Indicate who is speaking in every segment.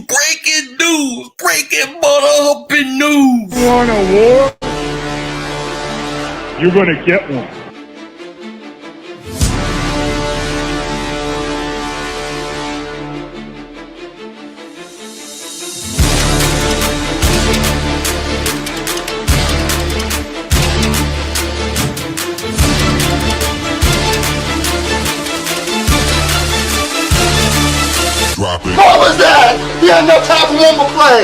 Speaker 1: breaking butter humping news.
Speaker 2: You want a war? You're going to get one.
Speaker 3: Drop it.
Speaker 4: What was that? He had no time for one more play.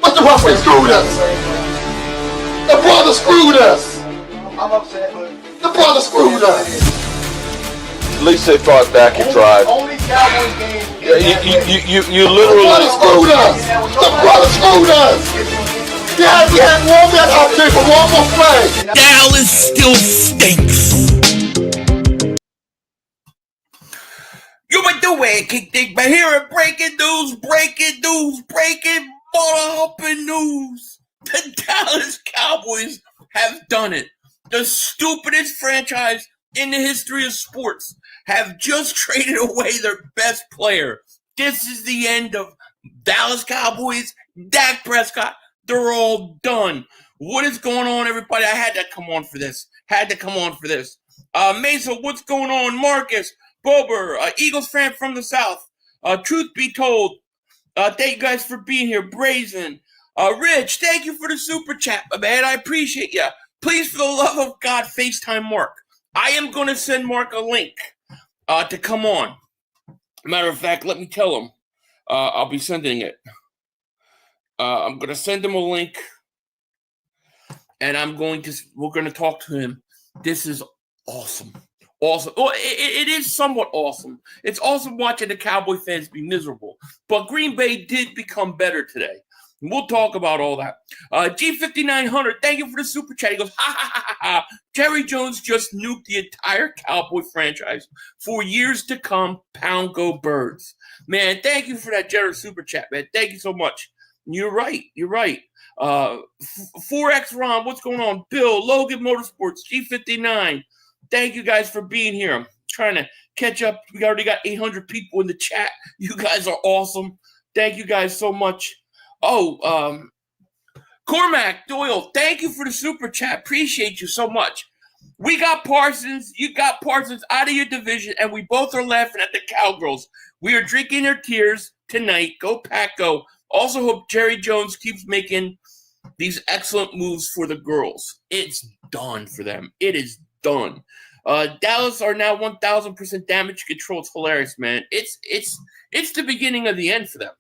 Speaker 4: But the referee screwed us. The brother screwed us.
Speaker 5: I'm upset, but
Speaker 4: the brother screwed us.
Speaker 6: At least they fought back and tried.
Speaker 5: Only Cowboys game.
Speaker 6: You
Speaker 4: The
Speaker 6: literally.
Speaker 4: brother screwed us. The brother screwed us. Yeah, we had one man up there for one more play.
Speaker 1: Dallas still stinks. You went the way, King Dick, but here at breaking butter humping news. The Dallas Cowboys have done it. The stupidest franchise in the history of sports have just traded away their best player. This is the end of Dallas Cowboys, Dak Prescott. They're all done. What is going on, everybody? I had to come on for this. Mesa, what's going on? Marcus, Bober, Eagles fan from the South. Truth be told, thank you guys for being here. Brazen. Rich, thank you for the super chat, man. I appreciate you. Please, for the love of God, FaceTime Mark. I am going to send Mark a link to come on. Matter of fact, let me tell him. I'll be sending it. I'm going to send him a link, and we're going to talk to him. This is awesome. Awesome. Well, it is somewhat awesome. It's awesome watching the Cowboy fans be miserable. But Green Bay did become better today. We'll talk about all that. G5900, thank you for the super chat. He goes, ha, ha, ha, ha, ha. Jerry Jones just nuked the entire Cowboy franchise for years to come. Pound go Birds. Man, thank you for that generous super chat, man. Thank you so much. You're right. 4X Ron, what's going on? Bill, Logan Motorsports, G59. Thank you guys for being here. I'm trying to catch up. We already got 800 people in the chat. You guys are awesome. Thank you guys so much. Cormac Doyle, thank you for the super chat. Appreciate you so much. We got Parsons. You got Parsons out of your division, and we both are laughing at the Cowgirls. We are drinking their tears tonight. Go Pack, go. Also hope Jerry Jones keeps making these excellent moves for the girls. It's done for them. It is done. Dallas are now 1,000% damage control. It's hilarious, man. It's the beginning of the end for them.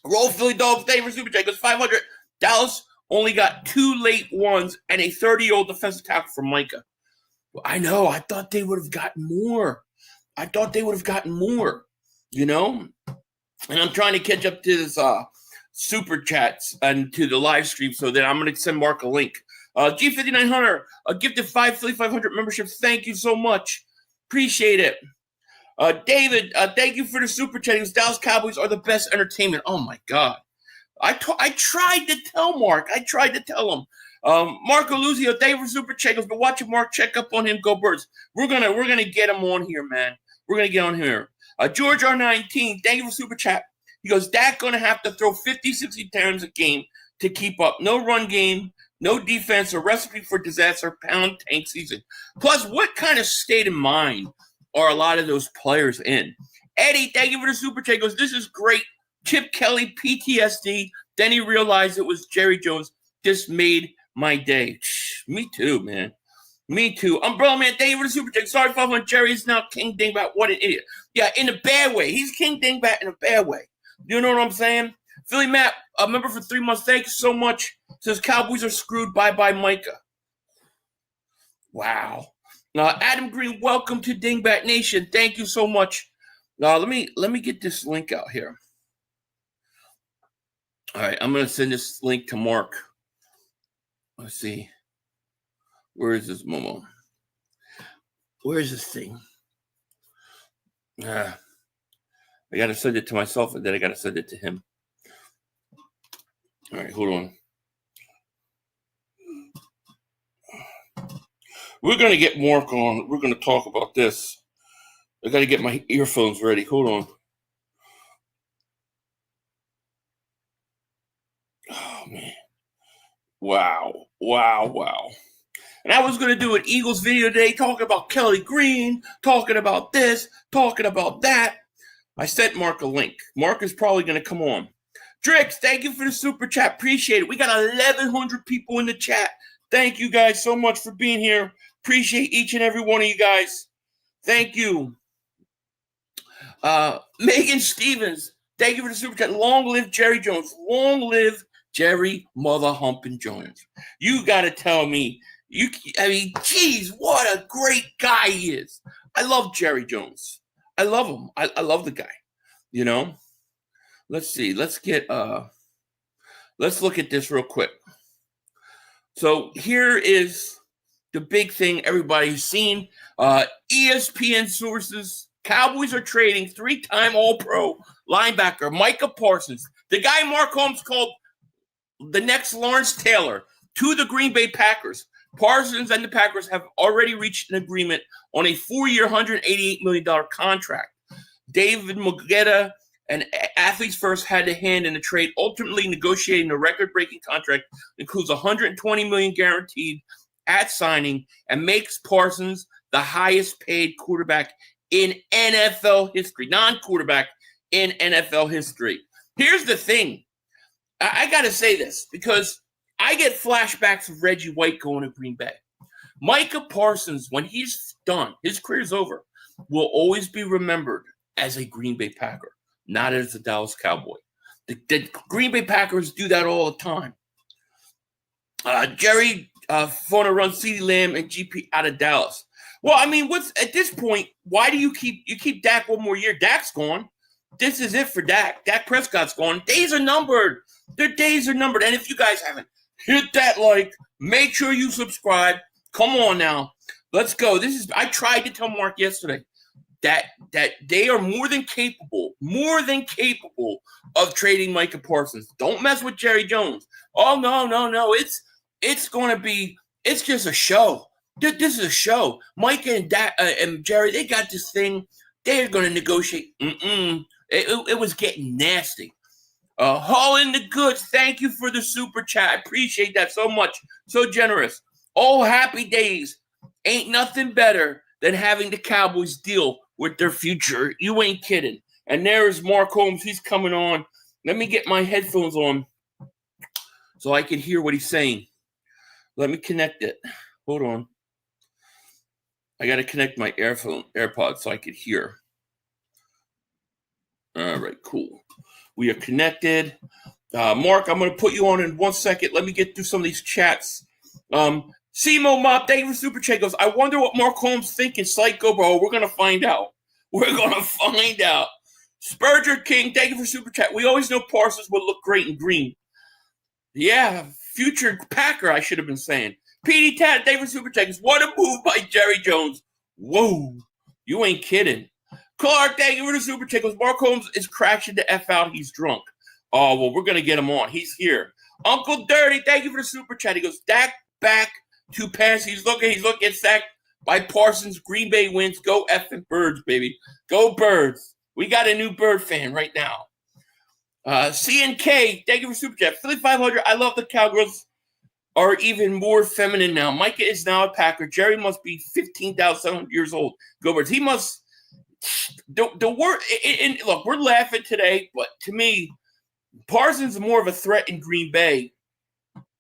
Speaker 1: Roll Philly Dogs, Dave for Super Chat goes 500. Dallas only got 2 late ones and a 30-year-old defensive tackle from Micah. Well, I know. I thought they would have gotten more. You know? And I'm trying to catch up to this super chats and to the live stream, so that I'm going to send Mark a link. G5900, a gifted 5 Philly 500 memberships. Thank you so much. Appreciate it. David, thank you for the super chat. Dallas Cowboys are the best entertainment. Oh, my God. I tried to tell Mark. Him. Marco Luzio, thank you for super chat. But watching Mark check up on him. Go Birds. We're gonna get him on here, man. We're gonna get on here. George R19, thank you for super chat. He goes, Dak gonna have to throw 50, 60 times a game to keep up. No run game, no defense, a recipe for disaster, pound tank season. Plus, what kind of state of mind are a lot of those players in? Eddie, thank you for the super chat. He goes, this is great. Chip Kelly, PTSD. Then he realized it was Jerry Jones. This made my day. Me too, man. Me too. Umbrella Man, thank you for the super chat. Sorry, 500. Jerry is now King Dingbat. What an idiot. Yeah, in a bad way. He's King Dingbat in a bad way. You know what I'm saying? Philly Matt, a member for 3 months. Thank you so much. Says Cowboys are screwed. Bye-bye, Micah. Wow. Adam Green, welcome to Dingbat Nation. Thank you so much. Let me get this link out here. All right, I'm going to send this link to Mark. Let's see. Where is this Momo? Where is this thing? I got to send it to myself, and then I got to send it to him. All right, hold on. We're going to get Mark on. We're going to talk about this. I got to get my earphones ready. Hold on. Oh, man. Wow. And I was going to do an Eagles video today talking about Kelly Green, talking about this, talking about that. I sent Mark a link. Mark is probably going to come on. Drix, thank you for the super chat. Appreciate it. We got 1,100 people in the chat. Thank you guys so much for being here. Appreciate each and every one of you guys. Thank you. Megan Stevens, thank you for the super chat. Long live Jerry Jones. Long live Jerry Mother Humpin' Jones. You got to tell me. Geez, what a great guy he is. I love Jerry Jones. I love him. I love the guy. You know? Let's see. Let's look at this real quick. So here is the big thing everybody's seen. ESPN sources. Cowboys are trading 3-time All-Pro linebacker Micah Parsons, the guy Mark Holmes called the next Lawrence Taylor, to the Green Bay Packers. Parsons and the Packers have already reached an agreement on a 4-year, $188 million contract. David Mugeta and Athletes First had a hand in the trade, ultimately negotiating a record-breaking contract that includes $120 million guaranteed at signing and makes Parsons the highest-paid quarterback in NFL history, non-quarterback in NFL history. Here's the thing. I got to say this because I get flashbacks of Reggie White going to Green Bay. Micah Parsons, when he's done, his career's over, will always be remembered as a Green Bay Packer, not as a Dallas Cowboy. The Green Bay Packers do that all the time. Jerry want to run CeeDee Lamb and GP out of Dallas. Well, I mean, what's at this point? Why do you keep Dak one more year? Dak's gone. This is it for Dak. Dak Prescott's gone. Days are numbered. Their days are numbered. And if you guys haven't hit that like, make sure you subscribe. Come on now, let's go. I tried to tell Mark yesterday that they are more than capable of trading Micah Parsons. Don't mess with Jerry Jones. Oh no. It's just a show. This is a show. Mike and Jerry, they got this thing. They're going to negotiate. It was getting nasty. Hauling the goods. Thank you for the super chat. I appreciate that so much. So generous. Oh, happy days. Ain't nothing better than having the Cowboys deal with their future. You ain't kidding. And there is Mark Holmes. He's coming on. Let me get my headphones on so I can hear what he's saying. Let me connect it. Hold on. I got to connect my AirPods so I could hear. All right, cool. We are connected. Mark, I'm going to put you on in 1 second. Let me get through some of these chats. Simo Mop, thank you for super chat. Goes, I wonder what Mark Holmes thinking. Psycho, bro. We're going to find out. Spurger King, thank you for super chat. We always know Parsons would look great in green. Yeah, future Packer, I should have been saying. PD Tat, thank you for super chat. What a move by Jerry Jones. Whoa, you ain't kidding. Clark, thank you for the super chat. Mark Holmes is crashing the F out. He's drunk. Oh, well, we're going to get him on. He's here. Uncle Dirty, thank you for the super chat. He goes, Dak back to pass. He's looking sacked by Parsons. Green Bay wins. Go effing Birds, baby. Go Birds. We got a new Bird fan right now. CNK, thank you for super chat. Philly 500, I love the Cowgirls are even more feminine now. Micah is now a Packer. Jerry must be 15,700 years old. Go Birds. He must. The word. Look, we're laughing today, but to me, Parsons is more of a threat in Green Bay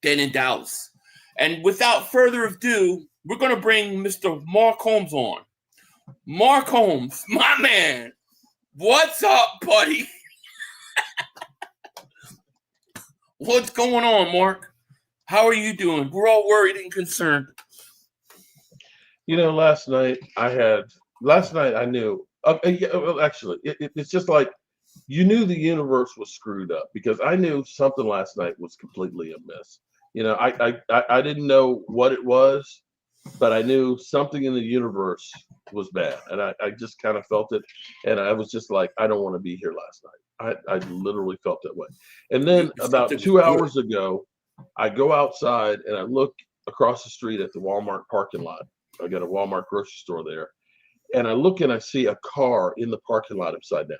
Speaker 1: than in Dallas. And without further ado, we're going to bring Mr. Mark Holmes on. Mark Holmes, my man. What's up, buddy? What's going on, Mark? How are you doing? We're all worried and concerned.
Speaker 3: You know, last night I knew. Actually, it's just like you knew the universe was screwed up because I knew something last night was completely amiss. You know, I didn't know what it was, but I knew something in the universe was bad, and I just kind of felt it, and I was just like, I don't want to be here last night. I literally felt that way. And then about 2 hours ago, I go outside and I look across the street at the Walmart parking lot. I got a Walmart grocery store there. and I look and I see a car in the parking lot upside down.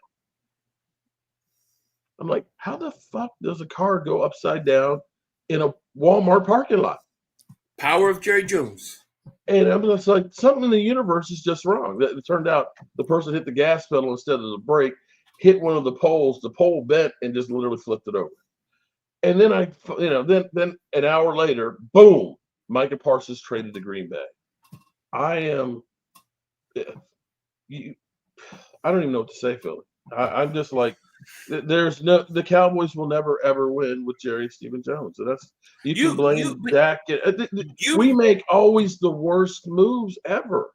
Speaker 3: I'm like, how the fuck does a car go upside down in a Walmart parking lot?
Speaker 1: Power of Jerry Jones.
Speaker 3: And I'm just like, something in the universe is just wrong. It turned out the person hit the gas pedal instead of the brake, hit one of the poles, the pole bent, and just literally flipped it over. And then then an hour later, boom, Micah Parsons traded to Green Bay. I don't even know what to say, Philly. I'm just like, the Cowboys will never ever win with Jerry Stephen Jones. So you can blame Dak. We make always the worst moves ever.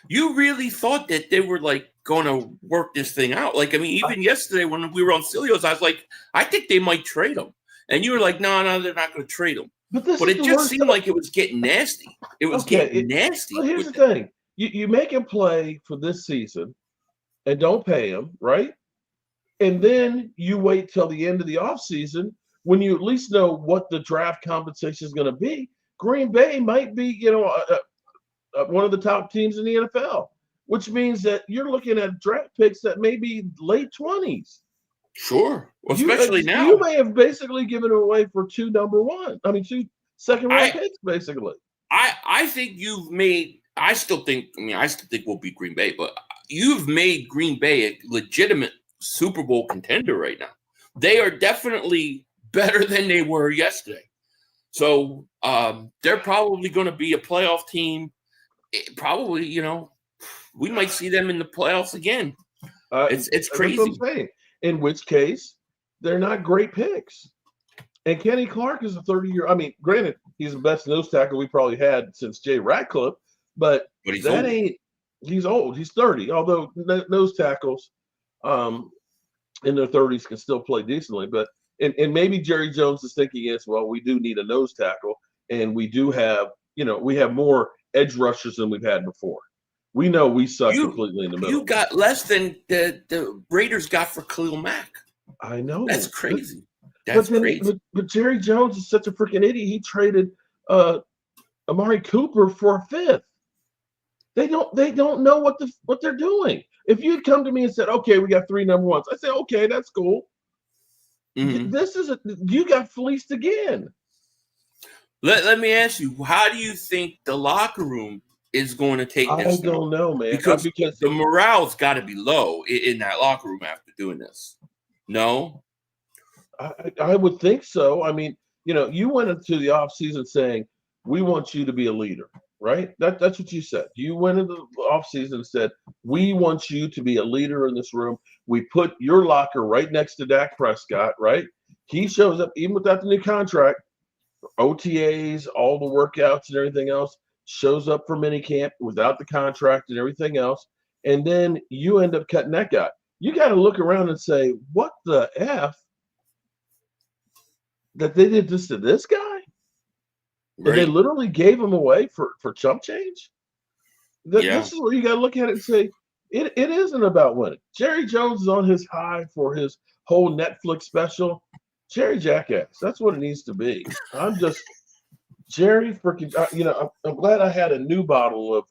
Speaker 1: You really thought that they were like going to work this thing out? Like, I mean, even yesterday when we were on Cilios, I was like, I think they might trade him, and you were like, no, they're not going to trade him. But it just seemed like it was getting nasty. It was getting nasty.
Speaker 3: Well, here's the thing: you make him play for this season, and don't pay him, right? And then you wait till the end of the offseason when you at least know what the draft compensation is going to be. Green Bay might be, one of the top teams in the NFL, which means that you're looking at draft picks that may be late 20s.
Speaker 1: Sure, well, especially now.
Speaker 3: You may have basically given it away for two second-round picks, basically.
Speaker 1: I think you've made. I still think we'll beat Green Bay, but you've made Green Bay a legitimate Super Bowl contender right now. They are definitely better than they were yesterday. So they're probably going to be a playoff team. Probably, we might see them in the playoffs again. It's crazy.
Speaker 3: That's what I'm saying. In which case, they're not great picks. And Kenny Clark is a 30-year. I mean, granted, he's the best nose tackle we probably had since Jay Ratcliffe, but
Speaker 1: he's
Speaker 3: that
Speaker 1: old.
Speaker 3: He's old. He's 30. Although nose tackles in their 30s can still play decently. But and maybe Jerry Jones is thinking is, well, we do need a nose tackle, and we do have, we have more edge rushers than we've had before. We know we suck completely in the middle.
Speaker 1: You got less than the Raiders got for Khalil Mack.
Speaker 3: I know.
Speaker 1: That's crazy.
Speaker 3: But Jerry Jones is such a freaking idiot. He traded Amari Cooper for a fifth. They don't know what they're doing. If you'd come to me and said, okay, we got 3 number ones, I'd say, okay, that's cool.
Speaker 1: Mm-hmm.
Speaker 3: You got fleeced again.
Speaker 1: Let me ask you, how do you think the locker room is going to take this?
Speaker 3: I don't know, man.
Speaker 1: Because the morale's got to be low in that locker room after doing this. No?
Speaker 3: I would think so. I mean, you went into the offseason saying, we want you to be a leader, right? That's what you said. You went into the offseason and said, we want you to be a leader in this room. We put your locker right next to Dak Prescott, right? He shows up, even without the new contract, OTAs, all the workouts and everything else, shows up for minicamp without the contract and everything else. And then you end up cutting that guy. You got to look around and say, what the F? That they did this to this guy? Right. And they literally gave him away for chump change? This is where you got to look at it and say, it isn't about winning. Jerry Jones is on his high for his whole Netflix special. Jerry Jackass. That's what it needs to be. I'm just Jerry freaking. I'm glad I had a new bottle of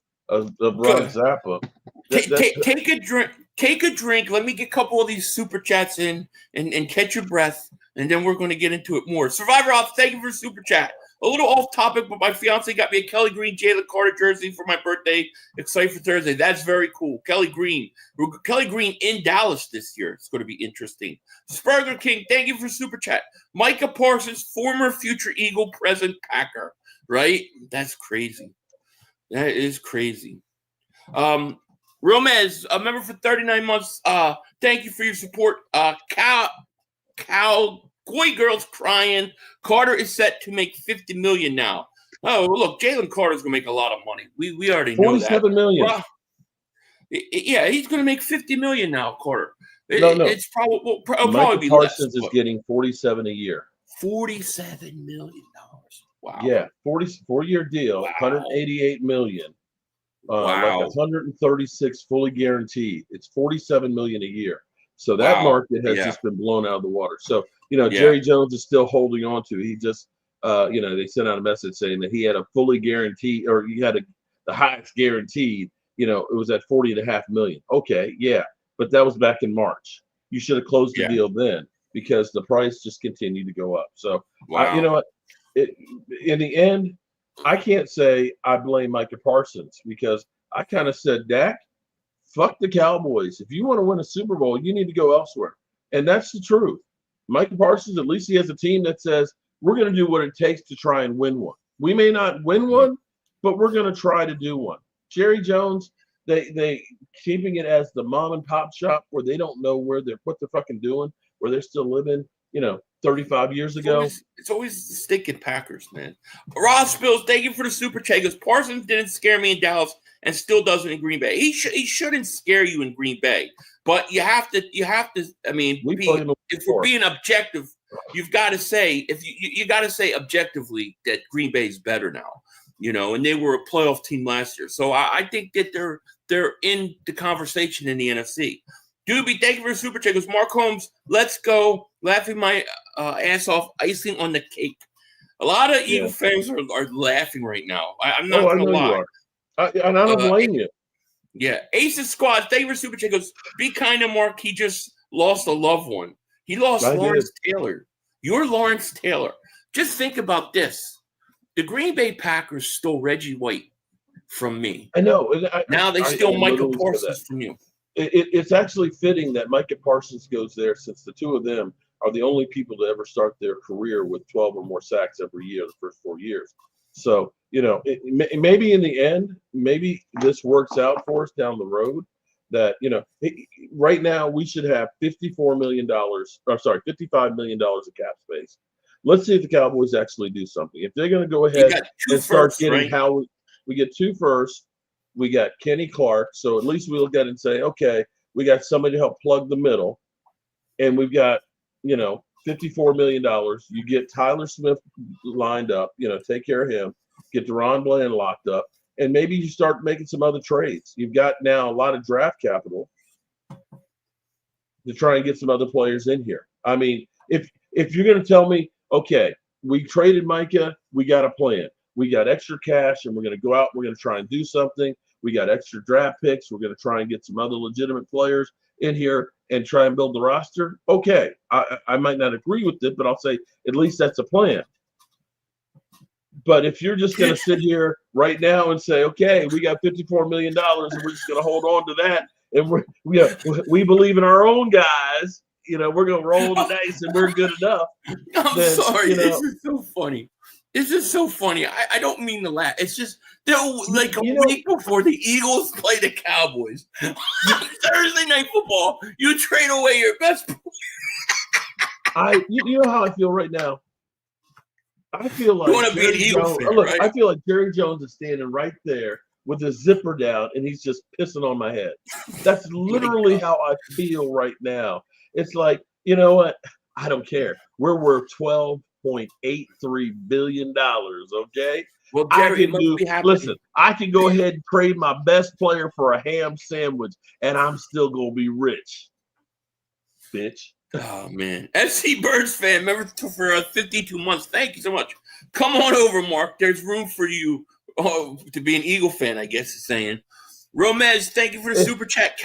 Speaker 3: Ron Zappa.
Speaker 1: Take a drink. Take a drink. Let me get a couple of these super chats in and catch your breath, and then we're going to get into it more. Survivor Ops, thank you for super chat. A little off topic, but my fiance got me a Kelly Green Jalen Carter jersey for my birthday. Excited for Thursday. That's very cool. Kelly Green in Dallas this year. It's going to be interesting. Spurger King, thank you for super chat. Micah Parsons, former future Eagle, present Packer. Right? That's crazy. That is crazy. Romez, a member for 39 months. Thank you for your support. Cowboy girls crying. Carter is set to make $50 million now. Oh, look, Jalen Carter's gonna make a lot of money. We already know that.
Speaker 3: $47 million.
Speaker 1: Well, yeah, he's gonna make $50 million now, Carter.
Speaker 3: No.
Speaker 1: It's probably
Speaker 3: Micah Parsons is getting $47 a year.
Speaker 1: $47 million. Wow.
Speaker 3: Yeah, 4-year deal, wow. $188 million.
Speaker 1: Wow.
Speaker 3: Like 136 fully guaranteed. It's $47 million a year. So that market has just been blown out of the water. So, Jerry Jones is still holding on to. He just, they sent out a message saying that he had a fully guaranteed, or he had the highest guaranteed. You know, it was at $40.5 million. Okay, yeah, but that was back in March. You should have closed the deal then because the price just continued to go up. So, you know what? In the end, I can't say I blame Micah Parsons because I kind of said, Dak, fuck the Cowboys. If you want to win a Super Bowl, you need to go elsewhere. And that's the truth. Micah Parsons, at least he has a team that says, we're going to do what it takes to try and win one. We may not win one, but we're going to try to do one. Jerry Jones, they keeping it as the mom and pop shop where they don't know what they're fucking doing, where they're still living, 35 years ago.
Speaker 1: It's always the stinking Packers, man. Ross Bills, thank you for the super chat. Because Parsons didn't scare me in Dallas and still doesn't in Green Bay. He shouldn't scare you in Green Bay, but you have to. I mean, if we're being objective, you've got to say you got to say objectively that Green Bay is better now. And they were a playoff team last year, so I think that they're in the conversation in the NFC. Doobie, thank you for the super chat. Goes Mark Holmes, let's go. Laughing my ass off, icing on the cake. A lot of Eagle fans are laughing right now. I'm not going to lie.
Speaker 3: And I don't blame you.
Speaker 1: Yeah. Aces Squad, thank you for the super chat. Goes, be kind to Mark. He just lost a loved one. He lost Lawrence Taylor. You're Lawrence Taylor. Just think about this. The Green Bay Packers stole Reggie White from me.
Speaker 3: I know.
Speaker 1: Now they steal Micah Parsons from you.
Speaker 3: It's actually fitting that Micah Parsons goes there since the two of them are the only people to ever start their career with 12 or more sacks every year, the first 4 years. So, maybe in the end, maybe this works out for us down the road that, right now we should have $55 million of cap space. Let's see if the Cowboys actually do something. If they're going to go ahead and start getting we get 2 firsts, we got Kenny Clark, so at least we look at it and say, okay, we got somebody to help plug the middle, and we've got, $54 million. You get Tyler Smith lined up, take care of him, get Deron Bland locked up, and maybe you start making some other trades. You've got now a lot of draft capital to try and get some other players in here. I mean, if you're going to tell me, okay, we traded Micah, we got a plan. We got extra cash, and we're going to go out. We're going to try and do something. We got extra draft picks. We're going to try and get some other legitimate players in here and try and build the roster. Okay, I might not agree with it, but I'll say at least that's a plan. But if you're just going to sit here right now and say, okay, we got $54 million, and we're just going to hold on to that, and we believe in our own guys, we're going to roll the dice, and we're good enough.
Speaker 1: I'm sorry. This is so funny. This is so funny. I don't mean to laugh. It's just they're like a week before the Eagles play the Cowboys. Thursday Night Football, you trade away your best player.
Speaker 3: You know how I feel right now? I feel like
Speaker 1: you want to be an Eagles fan, right?
Speaker 3: I feel like Jerry Jones is standing right there with his zipper down, and he's just pissing on my head. That's literally how I feel right now. It's like, you know what? I don't care. We're worth $12.83 billion, okay?
Speaker 1: Well, Jerry,
Speaker 3: listen, I can go ahead and trade my best player for a ham sandwich, and I'm still going to be rich, bitch.
Speaker 1: Oh, man. FC Birds fan, member for 52 months. Thank you so much. Come on over, Mark. There's room for you to be an Eagle fan, I guess it's saying. Romez, thank you for the super chat.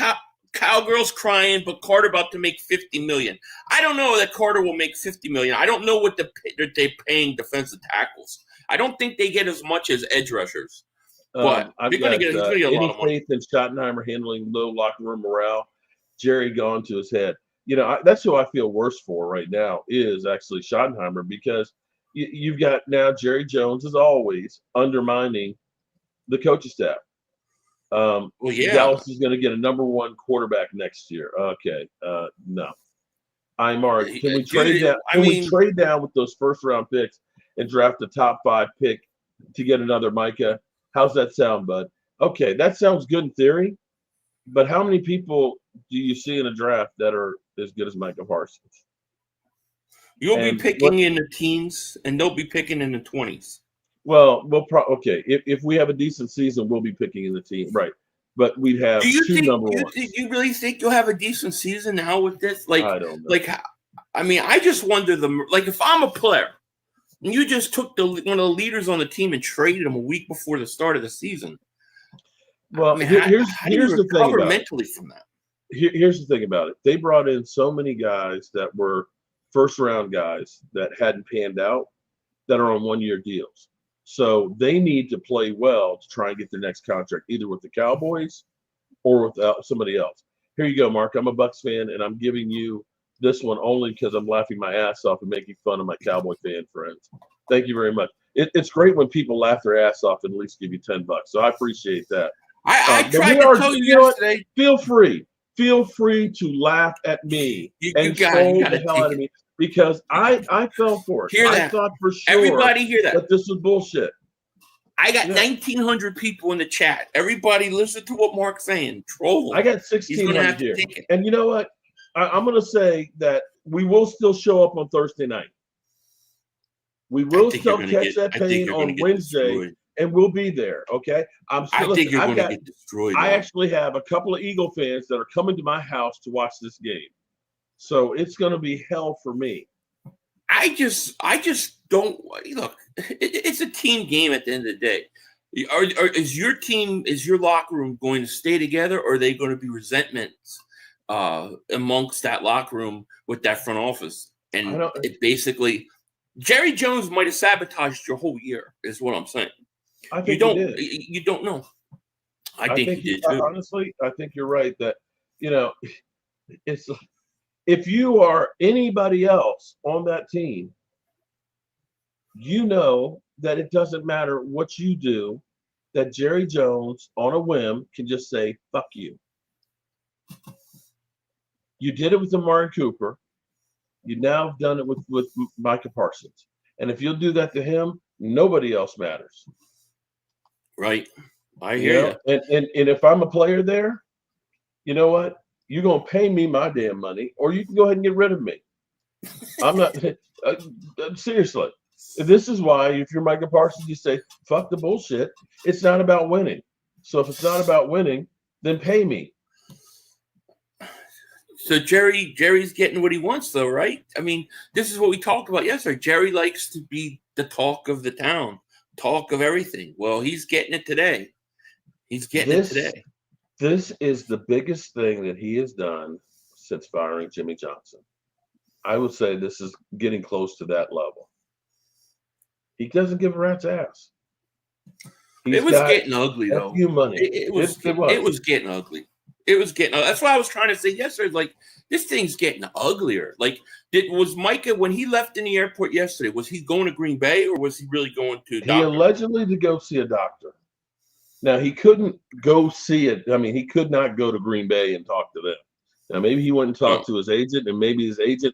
Speaker 1: Cowgirls crying, but Carter about to make $50 million. I don't know that Carter will make $50 million. I don't know what they're paying defensive tackles. I don't think they get as much as edge rushers. But
Speaker 3: I've
Speaker 1: he's going to get a lot of money.
Speaker 3: Faith in Schottenheimer handling low locker room morale. Jerry gone to his head. That's who I feel worse for right now is actually Schottenheimer because you've got now Jerry Jones, as always, undermining the coaching staff. Dallas is going to get a number 1 quarterback next year. Okay, no. Can we trade down? We trade down with those first round picks and draft a top 5 pick to get another Micah? How's that sound, bud? Okay, that sounds good in theory, but how many people do you see in a draft that are as good as Micah Parsons?
Speaker 1: You'll be picking in the teens, and they'll be picking in the 20s.
Speaker 3: Well, okay. If we have a decent season, we'll be picking in the team, right? But we'd have two number ones. Do you really think you'll have a decent season now with this? Like, I don't know. I just wonder if I'm a player and you just took one of the leaders on the team and traded him a week before the start of the season, Well,
Speaker 1: I mean,
Speaker 3: here's
Speaker 1: how do you
Speaker 3: the thing
Speaker 1: recover
Speaker 3: about it.
Speaker 1: mentally from that?
Speaker 3: Here's the thing about it. They brought in so many guys that were first round guys that hadn't panned out that are on 1-year deals. So they need to play well to try and get their next contract, either with the Cowboys or with somebody else. Here you go, Mark. I'm a Bucs fan, and I'm giving you this one only because I'm laughing my ass off and making fun of my Cowboy fan friends. Thank you very much. It's great when people laugh their ass off and at least give you $10. So I appreciate that.
Speaker 1: I
Speaker 3: But
Speaker 1: tried
Speaker 3: we
Speaker 1: to
Speaker 3: are-
Speaker 1: tell you
Speaker 3: you know what?
Speaker 1: yesterday.
Speaker 3: Feel free to laugh at me
Speaker 1: You
Speaker 3: and
Speaker 1: gotta
Speaker 3: troll the hell
Speaker 1: take
Speaker 3: out of me because I fell for it.
Speaker 1: Hear
Speaker 3: I
Speaker 1: that.
Speaker 3: thought for sure
Speaker 1: Everybody hear that.
Speaker 3: that this was bullshit.
Speaker 1: I got
Speaker 3: Yeah.
Speaker 1: 1,900 people in the chat. Everybody listen to what Mark's saying. Troll him.
Speaker 3: I got
Speaker 1: He's going to
Speaker 3: 1,600
Speaker 1: have to
Speaker 3: here.
Speaker 1: take it.
Speaker 3: And you know what? I'm going to say that we will still show up on Thursday night. We will still catch that pain on Wednesday, and we'll be there. Okay.
Speaker 1: I think you're going to get destroyed.
Speaker 3: I actually have a couple of Eagle fans that are coming to my house to watch this game, so it's going to be hell for me.
Speaker 1: I just don't look. It's a team game at the end of the day. Is your team, is your locker room going to stay together, or are they going to be resentments amongst that locker room with that front office? And it basically, Jerry Jones might have sabotaged your whole year, is what I'm saying.
Speaker 3: I think
Speaker 1: you don't know. I think he did too.
Speaker 3: Honestly, I think you're right that, it's if you are anybody else on that team, you know that it doesn't matter what you do, that Jerry Jones on a whim can just say, fuck you. You did it with Amari Cooper. You now have done it with Micah Parsons. And if you'll do that to him, nobody else matters.
Speaker 1: Right. I hear you.
Speaker 3: And if I'm a player there, you know what? You're going to pay me my damn money, or you can go ahead and get rid of me. I'm not seriously. This is why if you're Micah Parsons, you say, fuck the bullshit. It's not about winning. So if it's not about winning, then pay me.
Speaker 1: So Jerry's getting what he wants, though, right? I mean, this is what we talked about yesterday. Jerry likes to be the talk of the town, talk of everything. Well, he's getting it today. He's getting it today.
Speaker 3: This is the biggest thing that he has done since firing Jimmy Johnson. I would say this is getting close to that level. He doesn't give a rat's ass.
Speaker 1: It was getting ugly, though.
Speaker 3: Money.
Speaker 1: It was getting ugly. It was getting. That's why I was trying to say yesterday. Like, this thing's getting uglier. Like, was Micah, when he left in the airport yesterday, was he going to Green Bay, or was he really going to?
Speaker 3: He allegedly to go see a doctor. Now, he couldn't go see it. I mean, he could not go to Green Bay and talk to them. Now, maybe he went and talked to his agent, and maybe his agent,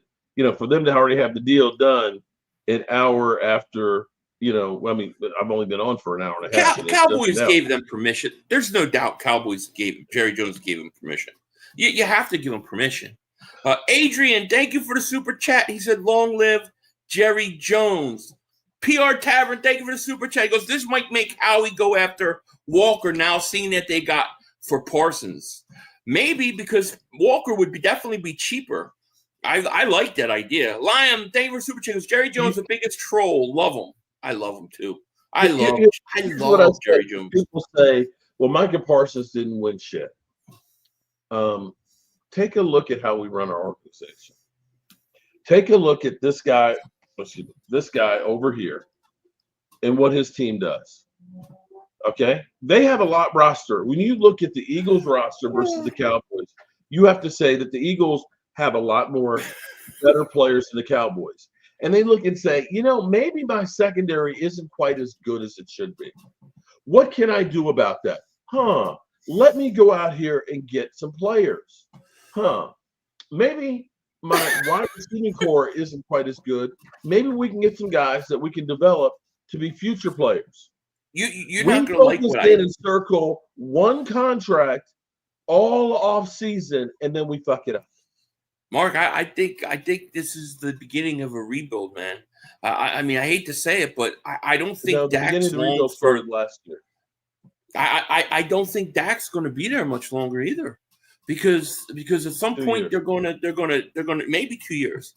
Speaker 3: for them to already have the deal done an hour after, I mean, I've only been on for an hour and a half.
Speaker 1: Cowboys gave them permission. There's no doubt Jerry Jones gave him permission. You have to give him permission. Adrian, thank you for the super chat. He said, long live Jerry Jones. PR Tavern, thank you for the super chat. He goes, this might make Howie go after Walker now, seeing that they got for Parsons. Maybe because Walker would definitely be cheaper. I like that idea. Liam, thank you for the super chat. He goes, Jerry Jones, the biggest troll. Love him. I love him too. I love Jerry Jones.
Speaker 3: People say, well, Micah Parsons didn't win shit. Take a look at how we run our organization. Take a look at this guy over here and what his team does. Okay? They have a lot roster. When you look at the Eagles roster versus the Cowboys, you have to say that the Eagles have a lot more better players than the Cowboys. And they look and say, maybe my secondary isn't quite as good as it should be. What can I do about that? Let me go out here and get some players. Maybe my wide receiving core isn't quite as good. Maybe we can get some guys that we can develop to be future players.
Speaker 1: You're not going to like what I
Speaker 3: and circle one contract all off season, and then we fuck it up.
Speaker 1: Mark, I think this is the beginning of a rebuild, man. I mean, I hate to say it, but I don't think Dak's long for
Speaker 3: last year.
Speaker 1: I don't think Dak's going to be there much longer either, because at some point they're going to maybe 2 years,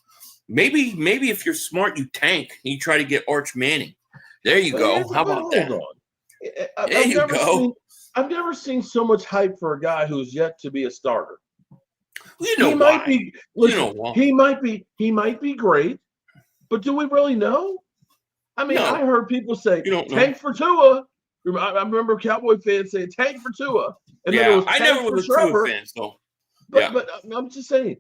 Speaker 1: maybe if you're smart you tank and you try to get Arch Manning. There you go. How about that?
Speaker 3: There you go. I've never seen so much hype for a guy who's yet to be a starter.
Speaker 1: You know
Speaker 3: He
Speaker 1: why?
Speaker 3: might be. Listen,
Speaker 1: You know why?
Speaker 3: he might be great, but do we really know? I mean,
Speaker 1: No.
Speaker 3: I heard people say
Speaker 1: You don't know.
Speaker 3: tank for Tua. I remember Cowboy fans saying tank for Tua, and then it was
Speaker 1: I
Speaker 3: tank
Speaker 1: never
Speaker 3: for
Speaker 1: was a
Speaker 3: Trevor.
Speaker 1: Tua fan, so
Speaker 3: But I'm just saying,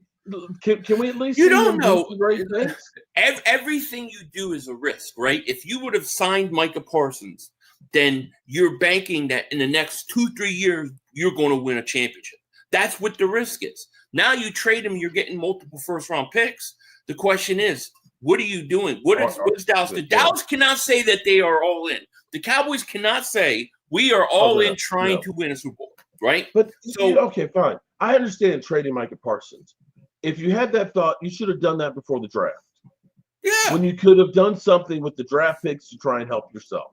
Speaker 3: can we at least
Speaker 1: you
Speaker 3: see
Speaker 1: don't
Speaker 3: him
Speaker 1: know.
Speaker 3: do some great things?
Speaker 1: Everything you do is a risk, right? If you would have signed Micah Parsons, then you're banking that in the next 2-3 years you're going to win a championship. That's what the risk is. Now you trade him, you're getting multiple first-round picks. The question is, what are you doing? What is Dallas? The Dallas cannot say that they are all in. The Cowboys cannot say we are all in trying to win a Super Bowl, right?
Speaker 3: But
Speaker 1: so
Speaker 3: okay, fine. I understand trading Micah Parsons. If you had that thought, you should have done that before the draft.
Speaker 1: yeah,
Speaker 3: When you could have done something with the draft picks to try and help yourself.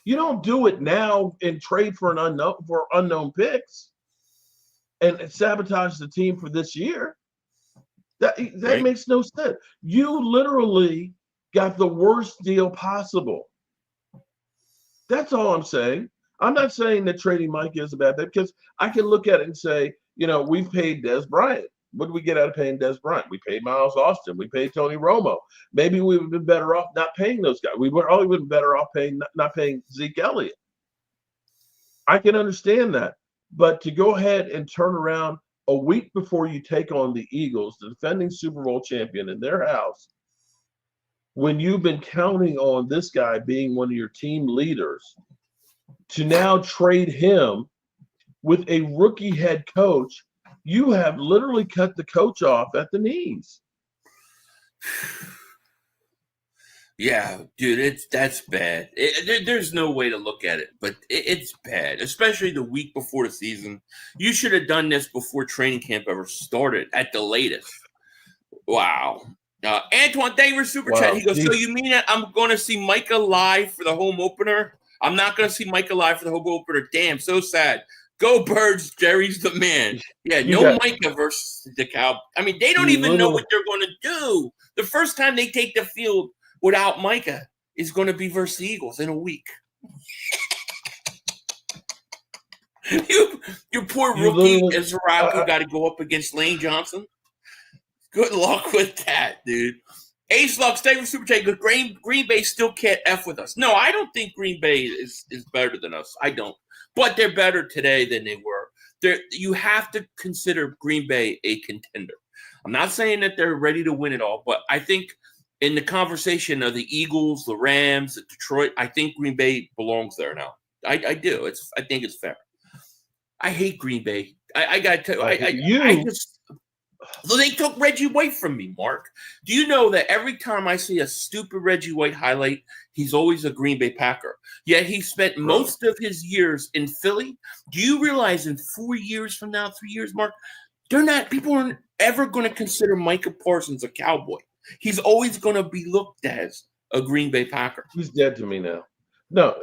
Speaker 3: You don't do it now and trade for unknown picks and sabotage the team for this year. That
Speaker 1: Right.
Speaker 3: makes no sense. You literally got the worst deal possible. That's all I'm saying. I'm not saying that trading Micah is a bad thing because I can look at it and say, we've paid Des Bryant. What did we get out of paying Des Bryant? We paid Miles Austin. We paid Tony Romo. Maybe we would have been better off not paying those guys. We would have been better off not paying Zeke Elliott. I can understand that. But to go ahead and turn around a week before you take on the Eagles, the defending Super Bowl champion in their house, when you've been counting on this guy being one of your team leaders, to now trade him with a rookie head coach, you have literally cut the coach off at the knees.
Speaker 1: Yeah, dude, that's bad. There's no way to look at it, but it's bad, especially the week before the season. You should have done this before training camp ever started, at the latest. Wow. Antoine, thank you for Super Chat. He goes, so you mean that I'm going to see Micah live for the home opener? I'm not going to see Micah live for the home opener. Damn, so sad. Go Birds, Jerry's the man. Yeah, Micah versus the Cowboys. I mean, they don't even know what they're going to do. The first time they take the field without Micah is going to be versus the Eagles in a week. Your poor rookie Israel got to go up against Lane Johnson. Good luck with that, dude. Ace Lux, stay with Super Chat. Green Bay still can't F with us. No, I don't think Green Bay is better than us. I don't. But they're better today than they were. You have to consider Green Bay a contender. I'm not saying that they're ready to win it all, but I think in the conversation of the Eagles, the Rams, the Detroit, I think Green Bay belongs there now. I do. I think it's fair. I hate Green Bay. I got to so they took Reggie White from me, Mark. Do you know that every time I see a stupid Reggie White highlight, he's always a Green Bay Packer? Yet he spent most of his years in Philly. Do you realize in 4 years from now, 3 years, Mark, people aren't ever going to consider Micah Parsons a Cowboy. He's always going to be looked as a Green Bay Packer.
Speaker 3: He's dead to me now. No,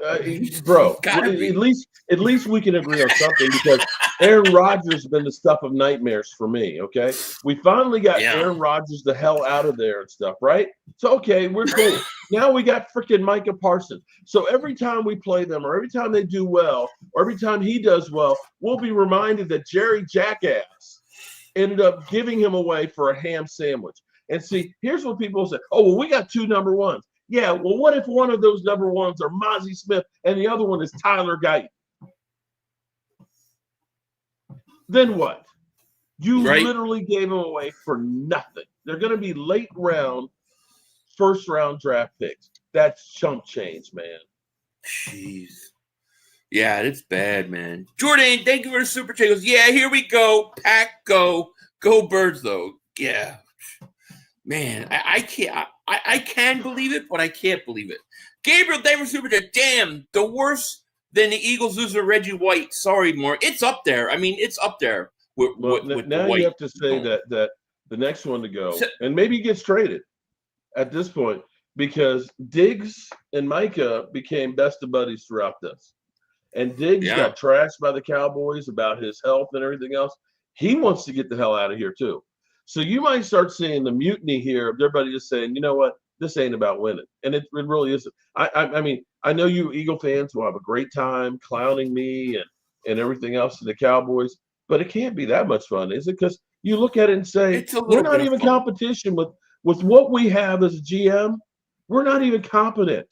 Speaker 3: bro. At least we can agree on something because Aaron Rodgers has been the stuff of nightmares for me. Okay, we finally got Aaron Rodgers the hell out of there and stuff, right? So okay, we're cool. Now we got freaking Micah Parsons. So every time we play them, or every time they do well, or every time he does well, we'll be reminded that Jerry Jackass ended up giving him away for a ham sandwich. And see, here's what people say: oh, well, we got 2 number ones. Yeah, well, what if one of those number ones are Mozzie Smith and the other one is Tyler Guyton? Then what? You literally gave them away for nothing. They're going to be late round, first round draft picks. That's chump change, man.
Speaker 1: Jeez. Yeah, it's bad, man. Jordan, thank you for the Super Chat. Goes, yeah, here we go. Pack, go. Go Birds, though. Yeah. Man, I can't. I can believe it, but I can't believe it. Gabriel, thank you for Super Chat. Damn, the worse than the Eagles losing Reggie White. Sorry, Mark. It's up there. I mean, it's up there. With
Speaker 3: now you have to say that the next one to go, and maybe he gets traded at this point because Diggs and Micah became best of buddies throughout this. And Diggs got trashed by the Cowboys about his health and everything else. He wants to get the hell out of here too. So you might start seeing the mutiny here of everybody just saying, you know what, this ain't about winning. And it really isn't. I mean, I know you Eagle fans will have a great time clowning me and and everything else to the Cowboys, but it can't be that much fun, is it? Because you look at it and say,
Speaker 1: It's a
Speaker 3: we're
Speaker 1: little
Speaker 3: not
Speaker 1: bit of
Speaker 3: even
Speaker 1: fun.
Speaker 3: competition with what we have as a GM. We're not even competent.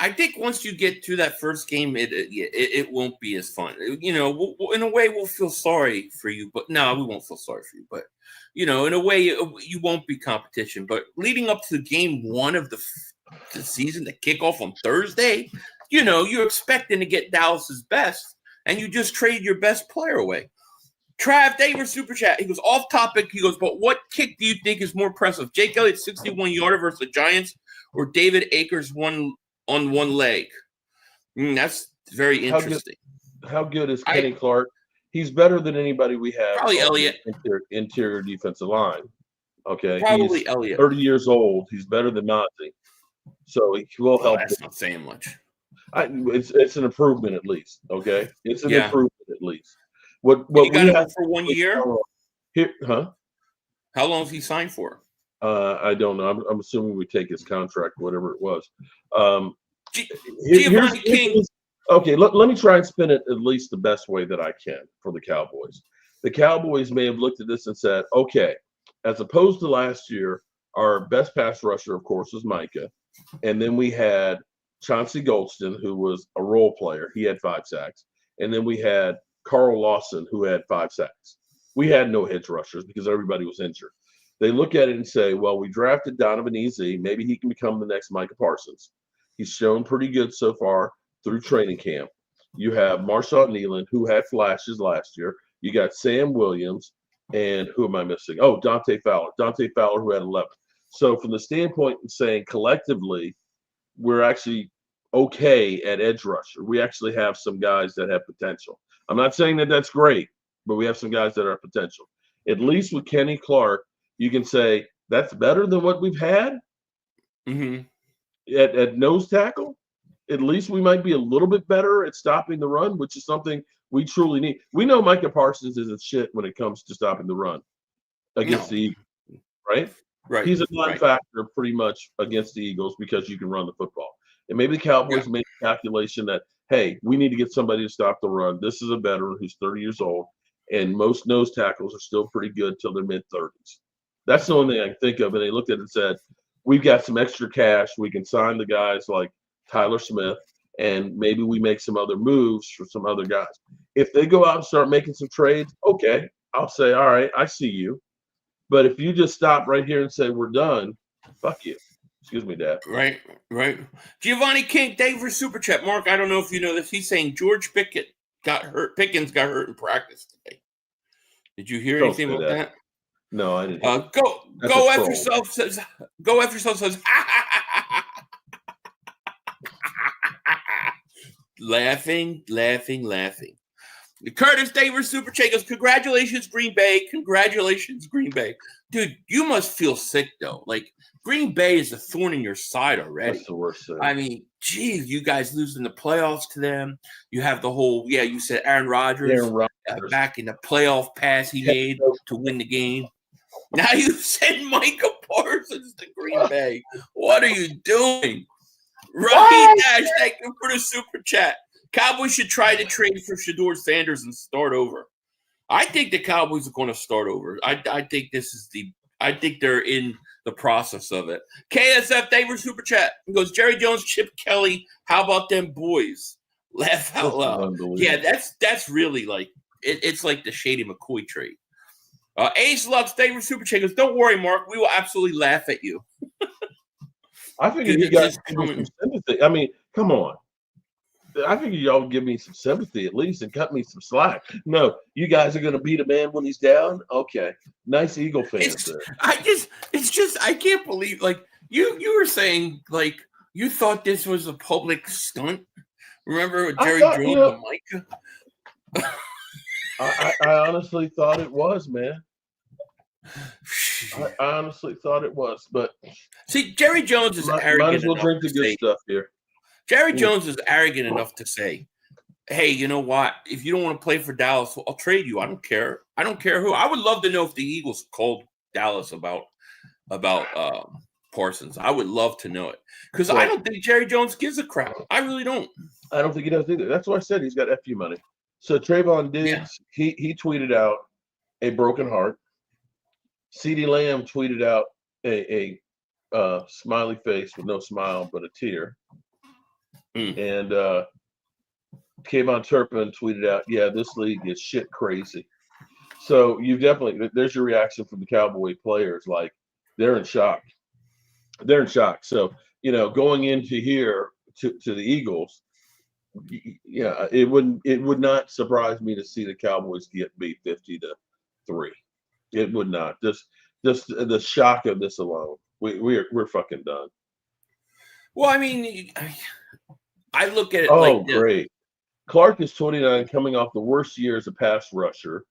Speaker 1: I think once you get to that first game, it won't be as fun. You know, in a way, we'll feel sorry for you, but no, we won't feel sorry for you. But you know, in a way, you won't be competition. But leading up to game one of the season, the kickoff on Thursday, you know, you're expecting to get Dallas's best, and you just trade your best player away. Trav Davis super chat. He goes off topic. He goes, but what kick do you think is more impressive? Jake Elliott 61-yarder versus the Giants, or David Akers on one leg? That's very interesting.
Speaker 3: How good is Kenny Clark? He's better than anybody we have.
Speaker 1: Probably Elliott.
Speaker 3: Interior defensive line. Okay.
Speaker 1: Probably
Speaker 3: He's
Speaker 1: Elliott.
Speaker 3: 30 years old. He's better than Monty. So he will help.
Speaker 1: That's not saying much.
Speaker 3: It's an improvement at least. Okay. It's an improvement at least. What
Speaker 1: you got
Speaker 3: we
Speaker 1: him
Speaker 3: have
Speaker 1: for 1 year?
Speaker 3: Here, huh?
Speaker 1: How long is he signed for?
Speaker 3: I don't know. I'm assuming we take his contract, whatever it was.
Speaker 1: Giovanni King.
Speaker 3: Okay, let me try and spin it at least the best way that I can for the Cowboys. The Cowboys may have looked at this and said, okay, as opposed to last year, our best pass rusher, of course, was Micah. And then we had Chauncey Goldston, who was a role player. He had 5 sacks. And then we had Carl Lawson, who had 5 sacks. We had no edge rushers because everybody was injured. They look at it and say, well, we drafted Donovan Easy. Maybe he can become the next Micah Parsons. He's shown pretty good so far through training camp. You have Marshawn Nealon, who had flashes last year. You got Sam Williams, and who am I missing? Oh, Dante Fowler. Dante Fowler, who had 11. So from the standpoint of saying collectively, we're actually okay at edge rusher. We actually have some guys that have potential. I'm not saying that that's great, but we have some guys that are potential. At least with Kenny Clark, you can say that's better than what we've had at nose tackle. At least we might be a little bit better at stopping the run, which is something we truly need. We know Micah Parsons isn't shit when it comes to stopping the run against the Eagles, right?
Speaker 1: Right.
Speaker 3: He's a non-factor pretty much against the Eagles because you can run the football. And maybe the Cowboys made a calculation that, hey, we need to get somebody to stop the run. This is a veteran who's 30 years old, and most nose tackles are still pretty good till their mid-30s. That's the only thing I can think of. And they looked at it and said, we've got some extra cash. We can sign the guys like Tyler Smith, and maybe we make some other moves for some other guys. If they go out and start making some trades, okay, I'll say, all right, I see you. But if you just stop right here and say we're done, fuck you. Excuse me, Dad.
Speaker 1: Right. Giovanni King, thank you for super chat. Mark, I don't know if you know this. He's saying George Pickens got hurt in practice today. Did you hear anything about that?
Speaker 3: No, I didn't.
Speaker 1: Go F yourself says. Go F yourself says. Laughing. Curtis Davis super chat goes, congratulations, Green Bay. Congratulations, Green Bay. Dude, you must feel sick though. Like Green Bay is a thorn in your side already.
Speaker 3: That's the worst thing.
Speaker 1: I mean, geez, you guys losing the playoffs to them. You have the whole, you said Aaron Rodgers. Back in the playoff pass he made to win the game. Now you send Micah Parsons to Green Bay. What are you doing? Rocky Dash, thank you for the super chat. Cowboys should try to trade for Shedeur Sanders and start over. I think the Cowboys are going to start over. I think I think they're in the process of it. KSF, thank you for super chat. He goes, Jerry Jones, Chip Kelly, how about them boys? Laugh out loud. Yeah, that's really like it's like the Shady McCoy trade. Ace Lux, thank you for super chat. Goes, don't worry, Mark. We will absolutely laugh at you.
Speaker 3: I figured you guys give me some sympathy. I mean, come on. I figured y'all would give me some sympathy at least and cut me some slack. No, you guys are going to beat a man when he's down? Okay. Nice Eagle fans there.
Speaker 1: I can't believe, like, you were saying, like, you thought this was a public stunt. Remember Jerry Jones and Micah?
Speaker 3: I honestly thought it was, man. I honestly thought it was, but
Speaker 1: see, Jerry Jones is arrogant.
Speaker 3: Might as well drink the good stuff here.
Speaker 1: Jerry Jones is arrogant enough to say, "Hey, you know what? If you don't want to play for Dallas, I'll trade you. I don't care. I don't care who. I would love to know if the Eagles called Dallas about Parsons. I would love to know it because I don't think Jerry Jones gives a crap. I really don't.
Speaker 3: I don't think he does either. That's why I said he's got FU money. So Trayvon Diggs, he tweeted out a broken heart. CeeDee Lamb tweeted out a smiley face with no smile but a tear. And Kayvon Turpin tweeted out, yeah, this league is shit crazy. So you definitely, there's your reaction from the Cowboy players. Like, they're in shock. They're in shock. So, going into here to the Eagles, it would not surprise me to see the Cowboys get beat 50-3. It would not. Just the shock of this alone. We're fucking done.
Speaker 1: Well, I mean, I look at it
Speaker 3: like
Speaker 1: this.
Speaker 3: Great. Clark is 29, coming off the worst year as a pass rusher,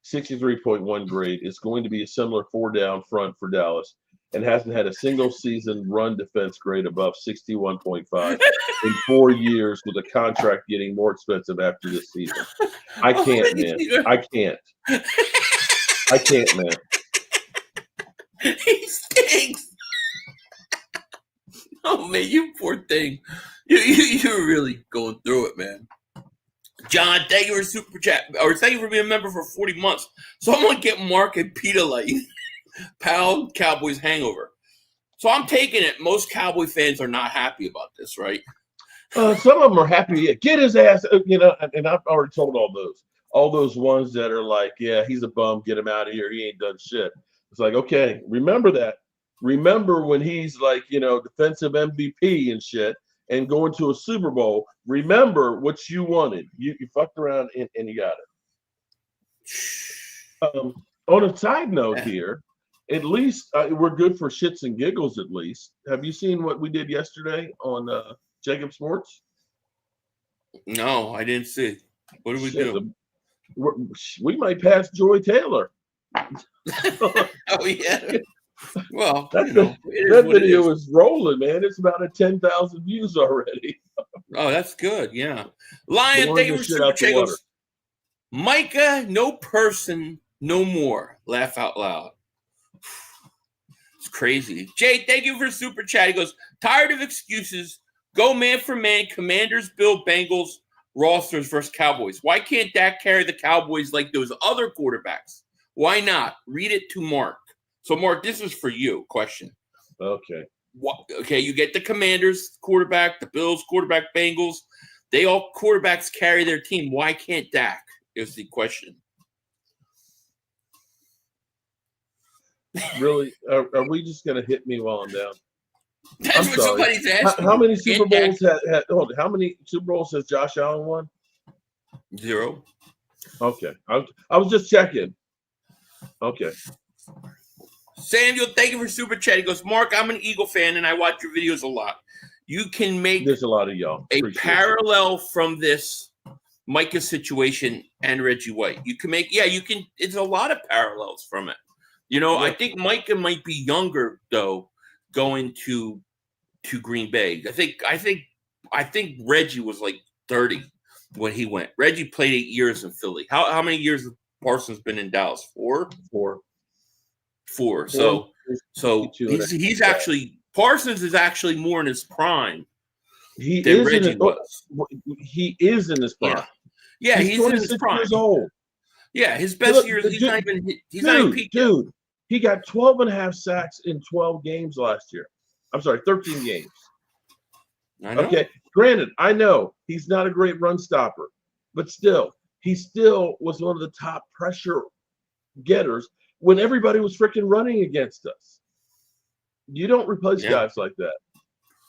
Speaker 3: 63.1 grade. Is going to be a similar 4-down front for Dallas, and hasn't had a single season run defense grade above 61.5 in 4 years, with a contract getting more expensive after this season. I can't, man. I can't. I can't, man.
Speaker 1: He stinks. Oh man, you poor thing. You're really going through it, man. John, thank you for super chat, or thank you for being a member for 40 months. So I'm gonna get Mark and Peter Light, pound Cowboys hangover. So I'm taking it. Most Cowboy fans are not happy about this, right?
Speaker 3: Some of them are happy. Yeah, get his ass, and I've already told all those ones that are like, yeah, he's a bum, get him out of here. He ain't done shit. It's like, okay, remember that. Remember when he's like, defensive MVP and shit, and going to a Super Bowl. Remember what you wanted. You fucked around and you got it. On a side note here, at least we're good for shits and giggles. At least, have you seen what we did yesterday on Jacob Sports?
Speaker 1: No, I didn't see. What did we do?
Speaker 3: We might pass Joy Taylor.
Speaker 1: Oh yeah. Well,
Speaker 3: that video is rolling, man. It's about 10,000 views already.
Speaker 1: Oh, that's good. Yeah. Lion, thank you for super chat. Micah, no person, no more. Laugh out loud. It's crazy. Jay, thank you for super chat. He goes, tired of excuses. Go man for man. Commanders, Bill, Bengals, rosters versus Cowboys. Why can't Dak carry the Cowboys like those other quarterbacks? Why not? Read it to Mark. So, Mark, this is for you. Question.
Speaker 3: Okay.
Speaker 1: Okay, you get the Commanders quarterback, the Bills quarterback, Bengals. They all quarterbacks carry their team. Why can't Dak? Is the question.
Speaker 3: Really? Are we just going to hit me while I'm down?
Speaker 1: That's what somebody's asking.
Speaker 3: How many Super Bowls how many Super Bowls has Josh Allen won?
Speaker 1: 0.
Speaker 3: Okay. I was just checking. Okay.
Speaker 1: Samuel, thank you for super chat. He goes, Mark, I'm an Eagle fan and I watch your videos a lot. You can make
Speaker 3: there's a lot of y'all
Speaker 1: a parallel from this Micah situation and Reggie White. You can make, you can. It's a lot of parallels from it. I think Micah might be younger though, going to Green Bay. I think Reggie was like 30 when he went. Reggie played 8 years in Philly. How many years has Parsons been in Dallas? 4. So he's actually Parsons is actually more in his prime.
Speaker 3: He is in his prime.
Speaker 1: Yeah, he's in his prime.
Speaker 3: Years old.
Speaker 1: Yeah, his best years. He's not even peaking.
Speaker 3: Dude, he got 12.5 sacks in 12 games last year. I'm sorry, 13 games.
Speaker 1: I know.
Speaker 3: Okay, granted, I know he's not a great run stopper, but he still was one of the top pressure getters when everybody was freaking running against us. You don't replace guys like that.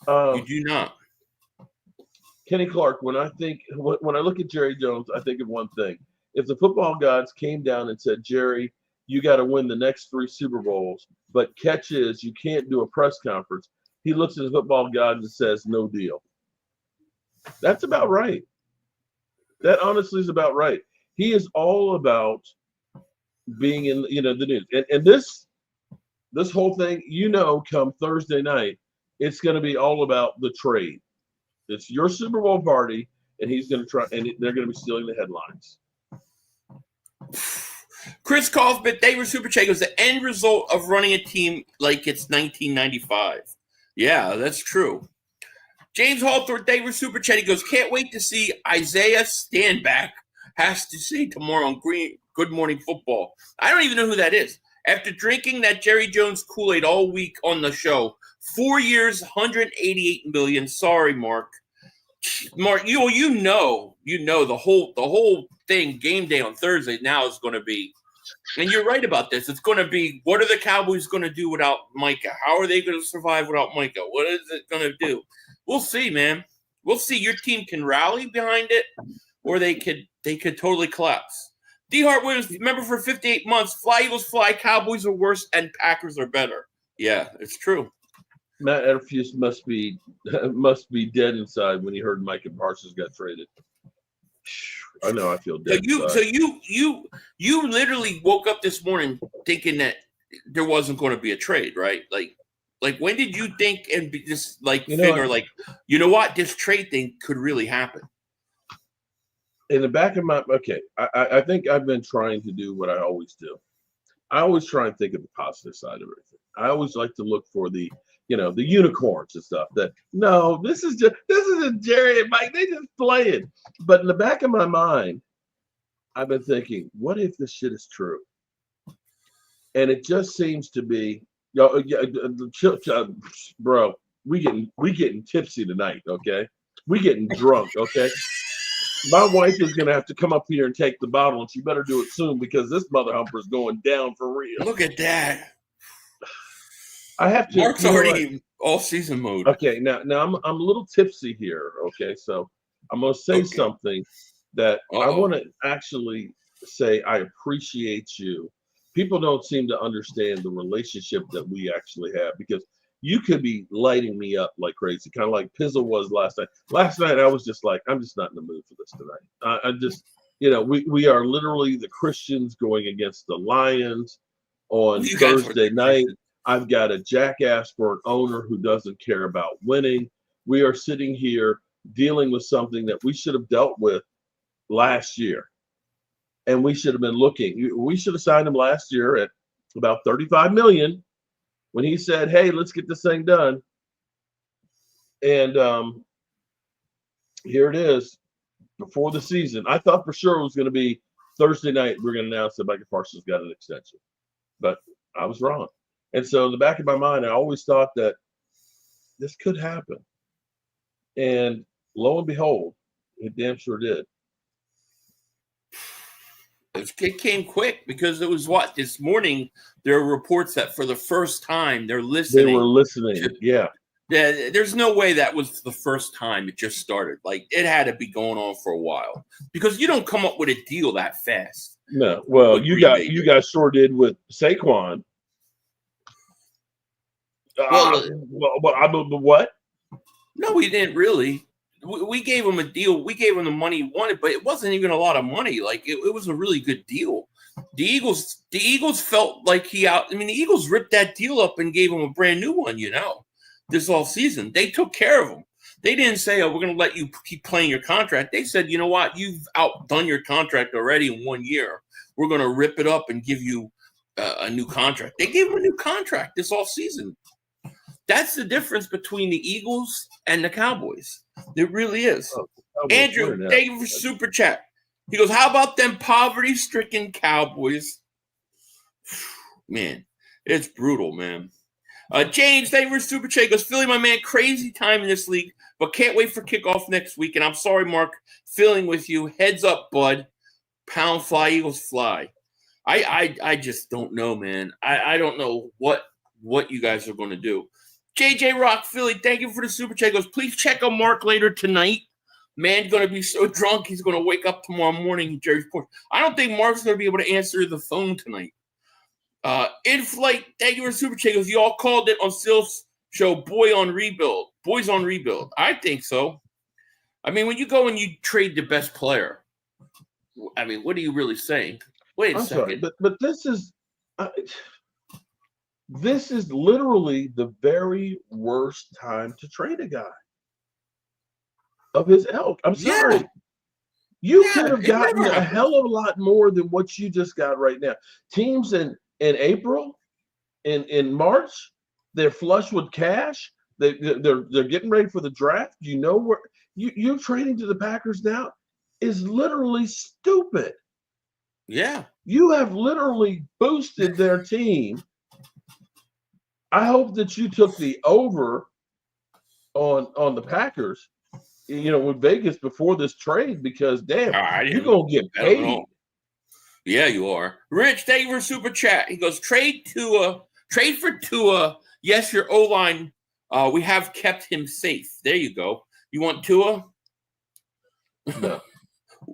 Speaker 1: You do not.
Speaker 3: Kenny Clark, when I look at Jerry Jones, I think of one thing. If the football gods came down and said, Jerry, you got to win the next 3 Super Bowls, but catch is you can't do a press conference, he looks at the football gods and says, no deal. That's about right. That honestly is about right. He is all about being in the news. And this whole thing, come Thursday night, it's going to be all about the trade. It's your Super Bowl party, and he's going to try, and they're going to be stealing the headlines.
Speaker 1: Chris Kaufman, they were super chat. It was the end result of running a team like it's 1995. Yeah, that's true. James Hawthorne, they were super chat. He goes, can't wait to see Isaiah Standback has to say tomorrow on Good Morning Football. I don't even know who that is. After drinking that Jerry Jones Kool-Aid all week on the show, 4 years, 188 million. Sorry, Mark. Mark, you know the whole thing. Game day on Thursday now is going to be, and you're right about this. It's going to be, what are the Cowboys going to do without Micah? How are they going to survive without Micah? What is it going to do? We'll see, man. We'll see. Your team can rally behind it, or they could totally collapse. D. Hart Williams, remember for 58 months, fly Eagles fly, Cowboys are worse, and Packers are better. Yeah, it's true.
Speaker 3: Matt Eberflus must be dead inside when he heard Micah Parsons got traded. I know I feel dead.
Speaker 1: So you literally woke up this morning thinking that there wasn't going to be a trade, right? Like when did you think and just figure you know what, this trade thing could really happen?
Speaker 3: In the back of my I think I've been trying to do what I always do. I always try and think of the positive side of everything. I always like to look for the unicorns and stuff. That no, this is Jerry and Mike. They just playing. But in the back of my mind, I've been thinking, what if this shit is true? And it just seems to be, bro. We getting tipsy tonight. Okay, we getting drunk. Okay. My wife is going to have to come up here and take the bottle, and she better do it soon because this mother humper is going down for real.
Speaker 1: Look at that.
Speaker 3: I have to.
Speaker 1: Mark's already all season mode.
Speaker 3: Okay, now I'm a little tipsy here. Okay, so I'm going to say something that I want to actually say. I appreciate you. People don't seem to understand the relationship that we actually have because you could be lighting me up like crazy, kind of like Pizzle was last night. Last night, I was just like, I'm just not in the mood for this tonight. I just, we are literally the Christians going against the Lions on Thursday night. I've got a jackass for an owner who doesn't care about winning. We are sitting here dealing with something that we should have dealt with last year. And we should have been looking. We should have signed him last year at about $35 million. When he said, hey, let's get this thing done. And here it is before the season. I thought for sure it was going to be Thursday night. We're going to announce that Micah Parsons got an extension. But I was wrong. And so in the back of my mind, I always thought that this could happen. And lo and behold, it damn sure did.
Speaker 1: It came quick because it was this morning there were reports that for the first time they're listening.
Speaker 3: They were listening, yeah.
Speaker 1: There's no way that was the first time it just started. Like, it had to be going on for a while because you don't come up with a deal that fast.
Speaker 3: No, well, you guys sure did with Saquon. What?
Speaker 1: No, we didn't really. We gave him a deal. We gave him the money he wanted, but it wasn't even a lot of money. Like, it was a really good deal. The Eagles felt like the Eagles ripped that deal up and gave him a brand new one, this all season. They took care of him. They didn't say, oh, we're going to let you keep playing your contract. They said, you know what? You've outdone your contract already in 1 year. We're going to rip it up and give you a new contract. They gave him a new contract this all season. That's the difference between the Eagles and the Cowboys. It really is. Andrew, thank you for Super Chat. He goes, how about them poverty-stricken Cowboys? Man, it's brutal, man. James, thank you for Super Chat. He goes, Philly, my man, crazy time in this league, but can't wait for kickoff next week. And I'm sorry, Mark, feeling with you. Heads up, bud. Pound fly, Eagles fly. I just don't know, man. I don't know what you guys are going to do. JJ Rock Philly, thank you for the Super Chat. He goes, please check on Mark later tonight. Man's going to be so drunk he's going to wake up tomorrow morning in Jerry's porch. I don't think Mark's going to be able to answer the phone tonight. In Flight, thank you for the Super Chat. He goes, you all called it on Sylph's show, Boys on Rebuild. I think so. I mean, when you go and you trade the best player, I mean, what are you really saying? Wait a second.
Speaker 3: Sorry, but this is literally the very worst time to trade a guy of his ilk. I'm sorry.
Speaker 1: Yeah.
Speaker 3: You could have gotten a hell of a lot more than what you just got right now. Teams in April, in March, they're flush with cash. They're getting ready for the draft. You know where you're trading to the Packers now. is literally stupid.
Speaker 1: Yeah.
Speaker 3: You have literally boosted their team. I hope that you took the over on the Packers, with Vegas before this trade, because damn, you're gonna get paid.
Speaker 1: Yeah, you are. Rich, thank you for super chat. He goes, trade for Tua. Yes, your O-line. We have kept him safe. There you go. You want Tua?
Speaker 3: No.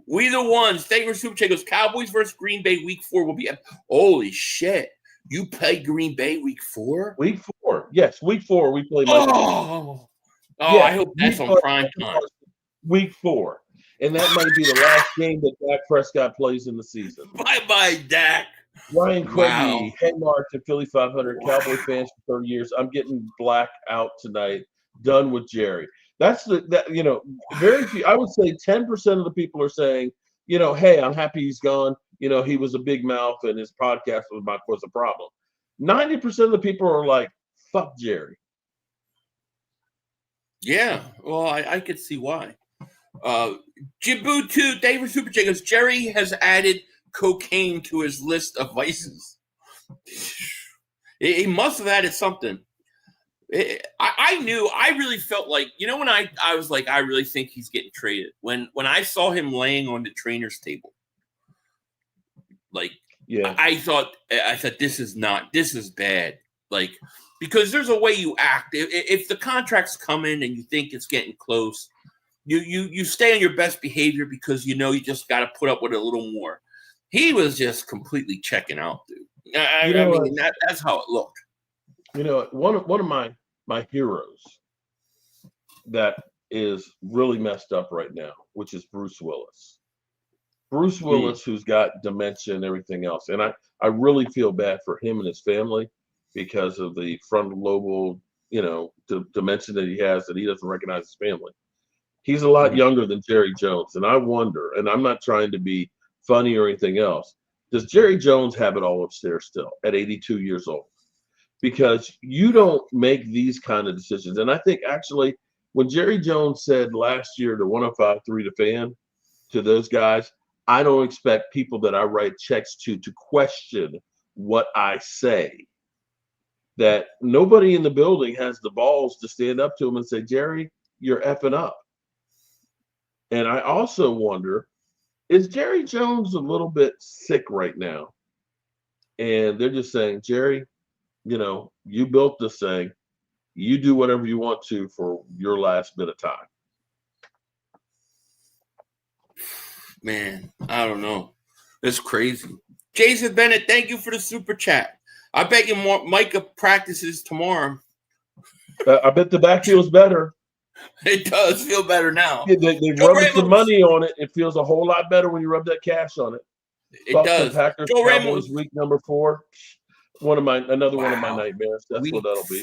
Speaker 1: We the ones. Thank you for super chat. He goes, Cowboys versus Green Bay week 4 will be. Holy shit! You play Green Bay week 4?
Speaker 3: Week 4. Yes, week 4 we play.
Speaker 1: Oh,
Speaker 3: yeah,
Speaker 1: I hope that's on prime time.
Speaker 3: Week 4. And that might be the last game that Dak Prescott plays in the season.
Speaker 1: Bye-bye, Dak.
Speaker 3: Ryan Craigie,
Speaker 1: Wow.
Speaker 3: Hey Mark to Philly 500, Cowboy fans for 30 years. I'm getting black out tonight. Done with Jerry. That's very few. I would say 10% of the people are saying, hey, I'm happy he's gone. He was a big mouth and his podcast was a problem. 90% of the people are like, fuck Jerry.
Speaker 1: Yeah, well, I could see why. Jibu2, David Super J goes, Jerry has added cocaine to his list of vices. He must have added something. I really felt like, when I was like, I really think he's getting traded. When I saw him laying on the trainer's table, like, yeah, I thought, this is bad. Like, because there's a way you act. If the contract's coming and you think it's getting close, you stay on your best behavior because you just got to put up with it a little more. He was just completely checking out, dude. I mean, that's how it looked.
Speaker 3: One of my heroes that is really messed up right now, which is Bruce Willis. Bruce Willis, who's got dementia and everything else. And I really feel bad for him and his family because of the frontal lobal, dementia that he has, that he doesn't recognize his family. He's a lot younger than Jerry Jones. And I wonder, and I'm not trying to be funny or anything else, does Jerry Jones have it all upstairs still at 82 years old? Because you don't make these kind of decisions. And I think actually when Jerry Jones said last year to 105.3 The Fan, to those guys, I don't expect people that I write checks to question what I say. That nobody in the building has the balls to stand up to him and say, Jerry, you're effing up. And I also wonder, is Jerry Jones a little bit sick right now? And they're just saying, Jerry, you built this thing. You do whatever you want to for your last bit of time.
Speaker 1: Man, I don't know. It's crazy. Jason Bennett, thank you for the super chat. I bet you Micah practices tomorrow.
Speaker 3: I bet the back feels better.
Speaker 1: It does feel better now.
Speaker 3: They rubbed some money on it. It feels a whole lot better when you rub that cash on it.
Speaker 1: It does.
Speaker 3: Packers, Cowboys, week number 4. Another one of my nightmares. That's what that'll be.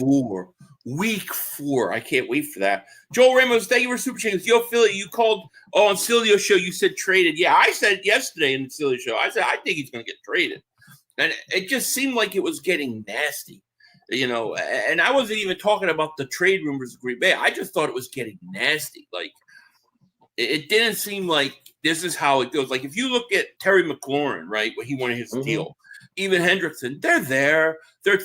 Speaker 1: Week 4. I can't wait for that. Joel Ramos, thank you for super chats. Yo, Philly, you called on Cilio's show. You said traded. Yeah, I said yesterday in the Cilio show. I said I think he's going to get traded, and it just seemed like it was getting nasty, And I wasn't even talking about the trade rumors of Green Bay. I just thought it was getting nasty. Like it didn't seem like this is how it goes. Like if you look at Terry McLaurin, right, when he wanted his deal. Even Hendrickson, they're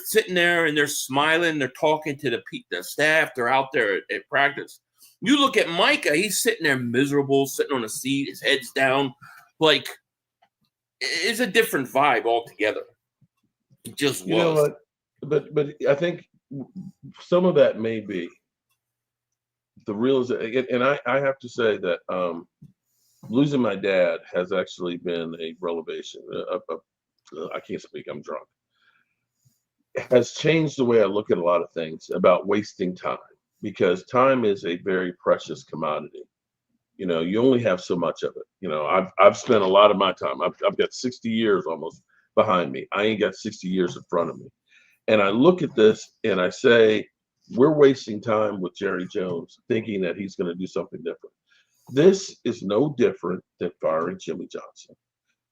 Speaker 1: sitting there and they're smiling. They're talking to the staff. They're out there at practice. You look at Micah, he's sitting there miserable, sitting on a seat, his head's down. Like, it's a different vibe altogether. It just was.
Speaker 3: You know what? But I think some of that may be the realization. And I have to say that losing my dad has actually been a revelation. I can't speak, I'm drunk. It has changed the way I look at a lot of things about wasting time, because time is a very precious commodity. You only have so much of it. I've spent a lot of my time. I've got 60 years almost behind me. I ain't got 60 years in front of me. And I look at this and I say, we're wasting time with Jerry Jones thinking that he's going to do something different. This is no different than firing Jimmy Johnson.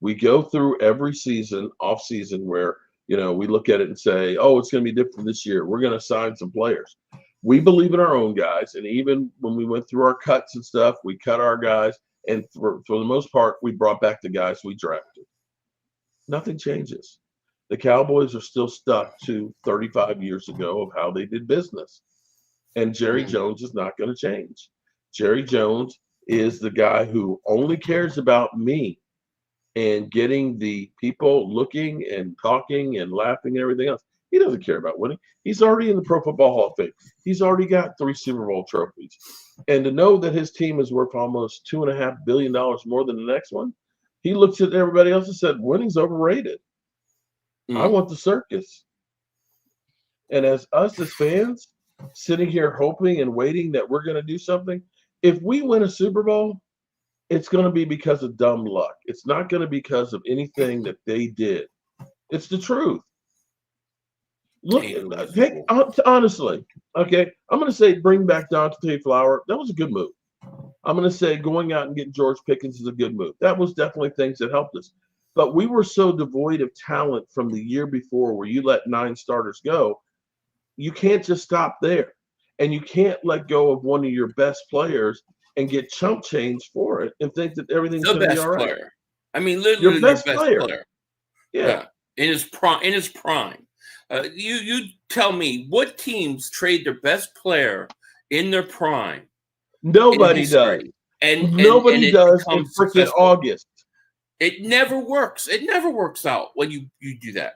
Speaker 3: We go through every season, off season, where, we look at it and say, oh, it's going to be different this year. We're going to sign some players. We believe in our own guys. And even when we went through our cuts and stuff, we cut our guys. And for the most part, we brought back the guys we drafted. Nothing changes. The Cowboys are still stuck to 35 years ago of how they did business. And Jerry Jones is not going to change. Jerry Jones is the guy who only cares about me and getting the people looking and talking and laughing and everything else. He doesn't care about winning. He's already in the Pro Football Hall of Fame. He's already got 3 Super Bowl trophies. And to know that his team is worth almost $2.5 billion more than the next one, he looks at everybody else and said, winning's overrated. I want the circus. And as fans, sitting here hoping and waiting that we're going to do something, if we win a Super Bowl, it's going to be because of dumb luck. It's not going to be because of anything that they did. It's the truth. Look, honestly, okay, I'm going to say bring back Dante Flower. That was a good move. I'm going to say going out and getting George Pickens is a good move. That was definitely things that helped us. But we were so devoid of talent from the year before where you let 9 starters go. You can't just stop there. And you can't let go of one of your best players and get chump change for it and think that everything's going to be all right.
Speaker 1: Player. I mean, literally your best player. Yeah. In his prime. You tell me, what teams trade their best player in their prime?
Speaker 3: Nobody does.
Speaker 1: And
Speaker 3: nobody does in freaking August.
Speaker 1: It never works. It never works out when you do that.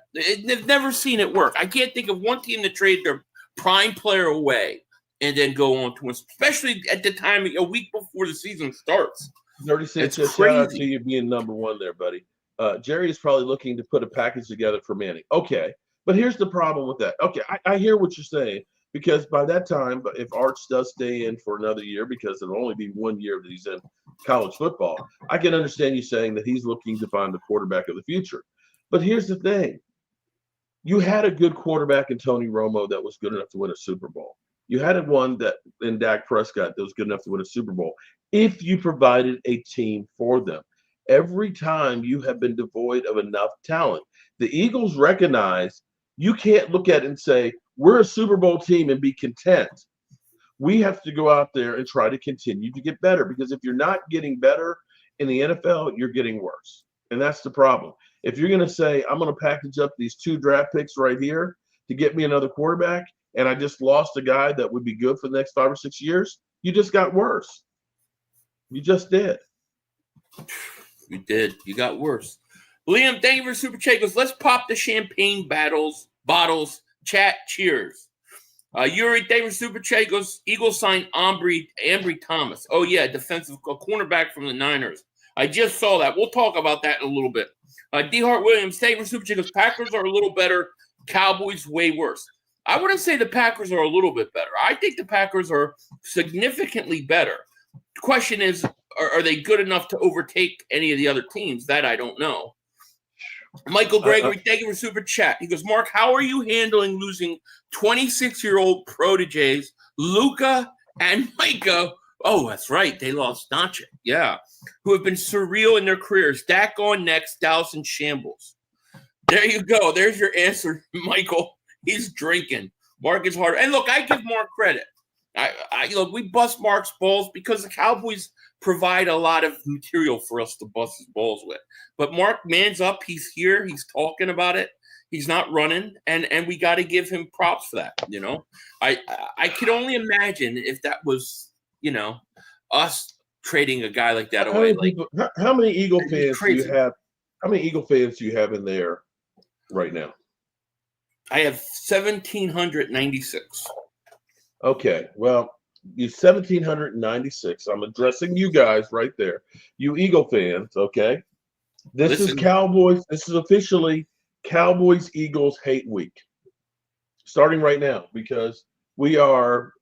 Speaker 1: I've never seen it work. I can't think of one team that traded their prime player away and then go on to win, especially at the time a week before the season starts.
Speaker 3: 36 cents. Shout out to you being number one there, buddy. Jerry is probably looking to put a package together for Manning. Okay, but here's the problem with that. Okay, I hear what you're saying, because by that time, but if Arch does stay in for another year, because it'll only be 1 year that he's in college football, I can understand you saying that he's looking to find the quarterback of the future. But here's the thing. You had a good quarterback in Tony Romo that was good enough to win a Super Bowl. You had one that in Dak Prescott that was good enough to win a Super Bowl if you provided a team for them. Every time you have been devoid of enough talent. The Eagles recognize you can't look at it and say, we're a Super Bowl team and be content. We have to go out there and try to continue to get better, because if you're not getting better in the NFL, you're getting worse. And that's the problem. If you're going to say, I'm going to package up these 2 draft picks right here to get me another quarterback, and I just lost a guy that would be good for the next 5 or 6 years, you just got worse. You just did.
Speaker 1: You did. You got worse. Liam, thank you for Super Chagos. Let's pop the champagne bottles. Chat, cheers. Yuri, thank you for Super Chagos. Eagles signed Ambry Thomas. Oh, yeah, defensive cornerback from the Niners. I just saw that. We'll talk about that in a little bit. D. Hart Williams, thank you for Super Chagos. Packers are a little better. Cowboys way worse. I wouldn't say the Packers are a little bit better. I think the Packers are significantly better. The question is, are they good enough to overtake any of the other teams? That I don't know. Michael Gregory, thank you for Super Chat. He goes, Mark, how are you handling losing 26-year-old proteges, Luca and Micah? Oh, that's right. They lost Doncic. Yeah. Who have been surreal in their careers. Dak on next, Dallas in shambles. There you go. There's your answer, Michael. He's drinking. Mark is harder. And look, I give Mark credit. Look, we bust Mark's balls because the Cowboys provide a lot of material for us to bust his balls with. But Mark, man's up. He's here. He's talking about it. He's not running, and we got to give him props for that. You know, I could only imagine if that was, you know, us trading a guy like that away.
Speaker 3: How many Eagle fans do you have? How many Eagle fans do you have in there right now?
Speaker 1: I have 1,796. Okay,
Speaker 3: well, you 1,796. I'm addressing you guys right there. You Eagle fans, okay? This is Cowboys. This is officially Cowboys-Eagles hate week. Starting right now, because we are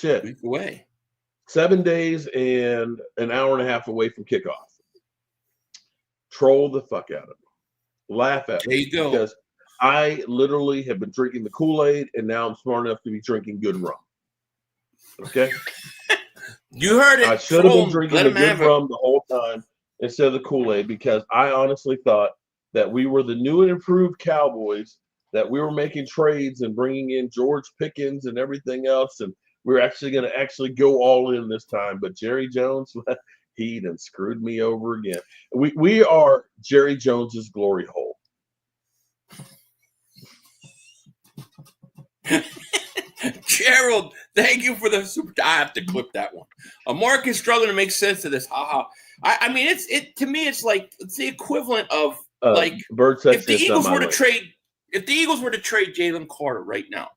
Speaker 1: week away.
Speaker 3: 7 days and an hour and a half away from kickoff. Troll the fuck out of me. Laugh at me.
Speaker 1: There you go.
Speaker 3: Because I literally have been drinking the Kool-Aid, and now I'm smart enough to be drinking good rum. Okay?
Speaker 1: You heard it.
Speaker 3: I should have been drinking the good rum the whole time instead of the Kool-Aid, because I honestly thought that we were the new and improved Cowboys, that we were making trades and bringing in George Pickens and everything else, and we were actually going to go all in this time. But Jerry Jones, he done screwed me over again. We are Jerry Jones's glory hole.
Speaker 1: Gerald, thank you for the super. I have to clip that one. Mark is struggling to make sense of this. Haha. I mean, to me, it's like it's the equivalent of like if the Eagles were to trade Jalen Carter right now,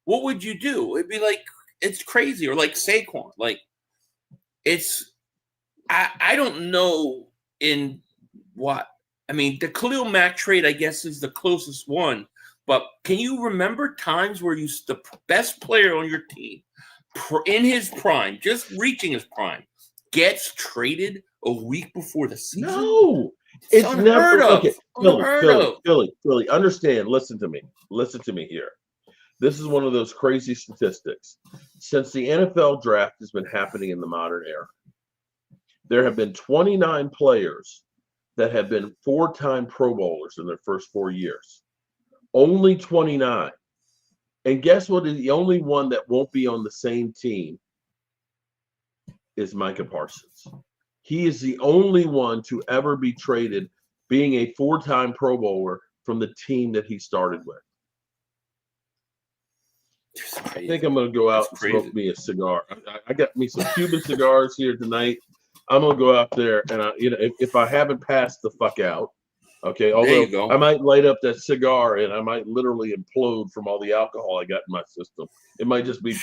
Speaker 1: what would you do? It'd be like it's crazy, or like Saquon. Like it's I don't know in what I mean. The Khalil Mack trade, I guess, is the closest one. But can you remember times where the best player on your team, in his prime, just reaching his prime, gets traded a week before the season?
Speaker 3: No,
Speaker 1: it's unheard of.
Speaker 3: Okay, Philly, understand. Listen to me here. This is one of those crazy statistics. Since the NFL draft has been happening in the modern era, there have been 29 players that have been 4-time Pro Bowlers in their first 4 years. Only 29. And guess what? The only one that won't be on the same team is Micah Parsons. He is the only one to ever be traded being a 4-time Pro Bowler from the team that he started with. I think I'm going to go out and smoke me a cigar. I got me some Cuban cigars here tonight. I'm going to go out there and if I haven't passed the fuck out, okay, although I might light up that cigar and I might literally implode from all the alcohol I got in my system. It might just be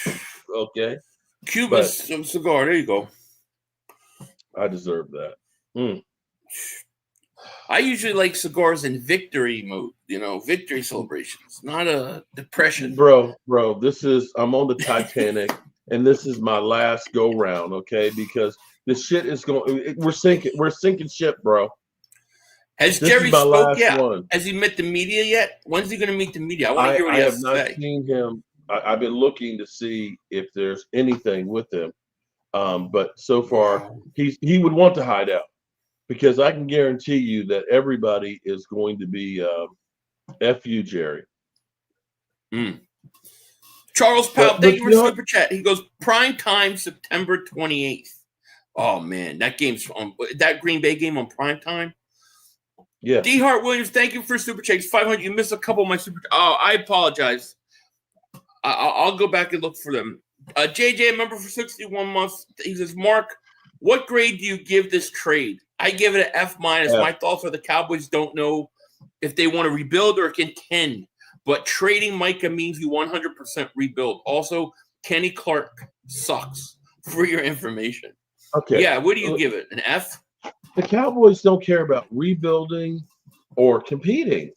Speaker 3: okay.
Speaker 1: Cuban cigar, there you go.
Speaker 3: I deserve that.
Speaker 1: I usually like cigars in victory mode, victory celebrations, not a depression.
Speaker 3: Bro, I'm on the Titanic and this is my last go round, okay? Because this shit is we're sinking ship, bro.
Speaker 1: Has Jerry spoke yet? Has he met the media yet? When's he going to meet the media? I want to hear what he has to say. I have not
Speaker 3: seen him. I've been looking to see if there's anything with him. But so far, he would want to hide out because I can guarantee you that everybody is going to be F you, Jerry.
Speaker 1: Charles Powell, thank you for super chat. He goes, prime time, September 28th. Oh, man, that game's on that Green Bay game on prime time.
Speaker 3: Yeah.
Speaker 1: D. Hart Williams, thank you for super checks. 500. You missed a couple of my super. Oh, I apologize. I'll go back and look for them. JJ, a member for 61 months. He says, Mark, what grade do you give this trade? I give it an F-. My thoughts are the Cowboys don't know if they want to rebuild or contend. But trading Micah means you 100% rebuild. Also, Kenny Clark sucks, for your information.
Speaker 3: Okay.
Speaker 1: Yeah, what do you give it? An F?
Speaker 3: The Cowboys don't care about rebuilding or competing.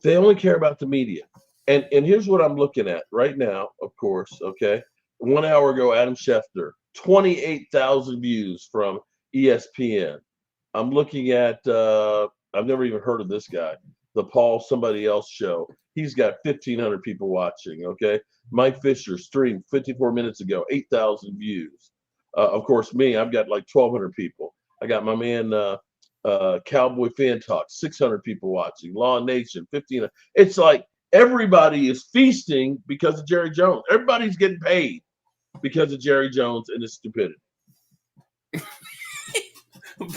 Speaker 3: They only care about the media. And here's what I'm looking at right now, of course, okay? 1 hour ago, Adam Schefter, 28,000 views from ESPN. I'm looking at, I've never even heard of this guy, the Paul somebody else show. He's got 1,500 people watching, okay? Mike Fisher streamed 54 minutes ago, 8,000 views. Of course, me, I've got like 1,200 people. I got my man, Cowboy Fan Talk, 600 people watching. Law Nation, 1,500. It's like everybody is feasting because of Jerry Jones. Everybody's getting paid because of Jerry Jones and his stupidity.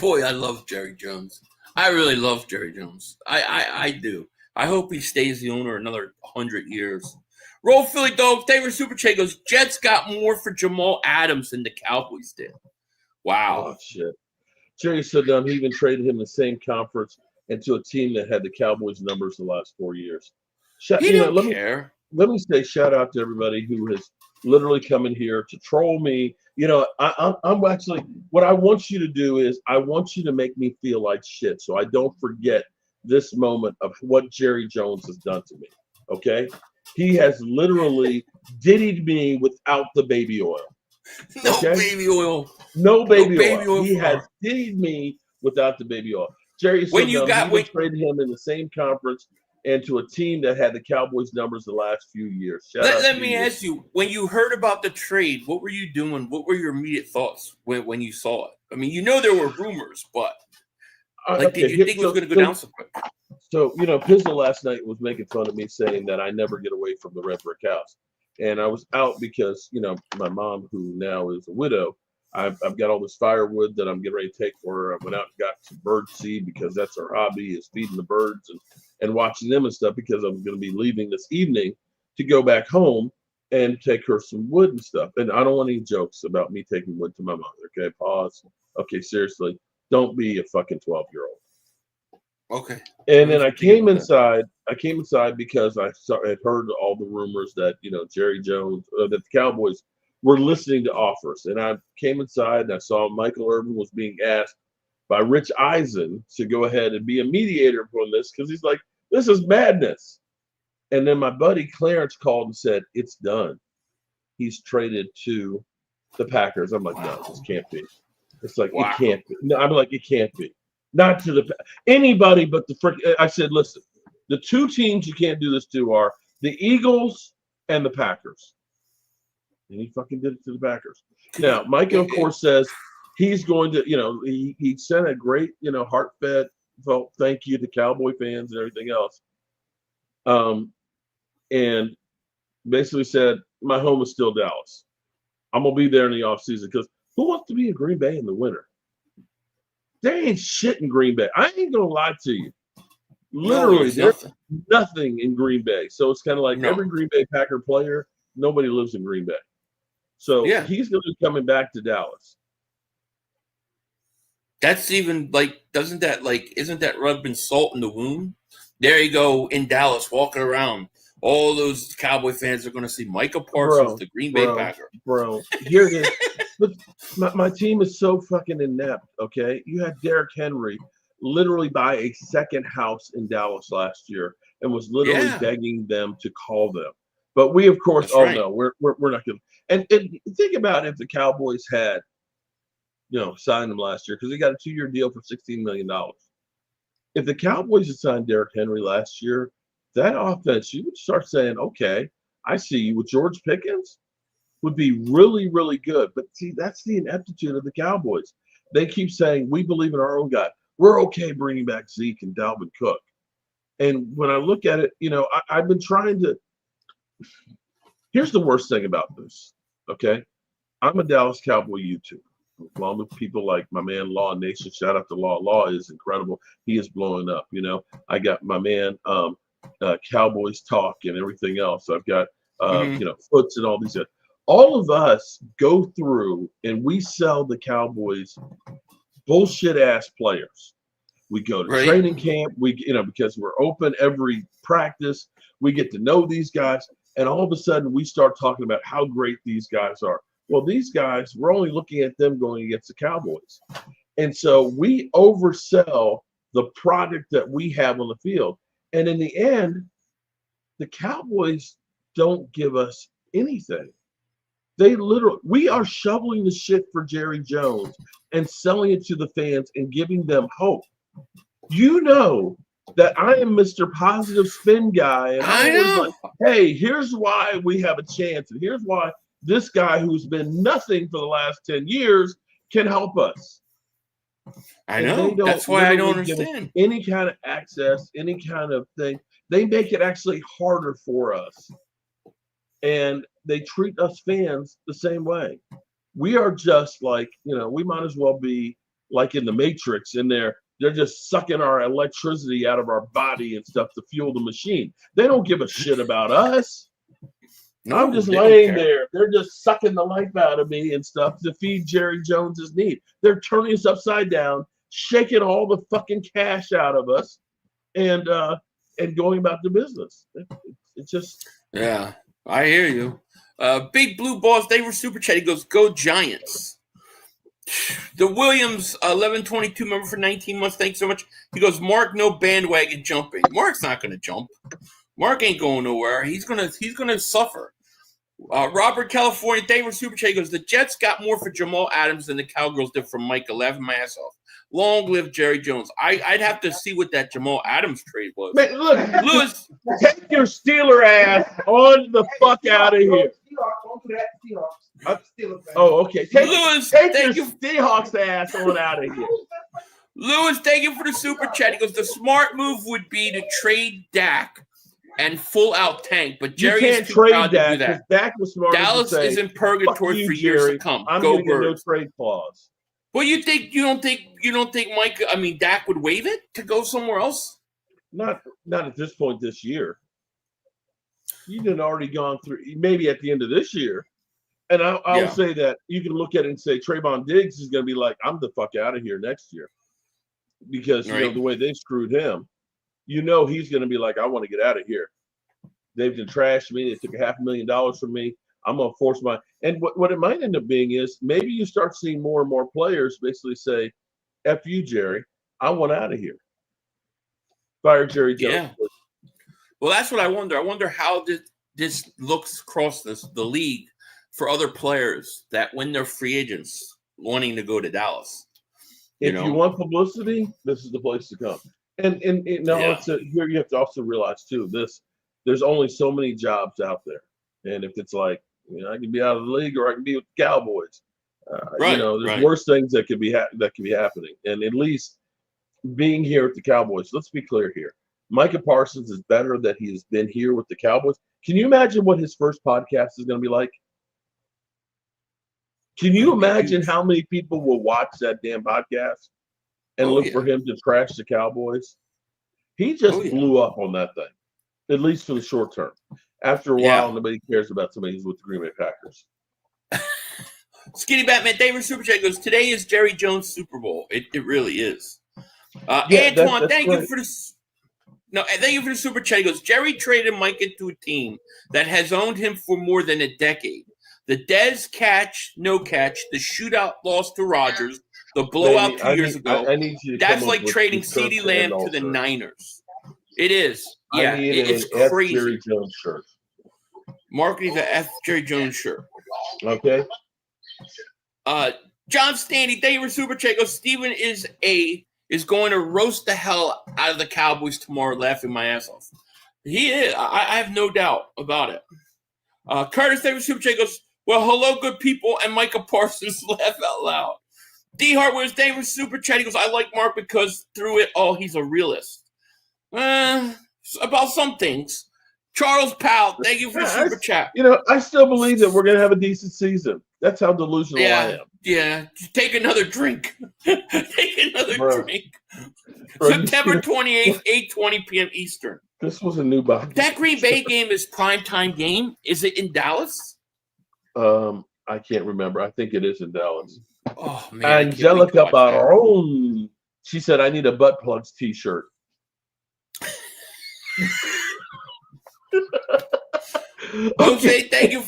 Speaker 1: Boy, I love Jerry Jones. I really love Jerry Jones. I do. I hope he stays the owner another 100 years. Roll Philly Dog, Taylor Super Che goes, Jets got more for Jamal Adams than the Cowboys did. Wow.
Speaker 3: Oh, shit. Jerry's so dumb. He even traded him the same conference and to a team that had the Cowboys numbers the last 4 years.
Speaker 1: He didn't care.
Speaker 3: Let me say shout out to everybody who has literally come in here to troll me. I'm actually, what I want you to do is I want you to make me feel like shit so I don't forget this moment of what Jerry Jones has done to me, okay? He has literally diddied me without the baby oil.
Speaker 1: No baby oil.
Speaker 3: No baby oil. He has diddied me without the baby oil. Jerry, so we traded him in the same conference and to a team that had the Cowboys numbers the last few years.
Speaker 1: Let me ask you, when you heard about the trade, what were you doing? What were your immediate thoughts when you saw it? I mean, there were rumors, but did you think it was going to go down so quick?
Speaker 3: So, Pizzle last night was making fun of me saying that I never get away from the red brick house. And I was out because, my mom, who now is a widow, I've got all this firewood that I'm getting ready to take for her. I went out and got some bird seed because that's her hobby, is feeding the birds and watching them and stuff, because I'm going to be leaving this evening to go back home and take her some wood and stuff. And I don't want any jokes about me taking wood to my mother. Okay, pause. Okay, seriously, don't be a fucking 12-year-old.
Speaker 1: Okay.
Speaker 3: And then I came inside because I had heard all the rumors that, Jerry Jones, that the Cowboys were listening to offers. And I came inside and I saw Michael Irvin was being asked by Rich Eisen to go ahead and be a mediator for this, because he's like, this is madness. And then my buddy Clarence called and said, it's done. He's traded to the Packers. I'm like, no, this can't be. It's like, it can't be. No, I'm like, it can't be. Not to anybody but the frick. I said, listen, the two teams you can't do this to are the Eagles and the Packers. And he fucking did it to the Packers. Now, Micah, of course, says he's going to, he sent a great, heartfelt thank you to Cowboy fans and everything else. And basically said, my home is still Dallas. I'm going to be there in the offseason, because who wants to be in Green Bay in the winter? There ain't shit in Green Bay. I ain't going to lie to you. Literally, there's nothing in Green Bay. So it's kind of like every Green Bay Packer player, nobody lives in Green Bay. So he's going to be coming back to Dallas.
Speaker 1: That's even isn't that rubbing salt in the wound? There you go in Dallas, walking around. All those Cowboy fans are going to see Micah Parsons, the Green Bay Packer.
Speaker 3: Bro, here it is. But my team is so fucking inept, okay? You had Derrick Henry literally buy a second house in Dallas last year and was literally begging them to call them. But we, of course, no, we're not going to. And think about if the Cowboys had, signed him last year, because he got a 2-year deal for $16 million. If the Cowboys had signed Derrick Henry last year, that offense, you would start saying, okay, I see you with George Pickens would be really, really good. But see, that's the ineptitude of the Cowboys. They keep saying, we believe in our own guy. We're okay bringing back Zeke and Dalvin Cook. And when I look at it, I've been trying to – here's the worst thing about this, okay? I'm a Dallas Cowboy YouTuber, along with people like my man Law Nation. Shout out to Law. Law is incredible. He is blowing up, I got my man Cowboys Talk and everything else. I've got, Foots and all these – all of us go through and we sell the Cowboys bullshit ass players. We go to training camp, because we're open every practice, we get to know these guys, and all of a sudden we start talking about how great these guys are. Well, these guys, we're only looking at them going against the Cowboys. And so we oversell the product that we have on the field. And in the end, the Cowboys don't give us anything. We are shoveling the shit for Jerry Jones and selling it to the fans and giving them hope. That I am Mr. Positive Spin guy, and I'm always like, hey, here's why we have a chance, and here's why this guy who's been nothing for the last 10 years can help us.
Speaker 1: I know. That's why I don't understand.
Speaker 3: Any kind of access, any kind of thing. They make it actually harder for us. And they treat us fans the same way. We are just like, we might as well be like in the Matrix in there. They're just sucking our electricity out of our body and stuff to fuel the machine. They don't give a shit about us. No, I'm just laying there. They're just sucking the life out of me and stuff to feed Jerry Jones's need. They're turning us upside down, shaking all the fucking cash out of us, and going about the business. It's just
Speaker 1: I hear you. Big Blue Balls, they were super chat. He goes, go Giants. The Williams 1122 member for 19 months. Thanks so much. He goes, Mark, no bandwagon jumping. Mark's not going to jump. Mark ain't going nowhere. He's gonna suffer. Robert California, they were super chat. He goes, the Jets got more for Jamal Adams than the Cowgirls did for Micah. Laughing my ass off. Long live Jerry Jones. I'd have to see what that Jamal Adams trade was.
Speaker 3: Man, look, Lewis, take your Steeler ass on the fuck out of here. Okay. Take your Seahawks ass on out of here.
Speaker 1: Lewis, thank you for the super chat. He goes, the smart move would be to trade Dak and full out tank, but
Speaker 3: You
Speaker 1: Jerry
Speaker 3: can't
Speaker 1: is too
Speaker 3: trade
Speaker 1: proud to
Speaker 3: Dak
Speaker 1: do
Speaker 3: because
Speaker 1: that.
Speaker 3: Dak was smart enough to
Speaker 1: Dallas
Speaker 3: say,
Speaker 1: is in
Speaker 3: "Fuck
Speaker 1: purgatory
Speaker 3: you,
Speaker 1: for years
Speaker 3: Jerry.
Speaker 1: to come.
Speaker 3: I'm
Speaker 1: Go
Speaker 3: going to get no
Speaker 1: Birds.
Speaker 3: trade clause."
Speaker 1: Well, you don't think Dak would waive it to go somewhere else?
Speaker 3: Not at this point this year. You'd have already gone through, maybe at the end of this year. And I'll say that you can look at it and say Trayvon Diggs is going to be like, I'm the fuck out of here next year. Because, you know, the way they screwed him, you know he's going to be like, I want to get out of here. They've been trashed me. They took $500,000 from me. I'm going to force my – and what it might end up being is maybe you start seeing more and more players basically say, F you, Jerry. I want out of here. Fire Jerry Jones.
Speaker 1: Yeah. Well, that's what I wonder. I wonder how this looks across the league for other players that when they're free agents wanting to go to Dallas.
Speaker 3: If you want publicity, this is the place to come. And now here you have to also realize too, there's only so many jobs out there. And if it's like, you know, I can be out of the league or I can be with the Cowboys. You know, there's worse things that could be happening. And at least being here with the Cowboys, let's be clear here. Micah Parsons is better that he has been here with the Cowboys. Can you imagine what his first podcast is going to be like? Can you imagine how many people will watch that damn podcast and look for him to trash the Cowboys? He just blew up on that thing, at least for the short term. After a while, nobody cares about somebody who's with the Green Bay Packers.
Speaker 1: Skinny Batman David Super Chat goes, today is Jerry Jones Super Bowl. It really is. Antoine, thank you for this. No, thank you for the super chat. He goes, Jerry traded Micah to a team that has owned him for more than a decade. The Dez catch, no catch, the shootout loss to Rodgers, the blowout 2 years ago. That's like trading CeeDee Lamb to the Niners. It is. Yeah, it's crazy.
Speaker 3: Jerry Jones shirt.
Speaker 1: Mark needs an F Jerry Jones shirt.
Speaker 3: Okay.
Speaker 1: John Stanley, thank you for super chat. Goes, Steven is going to roast the hell out of the Cowboys tomorrow, laughing my ass off. He is. I have no doubt about it. Curtis Davis Super Chat goes, well, hello, good people, and Micah Parsons laugh out loud. D. Hartwell's David Super Chat. He goes, I like Mark because through it all, he's a realist. About some things. Charles Powell, thank you for the Super Chat.
Speaker 3: You know, I still believe that we're going to have a decent season. That's how delusional I am.
Speaker 1: Yeah, take another drink. Take another drink. September 28th, 8:20 p.m. Eastern.
Speaker 3: This was a new box.
Speaker 1: That Green Bay game is primetime game. Is it in Dallas?
Speaker 3: I can't remember. I think it is in Dallas.
Speaker 1: Oh, man.
Speaker 3: Angelica Baron. She said, I need a butt plugs t-shirt.
Speaker 1: Jose, thank you.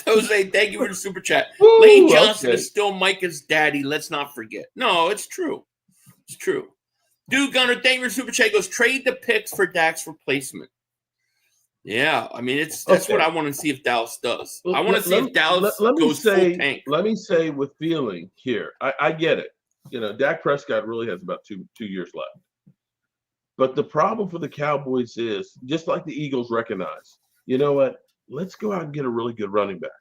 Speaker 1: Jose, thank you for the super chat. Lane Johnson is still Micah's daddy. Let's not forget. No, it's true. It's true. Dude Gunner, thank you for the super chat. Goes, trade the picks for Dak's replacement. Yeah, I mean, that's what I want to see if Dallas does. I want to see if Dallas goes full tank.
Speaker 3: Let me say with feeling here, I get it. You know, Dak Prescott really has about two years left. But the problem for the Cowboys is, just like the Eagles recognize, you know what? Let's go out and get a really good running back.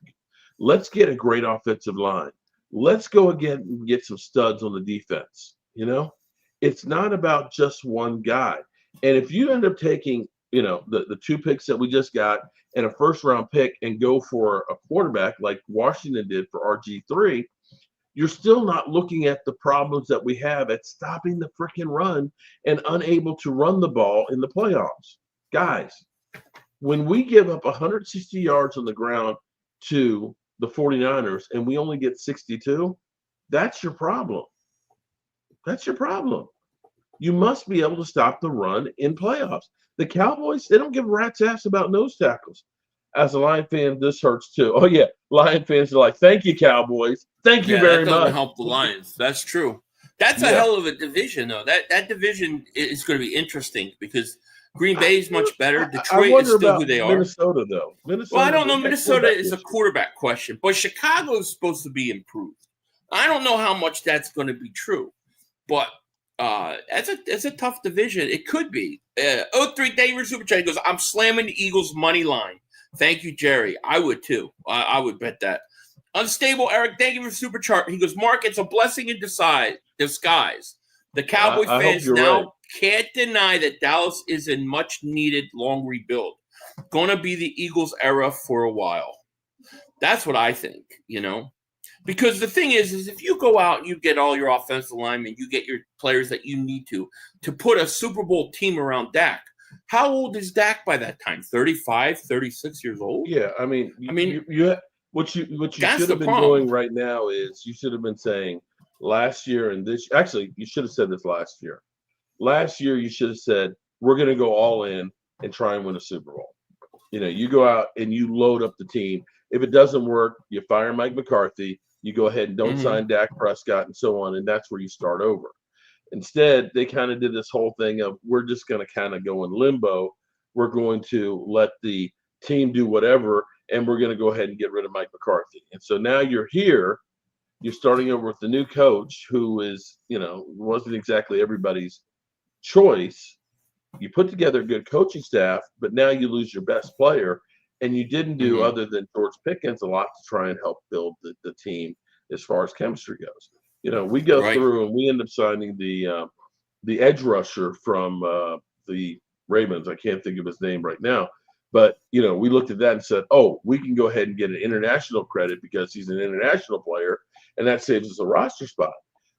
Speaker 3: Let's get a great offensive line. Let's go again and get some studs on the defense. You know, it's not about just one guy. And if you end up taking, you know, the two picks that we just got and a first-round pick and go for a quarterback like Washington did for RG3, you're still not looking at the problems that we have at stopping the freaking run and unable to run the ball in the playoffs. Guys, when we give up 160 yards on the ground to the 49ers and we only get 62, that's your problem. That's your problem. You must be able to stop the run in playoffs. The Cowboys, they don't give a rat's ass about nose tackles. As a Lion fan, this hurts too. Oh, yeah. Lion fans are like, thank you, Cowboys. Thank you very
Speaker 1: that
Speaker 3: much.
Speaker 1: Doesn't help the Lions. That's true. That's a hell of a division, though. That division is going to be interesting because Green Bay is much better. Detroit is still who they are.
Speaker 3: Minnesota, though.
Speaker 1: Well, I don't know. Minnesota is a quarterback question, but Chicago is supposed to be improved. I don't know how much that's going to be true, but it's a tough division. It could be. 03 David Super Chat goes, I'm slamming the Eagles money line. Thank you, Jerry. I would too. I would bet that. Unstable Eric, thank you for super chart. He goes, Mark, it's a blessing in disguise. The Cowboys
Speaker 3: I hope
Speaker 1: fans
Speaker 3: you're
Speaker 1: now
Speaker 3: right.
Speaker 1: can't deny that Dallas is in much needed long rebuild. Going to be the Eagles era for a while. That's what I think, because the thing is if you go out and you get all your offensive linemen, you get your players that you need to put a Super Bowl team around Dak. How old is Dak by that time? 35, 36 years old?
Speaker 3: Yeah, I mean, what you should have been doing right now is you should have been saying last year and this. Actually, you should have said this last year. Last year, you should have said we're going to go all in and try and win a Super Bowl. You go out and you load up the team. If it doesn't work, you fire Mike McCarthy. You go ahead and don't sign Dak Prescott and so on, and that's where you start over. Instead, they kind of did this whole thing of we're just going to kind of go in limbo. We're going to let the team do whatever, and we're going to go ahead and get rid of Mike McCarthy. And so now you're here. You're starting over with the new coach who is, wasn't exactly everybody's choice. You put together a good coaching staff, but now you lose your best player, and you didn't do other than George Pickens a lot to try and help build the team as far as chemistry goes. We go through and we end up signing the edge rusher from the Ravens. I can't think of his name right now, but we looked at that and said, oh, we can go ahead and get an international credit because he's an international player, and that saves us a roster spot.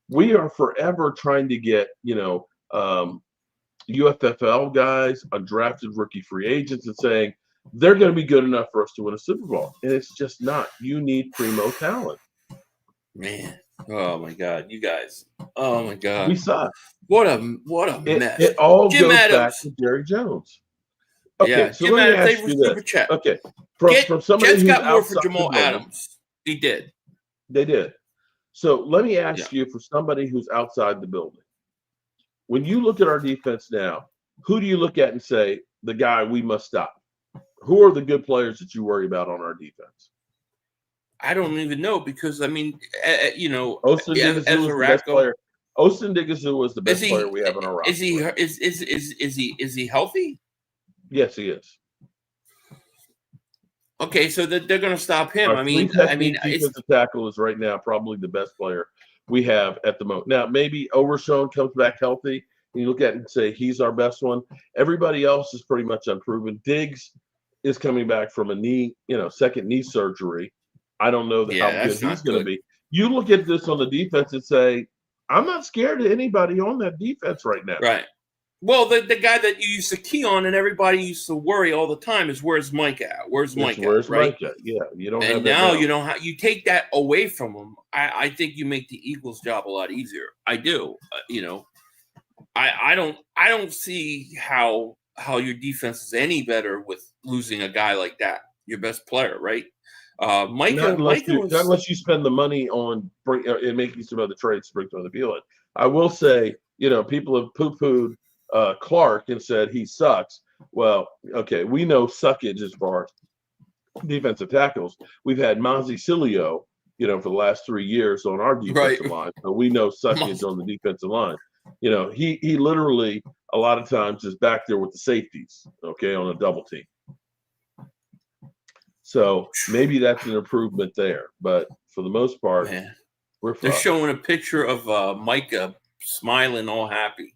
Speaker 3: We are forever trying to get UFFL guys, undrafted rookie free agents, and saying they're going to be good enough for us to win a Super Bowl, and it's just not. You need primo talent.
Speaker 1: Man. Oh my God, you guys! Oh my God,
Speaker 3: we suck.
Speaker 1: What a mess!
Speaker 3: It all
Speaker 1: Jim
Speaker 3: goes
Speaker 1: Adams.
Speaker 3: back to Jerry Jones. Okay,
Speaker 1: yeah,
Speaker 3: so
Speaker 1: Jim
Speaker 3: let me
Speaker 1: Adams,
Speaker 3: ask you this.
Speaker 1: Chat.
Speaker 3: Okay, from somebody
Speaker 1: Jets
Speaker 3: who's
Speaker 1: got more for
Speaker 3: outside
Speaker 1: Jamal
Speaker 3: the building,
Speaker 1: Adams. He did.
Speaker 3: They did. So let me ask you, for somebody who's outside the building, when you look at our defense now, who do you look at and say the guy we must stop? Who are the good players that you worry about on our defense?
Speaker 1: I don't even know because
Speaker 3: Austin Digizou was the best player. Austin Digizou was the best player we have on our roster.
Speaker 1: Is he healthy?
Speaker 3: Yes, he is.
Speaker 1: Okay, so they're going to stop him.
Speaker 3: Our defensive tackle is right now probably the best player we have at the moment. Now, maybe Overshown comes back healthy, and you look at it and say he's our best one. Everybody else is pretty much unproven. Diggs is coming back from a knee, second knee surgery. I don't know how good he's going to be. You look at this on the defense and say, I'm not scared of anybody on that defense right now.
Speaker 1: Right. Well, the guy that you used to key on and everybody used to worry all the time is where's Micah at? Where's Micah?
Speaker 3: Yeah, you don't
Speaker 1: and
Speaker 3: have that
Speaker 1: now.
Speaker 3: now.
Speaker 1: You take that away from him. I think you make the Eagles' job a lot easier. I do. I don't see how your defense is any better with losing a guy like that, your best player, right? Micah
Speaker 3: unless you spend the money on making some other trades to bring to the field. I will say, people have poo-pooed Clark and said he sucks. Well, okay, we know suckage as far as defensive tackles. We've had Mozzie Cilio, for the last 3 years on our defensive line, so we know suckage on the defensive line. He literally a lot of times is back there with the safeties, okay, on a double team. So maybe that's an improvement there, but for the most part, they're
Speaker 1: showing a picture of Micah smiling, all happy.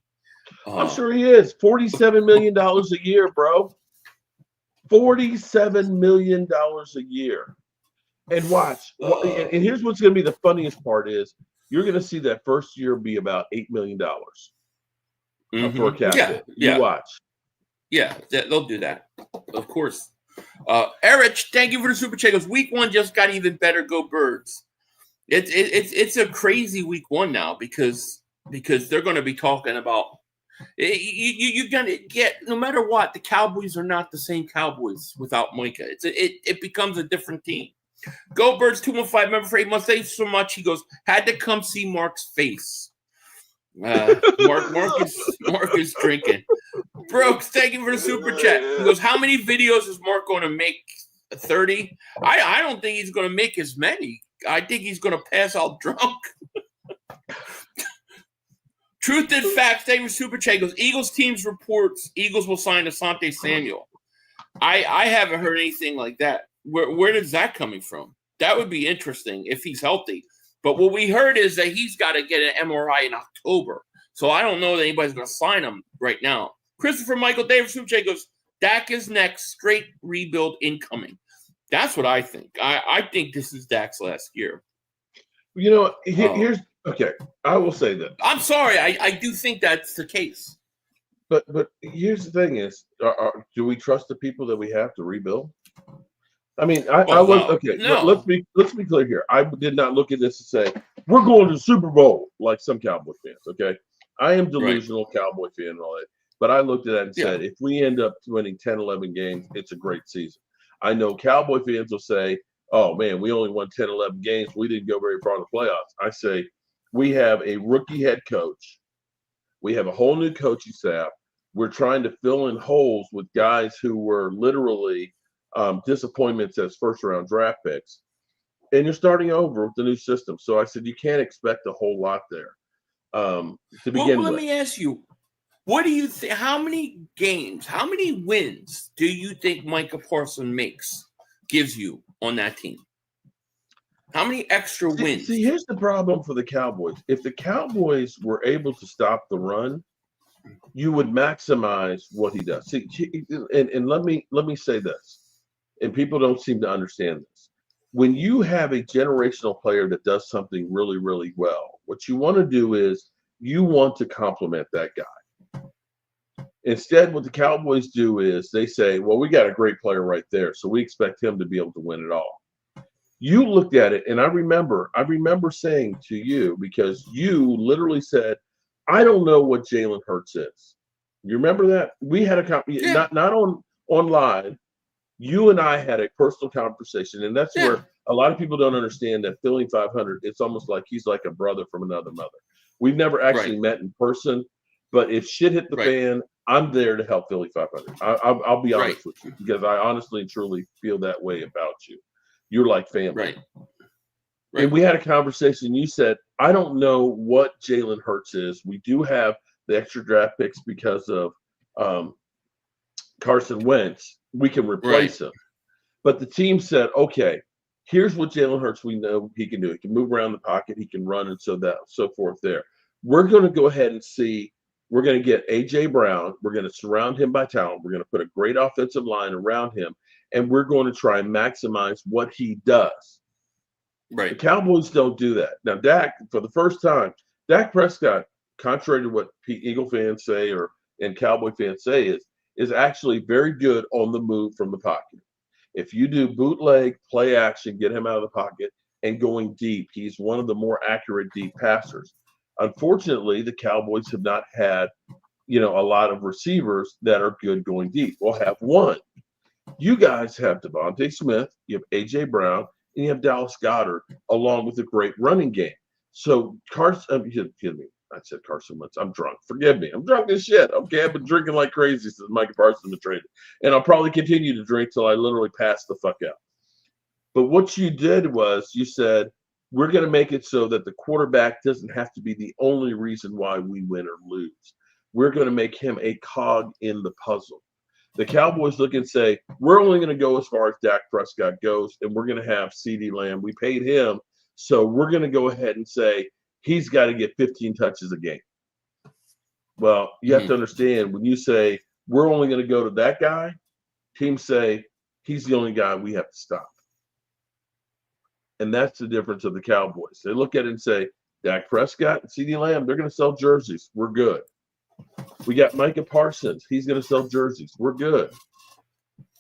Speaker 3: I'm sure he is. $47 million a year, bro. $47 million a year. And watch. And here's what's going to be the funniest part is you're going to see that first year be about $8 million for a cap hit. You watch.
Speaker 1: Yeah, they'll do that. Of course. Eric, thank you for the super chat. Goes, week 1 just got even better. Go Birds. It's a crazy week 1 now because they're going to be talking about you're going to get, no matter what, the Cowboys are not the same Cowboys without Micah. It becomes a different team. Go Birds 215 member for 8 months. Thanks so much. He goes, had to come see Mark's face. Mark is drinking. Brooks, thank you for the super chat. He goes, how many videos is Mark going to make? 30? I don't think he's going to make as many. I think he's going to pass out drunk. Truth and facts, thank you for super chat. He goes, Eagles teams reports Eagles will sign Asante Samuel. I haven't heard anything like that. Where is that coming from? That would be interesting if he's healthy. But what we heard is that he's got to get an MRI in October. So I don't know that anybody's going to sign him right now. Christopher Michael Davis Suche goes, Dak is next, straight rebuild incoming. That's what I think. I think this is Dak's last year.
Speaker 3: You know, here's okay. I will say that.
Speaker 1: I'm sorry. I do think that's the case.
Speaker 3: But here's the thing: is do we trust the people that we have to rebuild? I mean, I was okay.
Speaker 1: No.
Speaker 3: Let's be clear here. I did not look at this and say we're going to the Super Bowl like some Cowboy fans. Okay, I am delusional Cowboy fan and all that. But I looked at that and said, if we end up winning 10, 11 games, it's a great season. I know Cowboy fans will say, oh, man, we only won 10, 11 games. We didn't go very far in the playoffs. I say we have a rookie head coach. We have a whole new coaching staff. We're trying to fill in holes with guys who were literally disappointments as first-round draft picks. And you're starting over with the new system. So I said you can't expect a whole lot there to begin with.
Speaker 1: Let me ask you. What do you think? How many games, how many wins do you think Micah Parsons gives you on that team? How many extra wins?
Speaker 3: See, here's the problem for the Cowboys. If the Cowboys were able to stop the run, you would maximize what he does. See, and let me say this, and people don't seem to understand this. When you have a generational player that does something really, really well, what you want to do is you want to compliment that guy. Instead, what the Cowboys do is they say, well, we got a great player right there, so we expect him to be able to win it all. You looked at it, and I remember saying to you, because you literally said, I don't know what Jalen Hurts is. You remember that? We had not online. You and I had a personal conversation, and that's where a lot of people don't understand that Philly 500, it's almost like he's like a brother from another mother. We've never actually met in person, but if shit hit the fan, I'm there to help Philly 500. I'll be honest with you, because I honestly and truly feel that way about you. You're like family.
Speaker 1: Right.
Speaker 3: And we had a conversation. You said, I don't know what Jalen Hurts is. We do have the extra draft picks because of Carson Wentz. We can replace him. But the team said, okay, here's what Jalen Hurts we know he can do. He can move around the pocket. He can run and so forth there. We're going to go ahead and see. We're going to get A.J. Brown. We're going to surround him by talent. We're going to put a great offensive line around him, and we're going to try and maximize what he does.
Speaker 1: Right.
Speaker 3: The Cowboys don't do that. Now, Dak, for the first time, Dak Prescott, contrary to what Eagle fans say and Cowboy fans say, is actually very good on the move from the pocket. If you do bootleg, play action, get him out of the pocket, and going deep, he's one of the more accurate deep passers. Unfortunately, the Cowboys have not had, a lot of receivers that are good going deep. We'll have one. You guys have Devontae Smith, you have A.J. Brown, and you have Dallas Goedert, along with a great running game. So Carson, excuse me, I said Carson Wentz. I'm drunk. Forgive me. I'm drunk as shit. Okay, I've been drinking like crazy since Micah Parsons was traded, and I'll probably continue to drink till I literally pass the fuck out. But what you did was you said, we're going to make it so that the quarterback doesn't have to be the only reason why we win or lose. We're going to make him a cog in the puzzle. The Cowboys look and say, we're only going to go as far as Dak Prescott goes, and we're going to have CeeDee Lamb. We paid him, so we're going to go ahead and say he's got to get 15 touches a game. Well, you have to understand, when you say we're only going to go to that guy, teams say he's the only guy we have to stop. And that's the difference of the Cowboys. They look at it and say, Dak Prescott and CeeDee Lamb, they're going to sell jerseys. We're good. We got Micah Parsons. He's going to sell jerseys. We're good.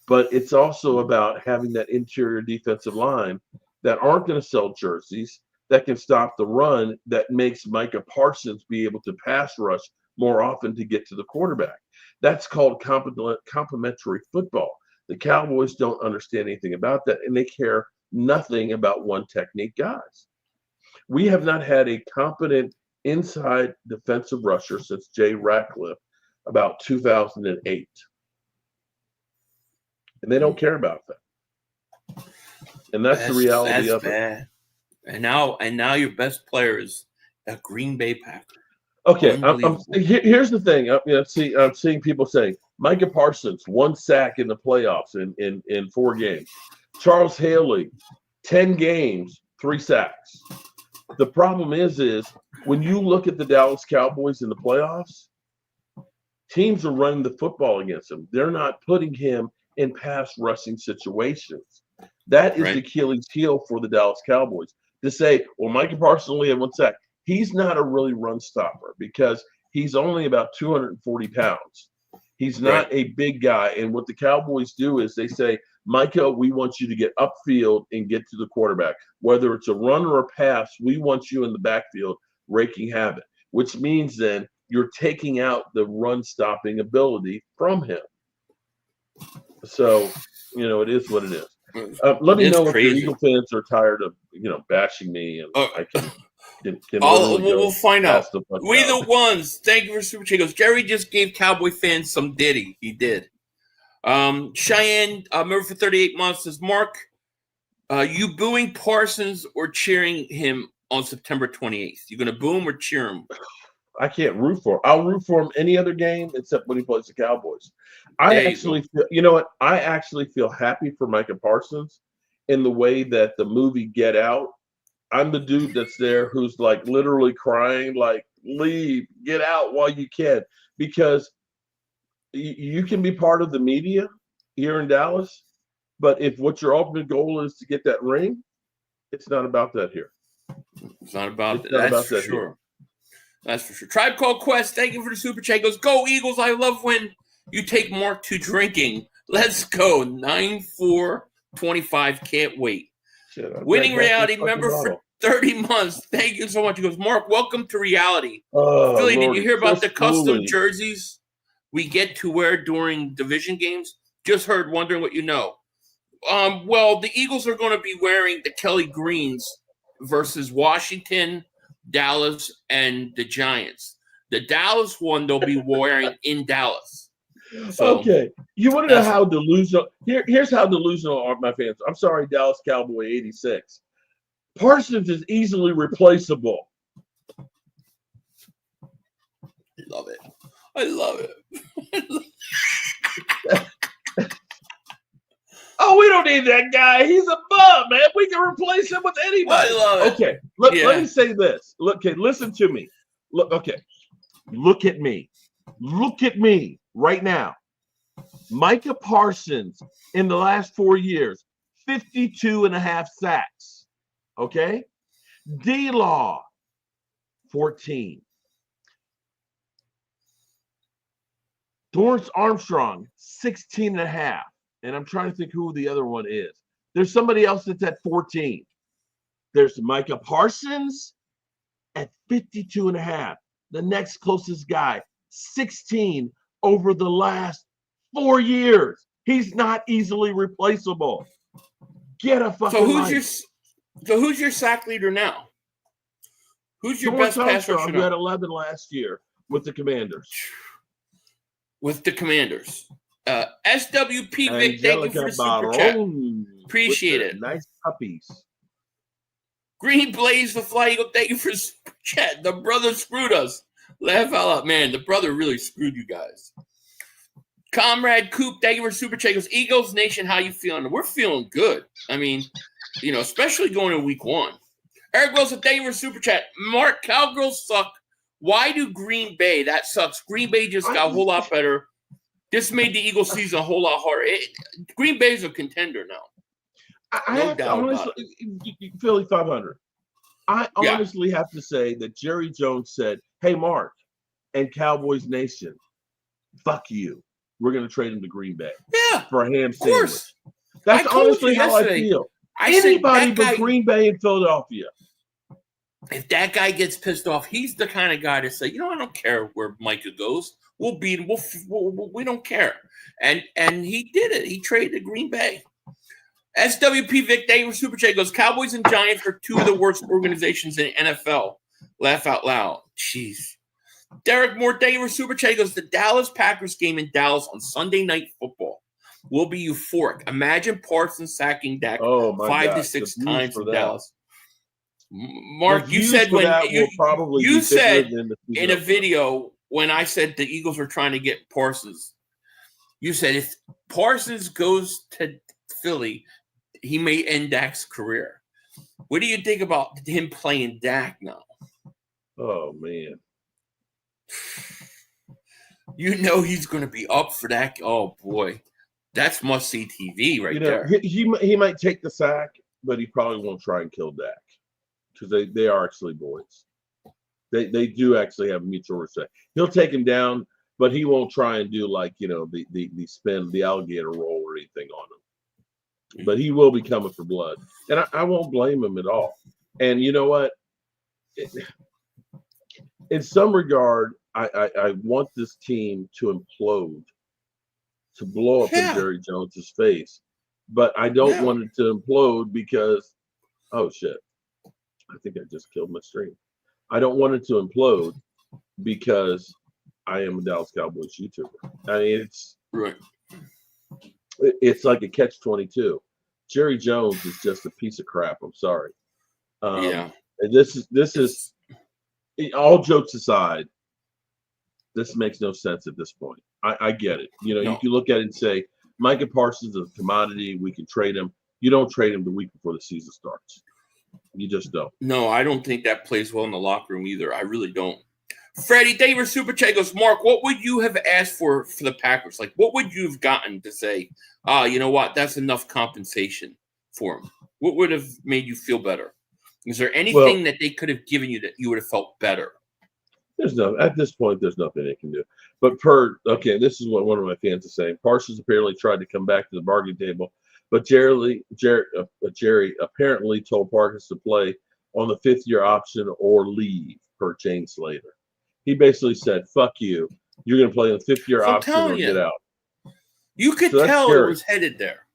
Speaker 3: But it's also about having that interior defensive line that aren't going to sell jerseys, that can stop the run, that makes Micah Parsons be able to pass rush more often to get to the quarterback. That's called complementary football. The Cowboys don't understand anything about that, and they care nothing about one technique guys. We have not had a competent inside defensive rusher since Jay Ratcliffe about 2008. And they don't care about that. And that's the reality of it.
Speaker 1: And now your best player is a Green Bay Packer.
Speaker 3: Okay, here's the thing. I'm seeing people saying Micah Parsons, 1 sack in the playoffs in 4 games. Charles Haley, 10 games, 3 sacks. The problem is when you look at the Dallas Cowboys in the playoffs, teams are running the football against him. They're not putting him in pass rushing situations. That is the Achilles heel for the Dallas Cowboys. To say, well, Micah Parsons only had 1 sack. He's not a really run stopper because he's only about 240 pounds. He's not a big guy. And what the Cowboys do is they say, Micah, we want you to get upfield and get to the quarterback. Whether it's a run or a pass, we want you in the backfield wreaking havoc, which means then you're taking out the run-stopping ability from him. So, it is what it is. Let me know if your Eagle fans are tired of, bashing me, and I can
Speaker 1: we'll find out. We the ones. Thank you for Super Chicos. Jerry just gave Cowboy fans some ditty. He did. Cheyenne, member for 38 months, says, Mark, you booing Parsons or cheering him on September 28th? You going to boo him or cheer him?
Speaker 3: I can't root for him. I'll root for him any other game except when he plays the Cowboys. I actually feel happy for Micah Parsons in the way that the movie Get Out, I'm the dude that's there who's like literally crying, like, leave, get out while you can, because you can be part of the media here in Dallas, but if what your ultimate goal is to get that ring, it's not about that here.
Speaker 1: It's not about that. That's for sure. That's for sure. Tribe Called Quest, thank you for the super chat. Goes, go Eagles. I love when you take Mark to drinking. Let's go. 9-4-25. Can't wait. Shit, Winning Reality member for 30 months. Thank you so much. He goes, Mark, welcome to reality. Philly, did you hear about the custom jerseys we get to wear during division games? Just heard, wondering what you know. Well, the Eagles are going to be wearing the Kelly Greens versus Washington, Dallas, and the Giants. The Dallas one they'll be wearing in Dallas. So,
Speaker 3: okay. You want to know how delusional? Here's how delusional are my fans. I'm sorry, Dallas Cowboy 86. Parsons is easily replaceable.
Speaker 1: Love it. I love it.
Speaker 3: Oh, we don't need that guy. He's a bum, man. We can replace him with anybody.
Speaker 1: I love it.
Speaker 3: Okay, let me say this. Look, okay, listen to me. Look at me. Look at me right now. Micah Parsons in the last 4 years, 52.5 sacks. Okay? D-Law, 14. Dorrance Armstrong, 16.5. And I'm trying to think who the other one is. There's somebody else that's at 14. There's Micah Parsons at 52.5. The next closest guy, 16 over the last 4 years. He's not easily replaceable. Get a fucking
Speaker 1: So who's your sack leader now? Who's your best pass rusher?
Speaker 3: You had 11 last year with the Commanders.
Speaker 1: SWP Vic, thank you for the super chat. Appreciate it.
Speaker 3: Nice puppies.
Speaker 1: Green Blaze the Fly Eagle, thank you for the super chat. The brother screwed us. Laugh out loud. Man, the brother really screwed you guys. Comrade Coop, thank you for super chat. Goes, Eagles Nation, how you feeling? We're feeling good. I mean, especially going to week 1. Eric Wilson, thank you for super chat. Mark, Cowgirls suck. Why do Green Bay? That sucks. Green Bay just got a whole lot better. This made the Eagles season a whole lot harder. Green Bay's a contender now.
Speaker 3: No doubt about it. Philly 500. I honestly have to say that Jerry Jones said, hey, Mark and Cowboys Nation, fuck you. We're going to trade him to Green Bay.
Speaker 1: Yeah.
Speaker 3: For a ham
Speaker 1: of
Speaker 3: sandwich.
Speaker 1: Course.
Speaker 3: That's honestly how I feel. Anybody but Green Bay and Philadelphia.
Speaker 1: If that guy gets pissed off, he's the kind of guy to say, I don't care where Micah goes. We'll beat him. We don't care. And he did it. He traded to Green Bay. SWP Vic Day Super Chat goes, Cowboys and Giants are 2 of the worst organizations in the NFL. Laugh out loud. Jeez. Derek Moore Day Super Chat goes, the Dallas Packers game in Dallas on Sunday Night Football will be euphoric. Imagine Parsons sacking Dak 5 to 6 times in Dallas. Mark, you said you said in a video when I said the Eagles were trying to get Parsons, you said if Parsons goes to Philly, he may end Dak's career. What do you think about him playing Dak now?
Speaker 3: Oh man.
Speaker 1: You know he's going to be up for that. Oh boy, that's must-see TV right there.
Speaker 3: He might take the sack, but he probably won't try and kill Dak because they are actually boys. They do actually have mutual respect. He'll take him down, but he won't try and do like the spin, the alligator roll or anything on him. But he will be coming for blood, and I won't blame him at all. And you know what? In some regard, I want this team to implode, to blow up in Jerry Jones's face, but I don't want it to implode because, oh shit, I think I just killed my stream. I don't want it to implode because I am a Dallas Cowboys YouTuber. I mean, it's like a catch-22. Jerry Jones is just a piece of crap. I'm sorry. And this is all jokes aside. This makes no sense at this point. I get it. You can look at it and say Micah Parsons is a commodity. We can trade him. You don't trade him the week before the season starts. You just don't.
Speaker 1: No, I don't think that plays well in the locker room either. I really don't. Freddie Davis Super Chat goes, Mark, what would you have asked for the Packers? Like, what would you have gotten to say, you know what, that's enough compensation for him? What would have made you feel better? Is there anything that they could have given you that you would have felt better?
Speaker 3: At this point, there's nothing they can do. But this is what one of my fans is saying. Parsons apparently tried to come back to the bargain table, but Jerry apparently told Parsons to play on the 5th-year option or leave, per Jane Slater. He basically said, fuck you. You're going to play on the 5th-year option or get out.
Speaker 1: You could tell it was headed there.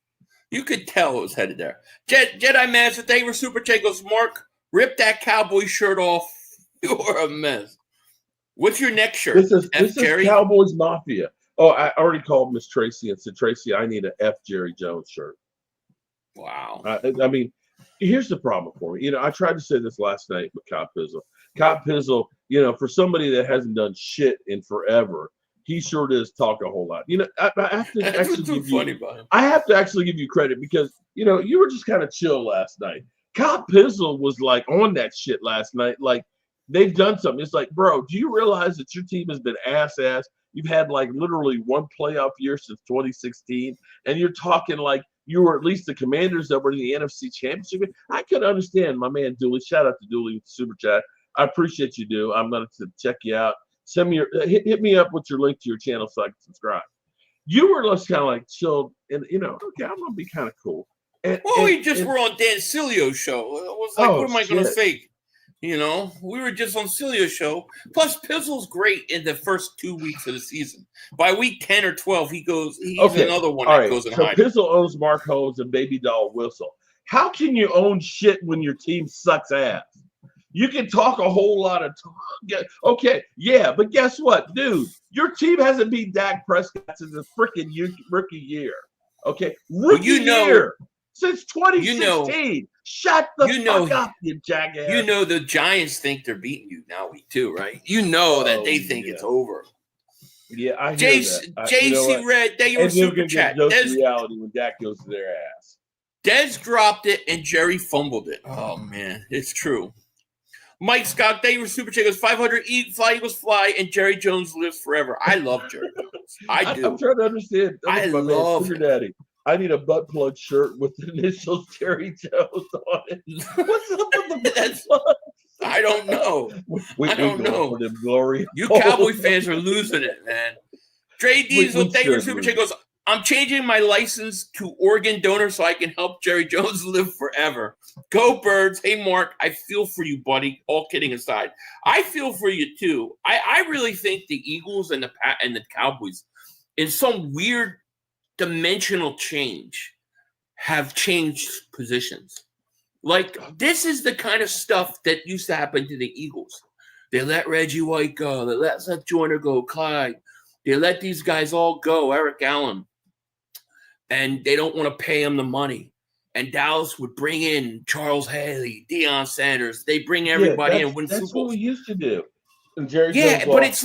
Speaker 1: You could tell it was headed there. Jedi Master Davis Super Chat goes, Mark, rip that cowboy shirt off. You're a mess. What's your next shirt?
Speaker 3: This is Cowboys Mafia. Oh, I already called Miss Tracy and said, Tracy, I need an F Jerry Jones shirt.
Speaker 1: Wow.
Speaker 3: I mean, here's the problem for me. I tried to say this last night with Cop Pizzle. Cop Pizzle, for somebody that hasn't done shit in forever, he sure does talk a whole lot. I have to actually give you credit because, you were just kind of chill last night. Cop Pizzle was like on that shit last night. Like, they've done something. It's like, bro, do you realize that your team has been ass? You've had like literally one playoff year since 2016, and you're talking like you were at least the Commanders that were in the NFC Championship. I could understand my man Dooley. Shout out to Dooley with the Super Chat. I appreciate you, do. I'm going to check you out. Send me hit me up with your link to your channel so I can subscribe. You were just kind of like chilled, and okay, I'm going to be kind of cool.
Speaker 1: We were on Dan Silio's show. It was like, what am I going to fake? We were just on Cilio's show. Plus, Pizzle's great in the first 2 weeks of the season. By week 10 or 12, he's another one that goes in hiding.
Speaker 3: Pizzle owns Mark Holmes and Baby Doll Whistle. How can you own shit when your team sucks ass? You can talk a whole lot of talk. Okay, yeah, but guess what, dude? Your team hasn't beat Dak Prescott since the freaking rookie year. Okay, rookie year since 2016. Shut the fuck up, you jackass.
Speaker 1: The Giants think they're beating you now, week 2, right? That they think it's over.
Speaker 3: Yeah, I hear that.
Speaker 1: JC Red, they were Super Chat.
Speaker 3: That's reality when Dak goes to their ass.
Speaker 1: Dez dropped it and Jerry fumbled it. Oh, man, it's true. Mike Scott, they were Super Chat goes 500, fly Eagles fly, and Jerry Jones lives forever. I love Jerry Jones. I do.
Speaker 3: I'm trying to understand.
Speaker 1: I love
Speaker 3: Sugar Daddy. I need a butt plug shirt with the initials Jerry Jones on it. What's up with the butt plug?
Speaker 1: I don't know. I don't know. You Cowboy fans are losing it, man. Dre Diesel, David Super Chat goes, I'm changing my license to organ donor so I can help Jerry Jones live forever. Go Birds. Hey, Mark, I feel for you, buddy. All kidding aside. I feel for you, too. I really think the Eagles and the Cowboys, in some weird dimensional change, have changed positions. Like, this is the kind of stuff that used to happen to the Eagles. They let Reggie White go. They let Seth Joyner go. Clyde. They let these guys all go. Eric Allen. And they don't want to pay him the money. And Dallas would bring in Charles Haley, Deion Sanders. They bring everybody in. Win Super Bowls.
Speaker 3: That's what we used to do. And Jerry
Speaker 1: but it's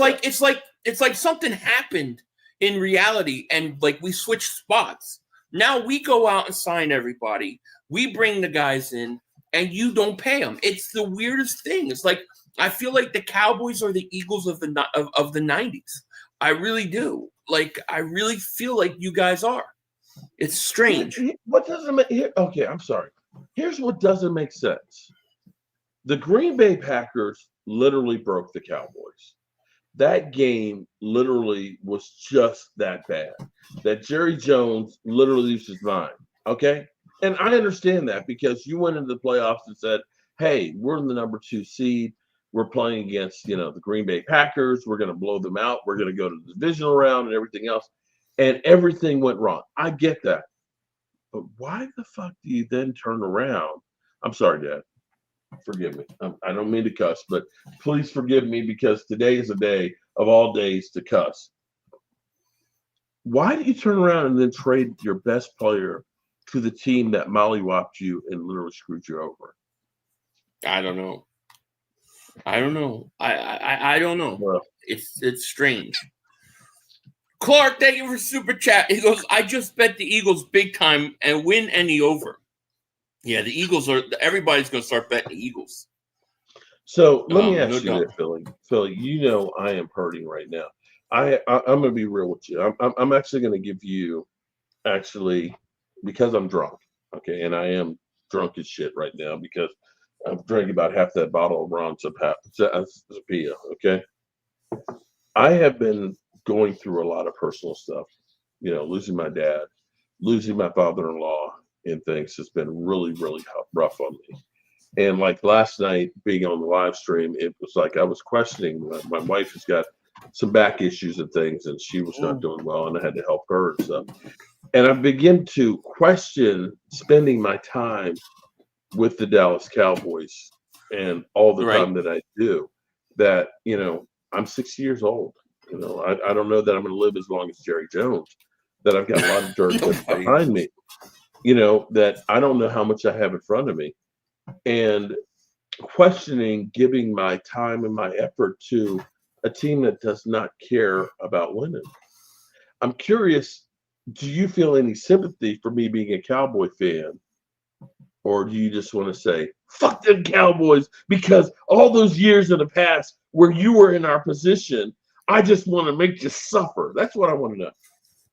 Speaker 1: like something happened in reality, and like we switched spots. Now we go out and sign everybody. We bring the guys in. and you don't pay them. It's the weirdest thing. It's like I feel like the Cowboys are the Eagles of the 90s. I really do. Like I really feel like you guys are. It's strange.
Speaker 3: What doesn't make okay, I'm sorry. Here's what doesn't make sense. The Green Bay Packers literally broke the Cowboys. That game literally was just that bad. That Jerry Jones literally loses his mind. Okay? And I understand that because you went into the playoffs and said, hey, we're in the number 2 seed. We're playing against, the Green Bay Packers. We're going to blow them out. We're going to go to the divisional round and everything else. And everything went wrong. I get that. But why the fuck do you then turn around? I'm sorry, Dad. Forgive me. I don't mean to cuss, but please forgive me because today is a day of all days to cuss. Why do you turn around and then trade your best player to the team that mollywopped you and literally screwed you over?
Speaker 1: I don't know. I don't know.
Speaker 3: Well,
Speaker 1: it's strange. Clark, thank you for super chat. He goes, I just bet the Eagles big time and win any over. Yeah, the Eagles everybody's going to start betting the Eagles.
Speaker 3: So let me ask
Speaker 1: no
Speaker 3: you
Speaker 1: doubt.
Speaker 3: this, Philly. Philly, I am hurting right now. I'm going to be real with you. I'm actually going to give you, because I'm drunk, okay, and I am drunk as shit right now because I'm drinking about half that bottle of Ron Zapia, okay? I have been going through a lot of personal stuff, losing my dad, losing my father-in-law, and things has been really, really rough on me. And like last night, being on the live stream, it was like I was questioning. My wife has got some back issues and things, and she was not doing well, and I had to help her and stuff. And I begin to question spending my time with the Dallas Cowboys and all the time that I do. That I'm 60 years old. I don't know that I'm going to live as long as Jerry Jones. That I've got a lot of dirt behind me. That I don't know how much I have in front of me. And questioning giving my time and my effort to a team that does not care about winning. I'm curious, do you feel any sympathy for me being a Cowboy fan? Or do you just want to say, fuck them Cowboys, because all those years in the past where you were in our position, I just want to make you suffer. That's what I want to know.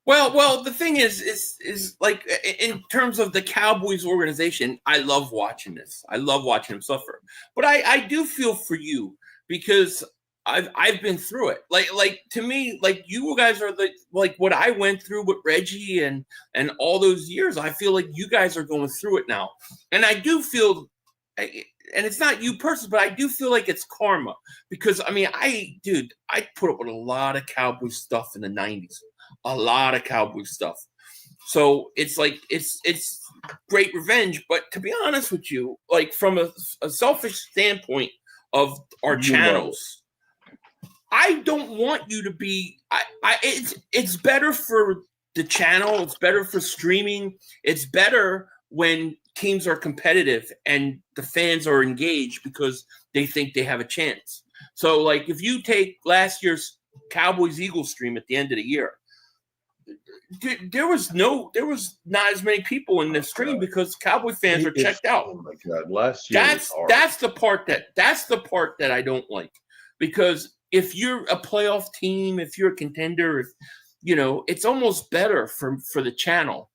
Speaker 1: Well, the thing is like in terms of the Cowboys organization, I love watching this. I love watching them suffer. But I do feel for you because I've been through it. Like to me, like you guys are like what I went through with Reggie and all those years. I feel like you guys are going through it now, and I do feel. And it's not you personally, but I do feel like it's karma because I put up with a lot of Cowboy stuff in the 90s. A lot of Cowboy stuff. So it's like it's great revenge. But to be honest with you, like from a selfish standpoint of our channels, I don't want you to be it's better for the channel, it's better for streaming, it's better when teams are competitive and the fans are engaged because they think they have a chance. So like if you take last year's Cowboys Eagles stream at the end of the year, there was not as many people in the stream because Cowboy fans are checked out.
Speaker 3: Oh my God! Last year,
Speaker 1: that's the part that I don't like because if you're a playoff team, if you're a contender, it's almost better for the channel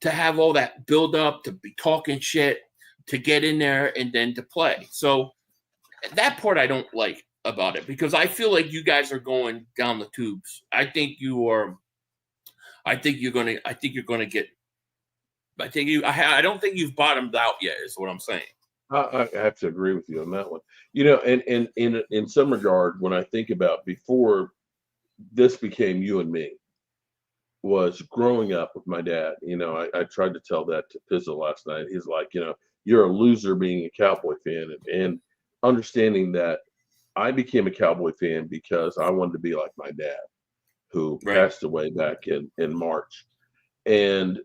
Speaker 1: to have all that build up, to be talking shit, to get in there and then to play. So that part I don't like about it because I feel like you guys are going down the tubes. I think you're gonna get. I don't think you've bottomed out yet. Is what I'm saying.
Speaker 3: I have to agree with you on that one. And in some regard, when I think about before this became you and me, was growing up with my dad. I tried to tell that to Pizzle last night. He's like, you're a loser being a Cowboy fan, and understanding that I became a Cowboy fan because I wanted to be like my dad, who passed away back in March. And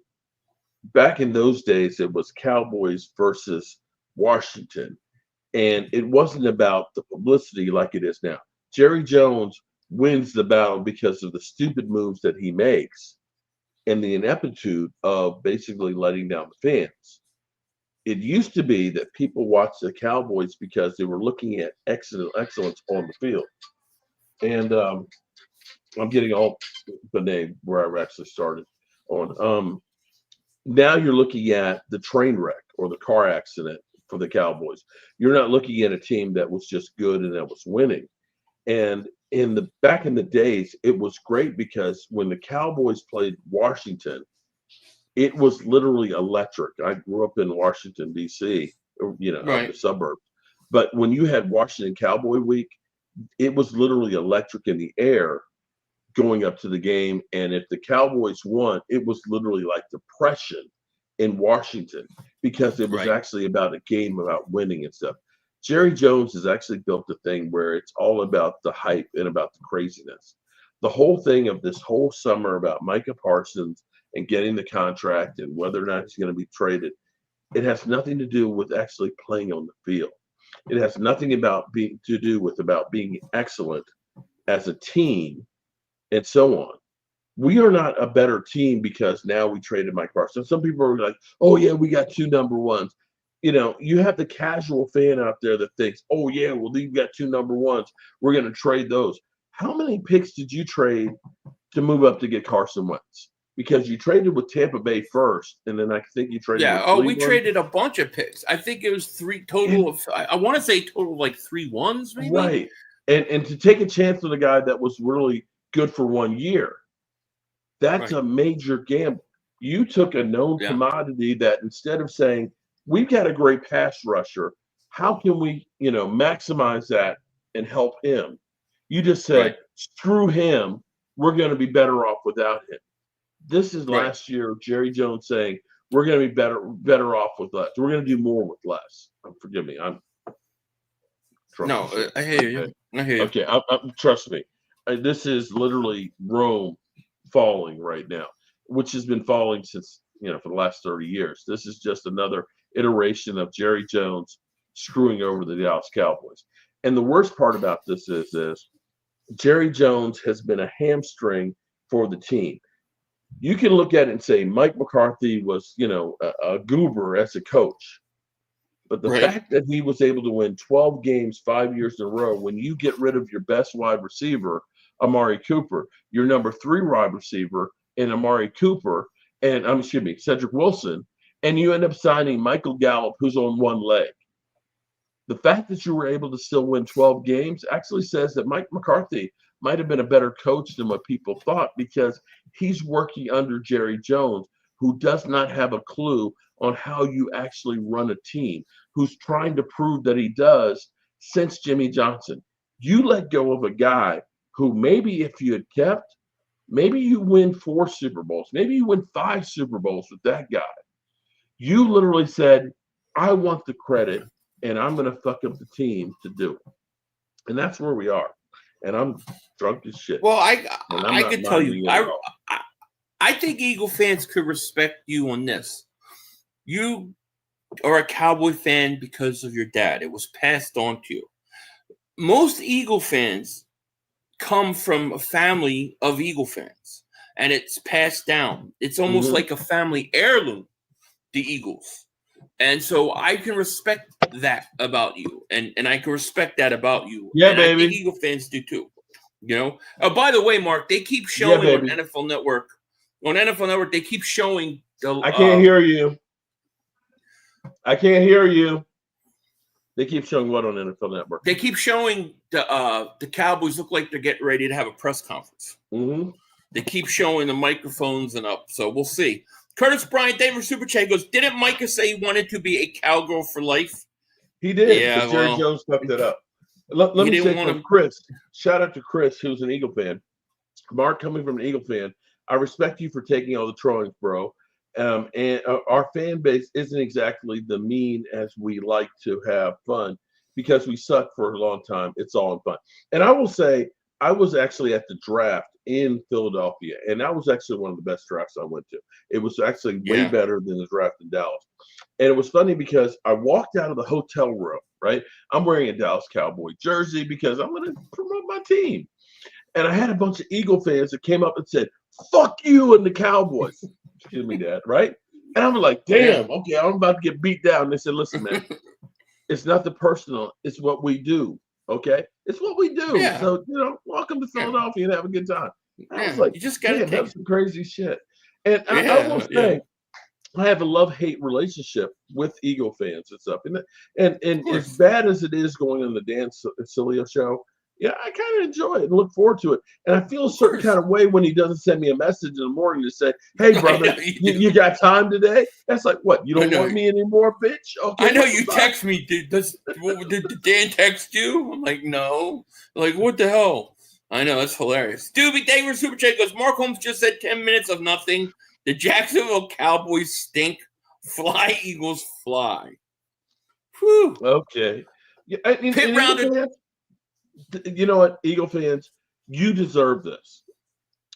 Speaker 3: back in those days, it was Cowboys versus Washington. And it wasn't about the publicity like it is now. Jerry Jones wins the battle because of the stupid moves that he makes and the ineptitude of basically letting down the fans. It used to be that people watched the Cowboys because they were looking at excellence on the field. And I'm getting all the name where I actually started on. Now you're looking at the train wreck or the car accident for the Cowboys. You're not looking at a team that was just good and that was winning. And back in the days, it was great because when the Cowboys played Washington, it was literally electric. I grew up in Washington, D.C.,
Speaker 1: Right.
Speaker 3: the suburbs. But when you had Washington Cowboy Week, it was literally electric in the air going up to the game. And if the Cowboys won, it was literally like depression in Washington because it was actually about a game about winning and stuff. Jerry Jones has actually built a thing where it's all about the hype and about the craziness. The whole thing of this whole summer about Micah Parsons and getting the contract and whether or not he's going to be traded, it has nothing to do with actually playing on the field. It has nothing about being excellent as a team and so on. We are not a better team because now we traded Mike Parsons. Some people are like, oh, yeah, we got 2 number ones. You have the casual fan out there that thinks, oh, yeah, well, you've got 2 number ones. We're going to trade those. How many picks did you trade to move up to get Carson Wentz? Because you traded with Tampa Bay first, and then I think you traded with Cleveland.
Speaker 1: We traded a bunch of picks. I think it was 3 total I want to say total of like 3 ones, maybe.
Speaker 3: Right. And to take a chance on a guy that was really good for 1 year, that's a major gamble. You took a known commodity that instead of saying, we've got a great pass rusher, how can we, maximize that and help him? You just said, screw him. We're going to be better off without him. This is last year, Jerry Jones saying, we're going to be better off with less. We're going to do more with less. Forgive me. I'm
Speaker 1: No, I hear you. I hear you.
Speaker 3: Okay, trust me. This is literally Rome falling right now, which has been falling since, for the last 30 years. This is just another iteration of Jerry Jones screwing over the Dallas Cowboys. And the worst part about this is Jerry Jones has been a hamstring for the team. You can look at it and say Mike McCarthy was, a goober as a coach. But the fact that he was able to win 12 games 5 years in a row, when you get rid of your best wide receiver, Amari Cooper, your number 3 wide receiver in Amari Cooper, and Cedric Wilson, and you end up signing Michael Gallup, who's on one leg. The fact that you were able to still win 12 games actually says that Mike McCarthy might have been a better coach than what people thought because he's working under Jerry Jones, who does not have a clue on how you actually run a team, who's trying to prove that he does since Jimmy Johnson. You let go of a guy who maybe if you had kept, maybe you win 4 Super Bowls, maybe you win 5 Super Bowls with that guy. You literally said, I want the credit, and I'm going to fuck up the team to do it. And that's where we are. And I'm drunk as shit.
Speaker 1: Well, I can tell you, I think Eagle fans could respect you on this. You are a Cowboy fan because of your dad. It was passed on to you. Most Eagle fans come from a family of Eagle fans, and it's passed down. It's almost like a family heirloom, the Eagles. And so I can respect that about you, and I can respect that about you.
Speaker 3: Yeah,
Speaker 1: and
Speaker 3: baby.
Speaker 1: I think Eagle fans do too. By the way, Mark, they keep showing on NFL Network. On NFL Network, they keep showing the.
Speaker 3: I can't hear you. I can't hear you. They keep showing what on NFL Network?
Speaker 1: They keep showing the Cowboys look like they're getting ready to have a press conference.
Speaker 3: Mm-hmm.
Speaker 1: They keep showing the microphones and up, so we'll see. Curtis Bryant, David Super Chat goes, didn't Micah say he wanted to be a cowgirl for life?
Speaker 3: He did.
Speaker 1: Yeah,
Speaker 3: Jerry Jones fucked it up. Let me say from Chris, shout out to Chris, who's an Eagle fan. Mark, coming from an Eagle fan, I respect you for taking all the trollings, bro. And our fan base isn't exactly the mean as we like to have fun because we suck for a long time. It's all in fun. And I will say, I was actually at the draft in Philadelphia, and that was actually one of the best drafts I went to. It was actually way better than the draft in Dallas. And it was funny because I walked out of the hotel room, right? I'm wearing a Dallas Cowboy jersey because I'm going to promote my team. And I had a bunch of Eagle fans that came up and said, fuck you and the Cowboys. Excuse me, Dad, right? And I'm like, damn, okay, I'm about to get beat down. They said, listen, man, it's not the personal, it's what we do. Okay, it's what we do.
Speaker 1: Yeah.
Speaker 3: So welcome to Philadelphia and have a good time. I was like,
Speaker 1: you just gotta
Speaker 3: damn,
Speaker 1: take
Speaker 3: that's some crazy shit. And I will say, I have a love-hate relationship with Eagle fans and stuff. And as bad as it is going on the Dan Cilio show, yeah, I kind of enjoy it and look forward to it. And I feel a certain kind of way when he doesn't send me a message in the morning to say, hey, brother, you got time today? That's like, what? You don't want me anymore, bitch? Okay.
Speaker 1: I know you text me. Did Dan text you? I'm like, no. Like, what the hell? I know. That's hilarious. Doobie, thank you for Super Chat. Goes, Mark Holmes just said 10 minutes of nothing. The Jacksonville Cowboys stink. Fly, Eagles, fly. Whew.
Speaker 3: Okay. Yeah,
Speaker 1: Pit rounder.
Speaker 3: You know what, Eagle fans, you deserve this.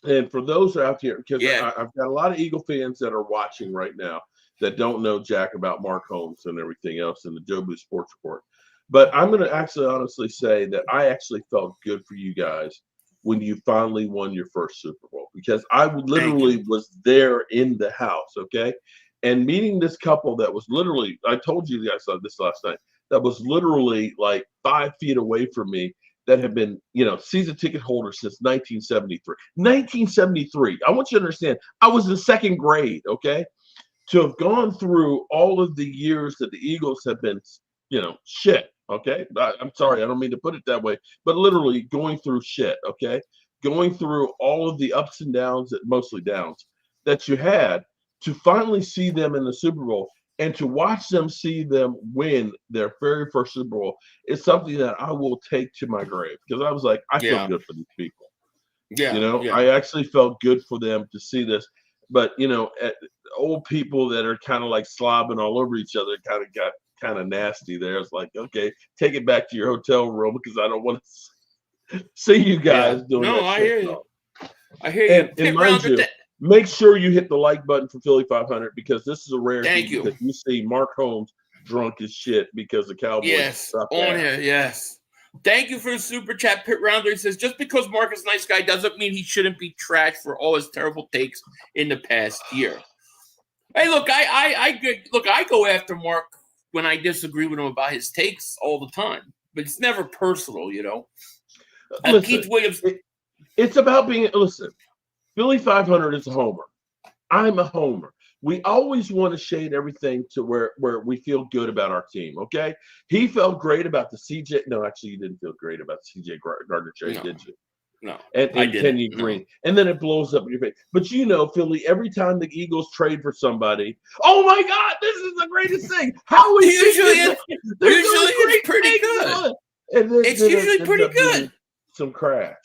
Speaker 3: And for those out here, because I've got a lot of Eagle fans that are watching right now that don't know jack about Mark Holmes and everything else in the Joe Boo Sports Report. But I'm going to actually honestly say that I actually felt good for you guys when you finally won your first Super Bowl, because I literally was there in the house, okay? And meeting this couple that was literally, I told you guys this last night, that was literally like 5 feet away from me, that have been, season ticket holders since 1973. 1973. I want you to understand, I was in second grade, okay? To have gone through all of the years that the Eagles have been, shit, okay? I'm sorry, I don't mean to put it that way, but literally going through shit, okay? Going through all of the ups and downs, mostly downs, that you had, to finally see them in the Super Bowl. And to watch them see them win their very first Super Bowl is something that I will take to my grave, because I was like, I feel good for these people. I actually felt good for them to see this. But, old people that are kind of like slobbing all over each other kind of got kind of nasty there. It's like, okay, take it back to your hotel room, because I don't want to see you guys doing that.
Speaker 1: No, I hear you. I hear you.
Speaker 3: And mind you, make sure you hit the like button for Philly 500, because this is a rarity.
Speaker 1: Thank you.
Speaker 3: Because you see Mark Holmes drunk as shit because the Cowboys.
Speaker 1: Yes, on here. Yes. Thank you for the Super Chat. Pit Rounder says, just because Mark is a nice guy doesn't mean he shouldn't be trashed for all his terrible takes in the past year. Hey, look, I go after Mark when I disagree with him about his takes all the time, but it's never personal,
Speaker 3: Listen,
Speaker 1: Keith Williams.
Speaker 3: It's about being. Listen. Philly 500 is a homer. I'm a homer. We always want to shade everything to where we feel good about our team, okay? He felt great about the CJ. No, actually, you didn't feel great about the CJ Gardner trade, did you?
Speaker 1: No.
Speaker 3: And Kenny Green. And then it blows up in your face. But Philly, every time the Eagles trade for somebody, oh my God, this is the greatest thing. How we
Speaker 1: usually it's pretty good.
Speaker 3: And then,
Speaker 1: it's usually pretty good.
Speaker 3: Some crash.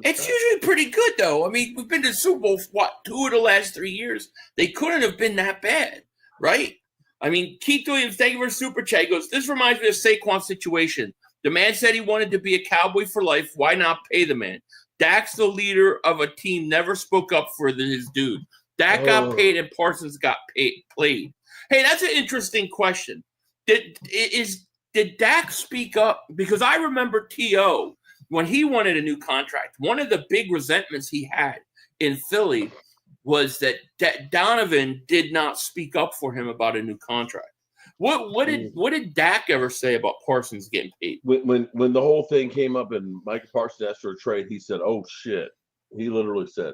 Speaker 1: It's usually pretty good, though. I mean, we've been to the Super Bowl, 2 of the last 3 years. They couldn't have been that bad, right? I mean, Keith Williams, thank you for Super Chat. He goes, this reminds me of Saquon's situation. The man said he wanted to be a Cowboy for life. Why not pay the man? Dak's the leader of a team, never spoke up for his dude. Dak got paid and Parsons got played. Hey, that's an interesting question. Did Dak speak up? Because I remember T.O., when he wanted a new contract, one of the big resentments he had in Philly was that Donovan did not speak up for him about a new contract. What did Dak ever say about Parsons getting paid?
Speaker 3: When the whole thing came up and Micah Parsons asked for a trade, he said, "Oh shit." He literally said,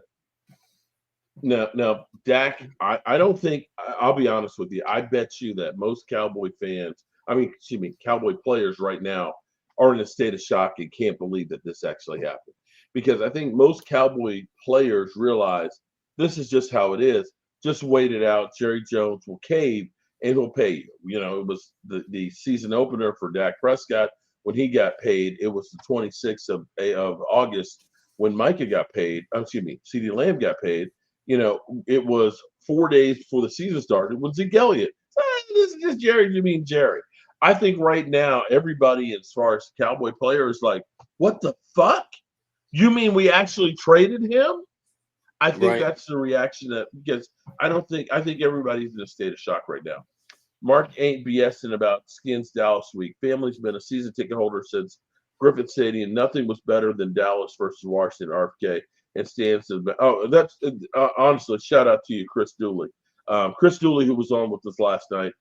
Speaker 3: "Now, Dak, I don't think. I'll be honest with you. I bet you that most Cowboy players right now are in a state of shock and can't believe that this actually happened. Because I think most Cowboy players realize this is just how it is. Just wait it out. Jerry Jones will cave and he'll pay you. It was the season opener for Dak Prescott. When he got paid, it was the 26th of August when Micah got paid. CeeDee Lamb got paid. It was 4 days before the season started when Zeke Elliott. This is just Jerry. You mean Jerry? I think right now, everybody as far as Cowboy players like, what the fuck? You mean we actually traded him? I think that's the reaction because I think everybody's in a state of shock right now. Mark ain't BSing about Skins Dallas week. Family's been a season ticket holder since Griffin Stadium. Nothing was better than Dallas versus Washington RFK and stands. That's honestly, shout out to you, Chris Dooley. Chris Dooley, who was on with us last night.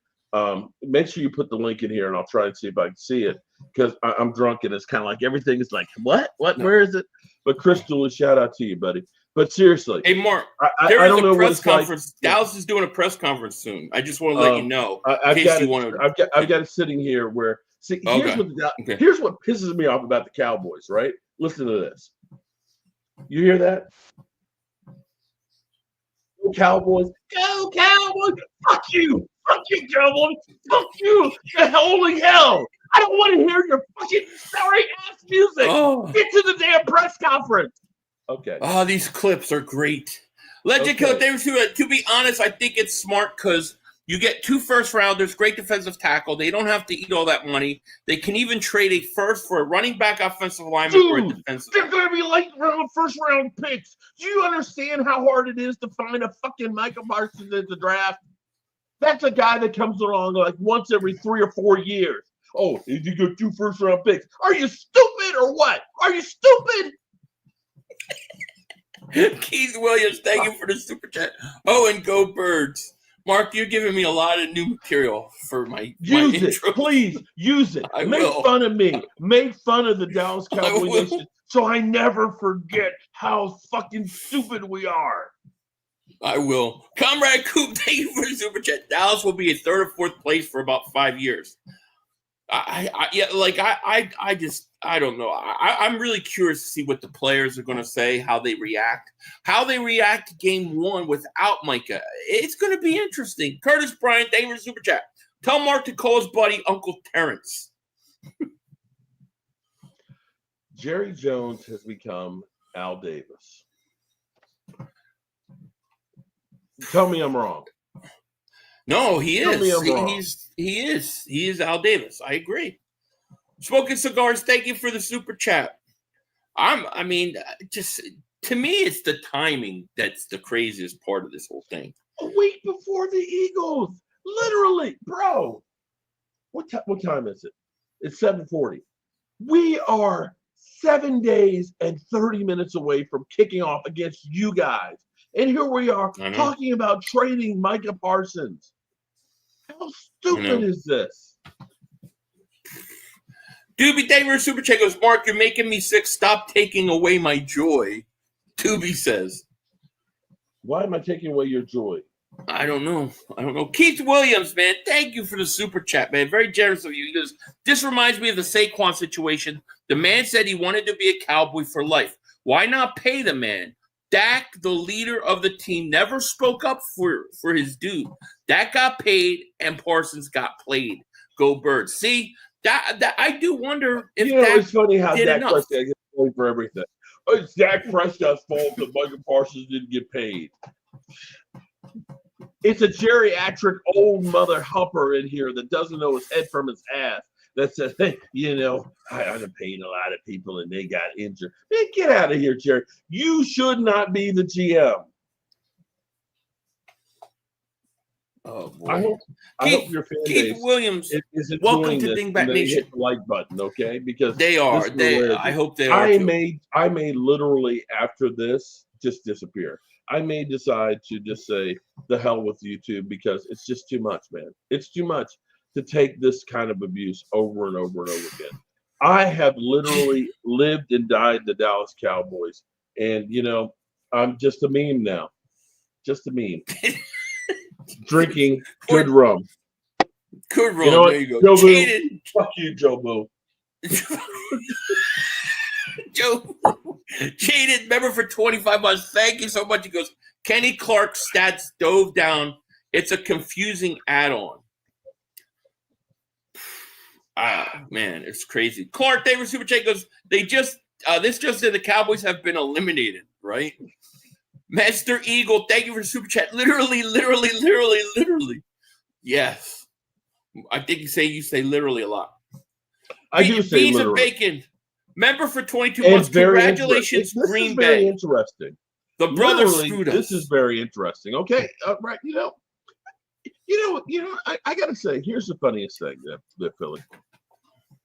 Speaker 3: Make sure you put the link in here, and I'll try and see if I can see it, because I'm drunk and it's kind of like everything is like, what?
Speaker 1: No.
Speaker 3: Where is it? But Chris Dooley, shout out to you, buddy. But seriously,
Speaker 1: Hey, Mark,
Speaker 3: I
Speaker 1: there is
Speaker 3: don't know
Speaker 1: a
Speaker 3: what
Speaker 1: press
Speaker 3: it's like.
Speaker 1: conference. Dallas is doing a press conference soon. I just want to let you know.
Speaker 3: I've
Speaker 1: in
Speaker 3: got
Speaker 1: case
Speaker 3: it.
Speaker 1: you want to.
Speaker 3: I've got it sitting here where. See,
Speaker 1: Okay.
Speaker 3: here's what pisses me off about the Cowboys. Right? Listen to this. You hear that? Go Cowboys! Go Cowboys! Fuck you! Fuck you, Cowboys! Fuck you! Holy hell! I don't want to hear your fucking sorry ass music.
Speaker 1: Oh.
Speaker 3: Get to the damn press conference. Okay.
Speaker 1: Oh, these clips are great. Legend Killer Davis, to be honest, I think it's smart because you get 2 first-rounders, great defensive tackle. They don't have to eat all that money. They can even trade a first for a running back, offensive lineman, or a defensive.
Speaker 3: They're going to be late round, first-round picks. Do you understand how hard it is to find a fucking Micah Parsons in the draft? That's a guy that comes along like once every 3 or 4 years. Oh, if you go 2 first-round picks, are you stupid or what? Are you stupid?
Speaker 1: Keith Williams, thank you for the super chat. Oh, and go Birds. Mark, you're giving me a lot of new material for my
Speaker 3: Use it,
Speaker 1: intro.
Speaker 3: please. Use it. Make fun of me. Make fun of the Dallas Cowboy Nation, so I never forget how fucking stupid we are.
Speaker 1: I will. Comrade Coop, thank you for the super chat. Dallas will be in 3rd or 4th place for about 5 years. I don't know. I'm really curious to see what the players are going to say, how they react to game 1 without Micah. It's going to be interesting. Curtis Bryant, thank you for the super chat. Tell Mark to call his buddy Uncle Terrence.
Speaker 3: Jerry Jones has become Al Davis. Tell me I'm wrong.
Speaker 1: No, he is.
Speaker 3: Tell me I'm wrong.
Speaker 1: He is Al Davis. I agree. Smoking Cigars, thank you for the super chat. Just to me, it's the timing that's the craziest part of this whole thing.
Speaker 3: A week before the Eagles, literally, bro. What time is it? It's 7:40. We are 7 days and 30 minutes away from kicking off against you guys, and here we are talking about trading Micah Parsons. How stupid is this?
Speaker 1: Doobie Daver Super Chat goes, Mark, you're making me sick. Stop taking away my joy. Doobie says.
Speaker 3: Why am I taking away your joy?
Speaker 1: I don't know. Keith Williams, man, thank you for the super chat, man. Very generous of you. He goes, this reminds me of the Saquon situation. The man said he wanted to be a Cowboy for life. Why not pay the man? Dak, the leader of the team, never spoke up for his dude. Dak got paid and Parsons got played. Go Birds. See, that I do wonder if Dak
Speaker 3: it's funny how
Speaker 1: did
Speaker 3: Dak
Speaker 1: enough.
Speaker 3: Prescott gets paid for everything. Oh, it's Dak Prescott's fault that Micah Parsons didn't get paid. It's a geriatric old mother humper in here that doesn't know his head from his ass. That says, hey, I've paid a lot of people and they got injured. Man, get out of here, Jerry. You should not be the GM.
Speaker 1: Oh boy!
Speaker 3: I hope your fan
Speaker 1: Keith
Speaker 3: base
Speaker 1: Williams,
Speaker 3: is
Speaker 1: welcome
Speaker 3: enjoying
Speaker 1: to
Speaker 3: this
Speaker 1: Dingbat
Speaker 3: and
Speaker 1: Nation.
Speaker 3: hit the like button, okay? Because
Speaker 1: they are. I hope they are.
Speaker 3: I may literally after this just disappear. I may decide to just say the hell with YouTube because it's just too much, man. It's too much to take this kind of abuse over and over and over again. I have literally lived and died the Dallas Cowboys, and I'm just a meme now. Just a meme. Drinking good rum.
Speaker 1: Good rum.
Speaker 3: You know what?
Speaker 1: There you go.
Speaker 3: Joe
Speaker 1: Cheated.
Speaker 3: Boo. Fuck you, Joe Boo.
Speaker 1: Joe cheated. Member for 25 months. Thank you so much. He goes, Kenny Clark's stats dove down. It's a confusing add-on. Man, it's crazy. Clark Davis Super Chat goes, this just said the Cowboys have been eliminated, right? Master Eagle, thank you for Super Chat. Literally. Yes. I think you say literally a lot.
Speaker 3: I do say
Speaker 1: Beans
Speaker 3: literally.
Speaker 1: and Bacon, member for 22 months. Congratulations, Green Bay.
Speaker 3: Very interesting.
Speaker 1: The brothers
Speaker 3: Literally,
Speaker 1: screwed us.
Speaker 3: This is very interesting. Okay, right. I gotta say, here's the funniest thing that Philly.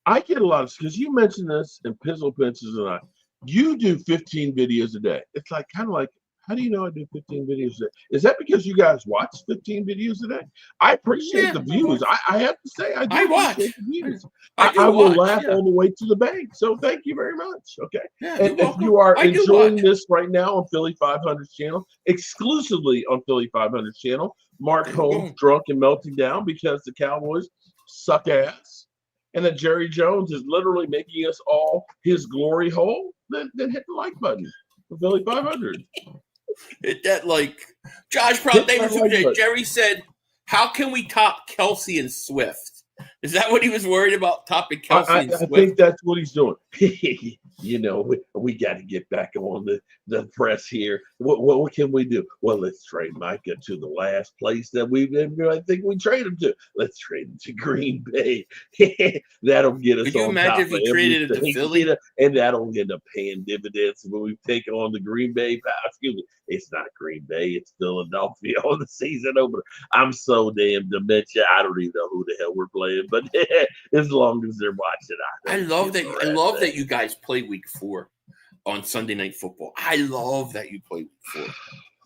Speaker 3: I get a lot of because you mentioned this and Pizzle Pinches and you do 15 videos a day. It's like kind of like How do you know I do 15 videos a day? Is that because you guys watch 15 videos a day? I appreciate the views. I have to say, I do appreciate the views. I will laugh all the way to the bank. So thank you very much. Okay.
Speaker 1: Yeah,
Speaker 3: and if you are enjoying this right now on Philly 500's channel, exclusively on Philly 500's channel, Mark Holmes drunk and melting down because the Cowboys suck ass, and that Jerry Jones is literally making us all his glory hole, then hit the like button for Philly 500.
Speaker 1: Hit that like. Josh Proud Davis, Jerry said, "How can we top Kelsey and Swift?" Is that what he was worried about, topping Kelsey and Swift?
Speaker 3: I think that's what he's doing. You know, we got to get back on the press here. What can we do? Well, let's trade Micah to the last place that I think we trade him to. Let's trade him to Green Bay. That'll get us.
Speaker 1: Could you
Speaker 3: on
Speaker 1: imagine
Speaker 3: top
Speaker 1: if he traded him to Philly?
Speaker 3: And that'll end up paying dividends when we take on the Green Bay. Excuse me, it's not Green Bay. It's Philadelphia on the season opener. I'm so damn dementia. I don't even know who the hell we're playing, but as long as they're watching,
Speaker 1: I love that. I love that you guys play Week 4 on Sunday Night Football. I love that you play Week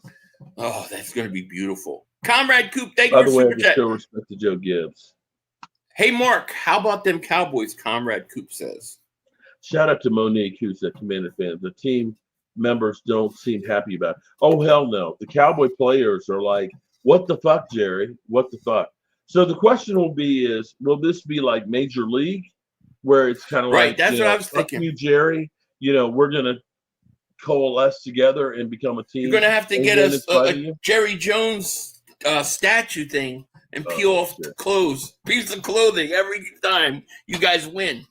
Speaker 1: 4. Oh, that's going to be beautiful. Comrade Coop, thank you for super chat.
Speaker 3: Still respect to Joe Gibbs.
Speaker 1: Hey, Mark, how about them Cowboys? Comrade Coop says.
Speaker 3: Shout out to Monique, who's a Commander fan. The team members don't seem happy about it. Oh, hell no. The Cowboy players are like, what the fuck, Jerry? What the fuck? So the question will this be like Major League, where it's kind of like,
Speaker 1: that's what I was thinking.
Speaker 3: You, Jerry, we're going to coalesce together and become a team.
Speaker 1: You're going to have to get us a Jerry Jones statue thing and peel off the piece of clothing every time you guys win.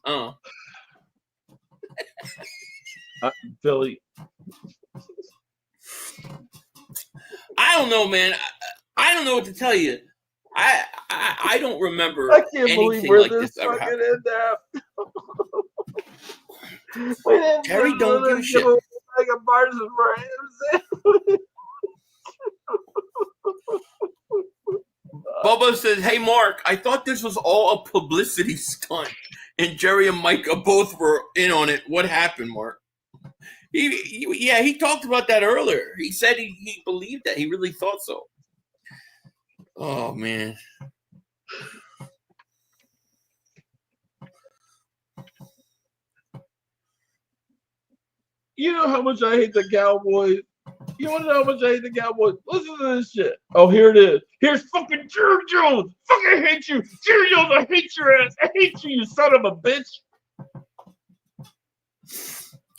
Speaker 3: Philly.
Speaker 1: I don't know, man. I don't know what to tell you. I don't remember anything like this ever happened. Jerry don't give a shit.
Speaker 3: Micah Parsons for him.
Speaker 1: Bubba says, "Hey Mark, I thought this was all a publicity stunt, and Jerry and Micah both were in on it. What happened, Mark?" He talked about that earlier. He said he believed that. He really thought so. Oh man.
Speaker 3: You know how much I hate the Cowboys? You want to know how much I hate the Cowboys? Listen to this shit. Oh, here it is. Here's fucking Jerry Jones. Fucking hate you. Jerry Jones, I hate your ass. I hate you, you son of a bitch.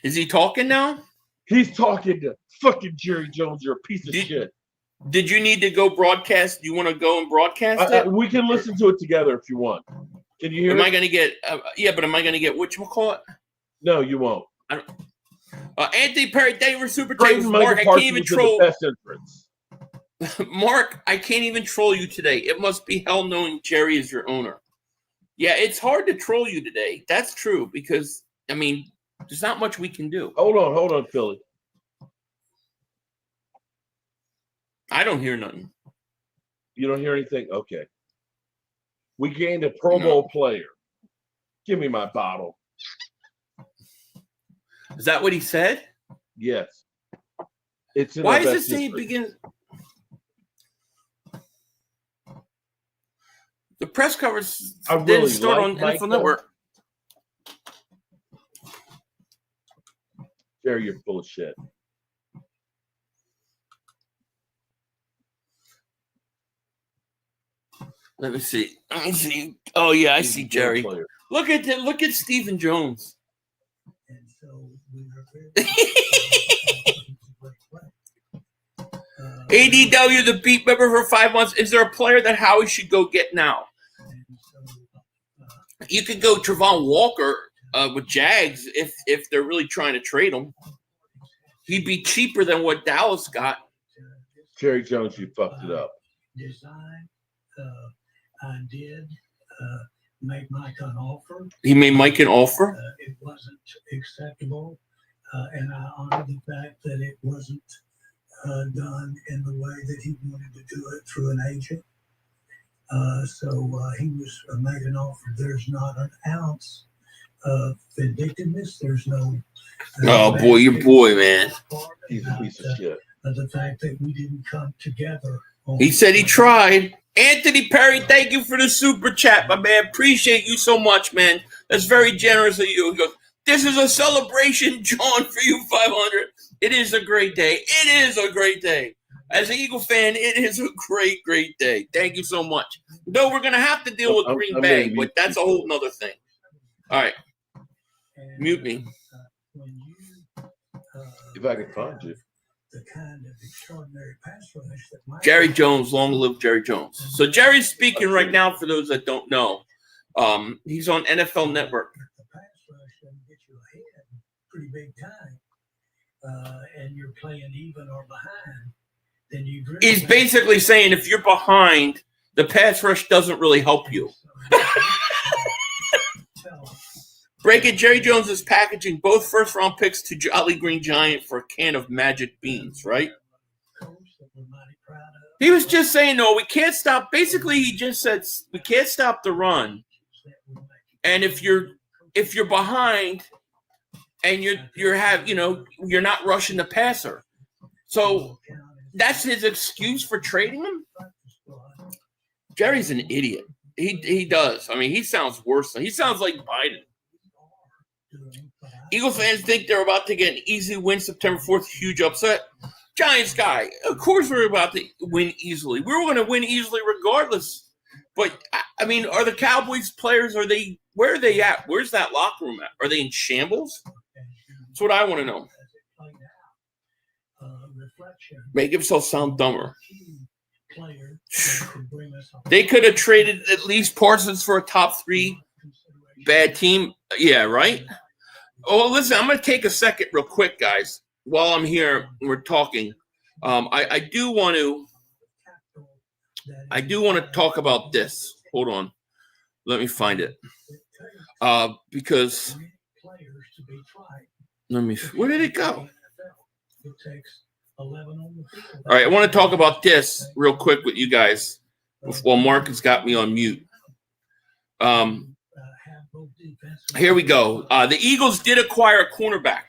Speaker 1: Is he talking now?
Speaker 3: He's talking to fucking Jerry Jones. You're a piece of shit.
Speaker 1: Did you need to go broadcast? Do you want to go and broadcast it?
Speaker 3: We can listen to it together if you want. Can you hear
Speaker 1: Am I going to get but am I going to get whatchamacallit?
Speaker 3: No, you won't.
Speaker 1: Anthony Perry, thank you for super chat. Mark, I can't even troll. Mark, I can't even troll you today. It must be hell knowing Jerry is your owner. Yeah, it's hard to troll you today. That's true because, there's not much we can do.
Speaker 3: Hold on, Philly.
Speaker 1: I don't hear nothing.
Speaker 3: You don't hear anything? Okay. We gained a Pro Bowl player. Give me my bottle.
Speaker 1: Is that what he said?
Speaker 3: Yes. It's in
Speaker 1: Why does it say it begins? The press coverage didn't start on NFL Network.
Speaker 3: Jerry, you're full of shit.
Speaker 1: Let me see. Oh yeah, I see Jerry. Look at Stephen Jones. ADW, the beat member for 5 months. Is there a player that Howie should go get now? You could go Trevon Walker with Jags if they're really trying to trade him. He'd be cheaper than what Dallas got.
Speaker 3: Jerry Jones, you fucked it up.
Speaker 7: I did make Mike an offer.
Speaker 1: He made Mike an offer?
Speaker 7: It wasn't acceptable, and I honor the fact that it wasn't done in the way that he wanted to do it through an agent. So he was made an offer. There's not an ounce of vindictiveness. There's no.
Speaker 1: Oh boy, your boy, man.
Speaker 3: He's a piece of shit.
Speaker 7: the fact that we didn't come together.
Speaker 1: He said he tried. Anthony Perry, thank you for the super chat, my man. Appreciate you so much, man. That's very generous of you. He goes, this is a celebration, John, for you, 500. It is a great day. It is a great day. As an Eagle fan, it is a great, great day. Thank you so much. Though we're going to have to deal with Green Bay, but that's a whole nother thing. All right. Mute me.
Speaker 3: If I can find you.
Speaker 7: The kind of extraordinary pass rush that
Speaker 1: Jerry Jones, long live Jerry Jones. So Jerry's speaking right now for those that don't know. He's on NFL Network.
Speaker 7: The pass rush doesn't get you ahead pretty big time, and you're playing even or behind. Then you.
Speaker 1: He's basically saying if you're behind, the pass rush doesn't really help you. Breaking, Jerry Jones is packaging both first-round picks to Jolly Green Giant for a can of magic beans, right? He was just saying, no, we can't stop. Basically, he just said we can't stop the run. And if you're behind and you're not rushing the passer. So that's his excuse for trading him? Jerry's an idiot. He does. I mean, he sounds worse. He sounds like Biden. Eagle fans think they're about to get an easy win September 4th, huge upset. Giants guy, of course we're about to win easily. We're going to win easily regardless. But, I mean, are the Cowboys players, where are they at? Where's that locker room at? Are they in shambles? That's what I want to know. Make himself sound dumber. They could have traded at least Parsons for a top 3 bad team. Yeah, right? Oh, listen, I'm going to take a second real quick, guys. While I'm here, we're talking. I do want to talk about this. Hold on. Let me find it. Because where did it go? All right, I want to talk about this real quick with you guys while Mark has got me on mute. Here we go. The Eagles did acquire a cornerback,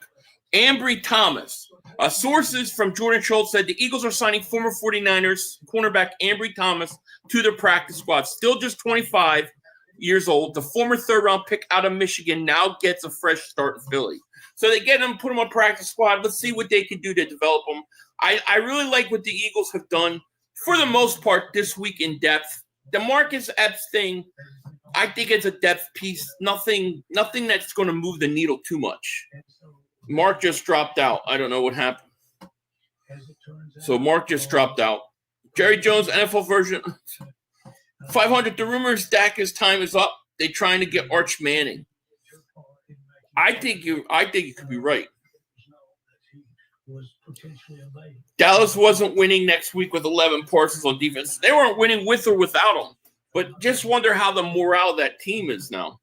Speaker 1: Ambry Thomas. Sources from Jordan Schultz said the Eagles are signing former 49ers cornerback Ambry Thomas to their practice squad. Still just 25 years old. The former third-round pick out of Michigan now gets a fresh start in Philly. So they get him, put him on practice squad. Let's see what they can do to develop him. I really like what the Eagles have done, for the most part, this week in depth. The Marcus Epps thing, I think it's a depth piece. Nothing that's going to move the needle too much. Mark just dropped out. I don't know what happened. So Mark just dropped out. Jerry Jones, NFL version. 500, the rumors Dak's time is up. They're trying to get Arch Manning. I think you could be right. Dallas wasn't winning next week with 11 Parsons on defense. They weren't winning with or without him. But just wonder how the morale of that team is now.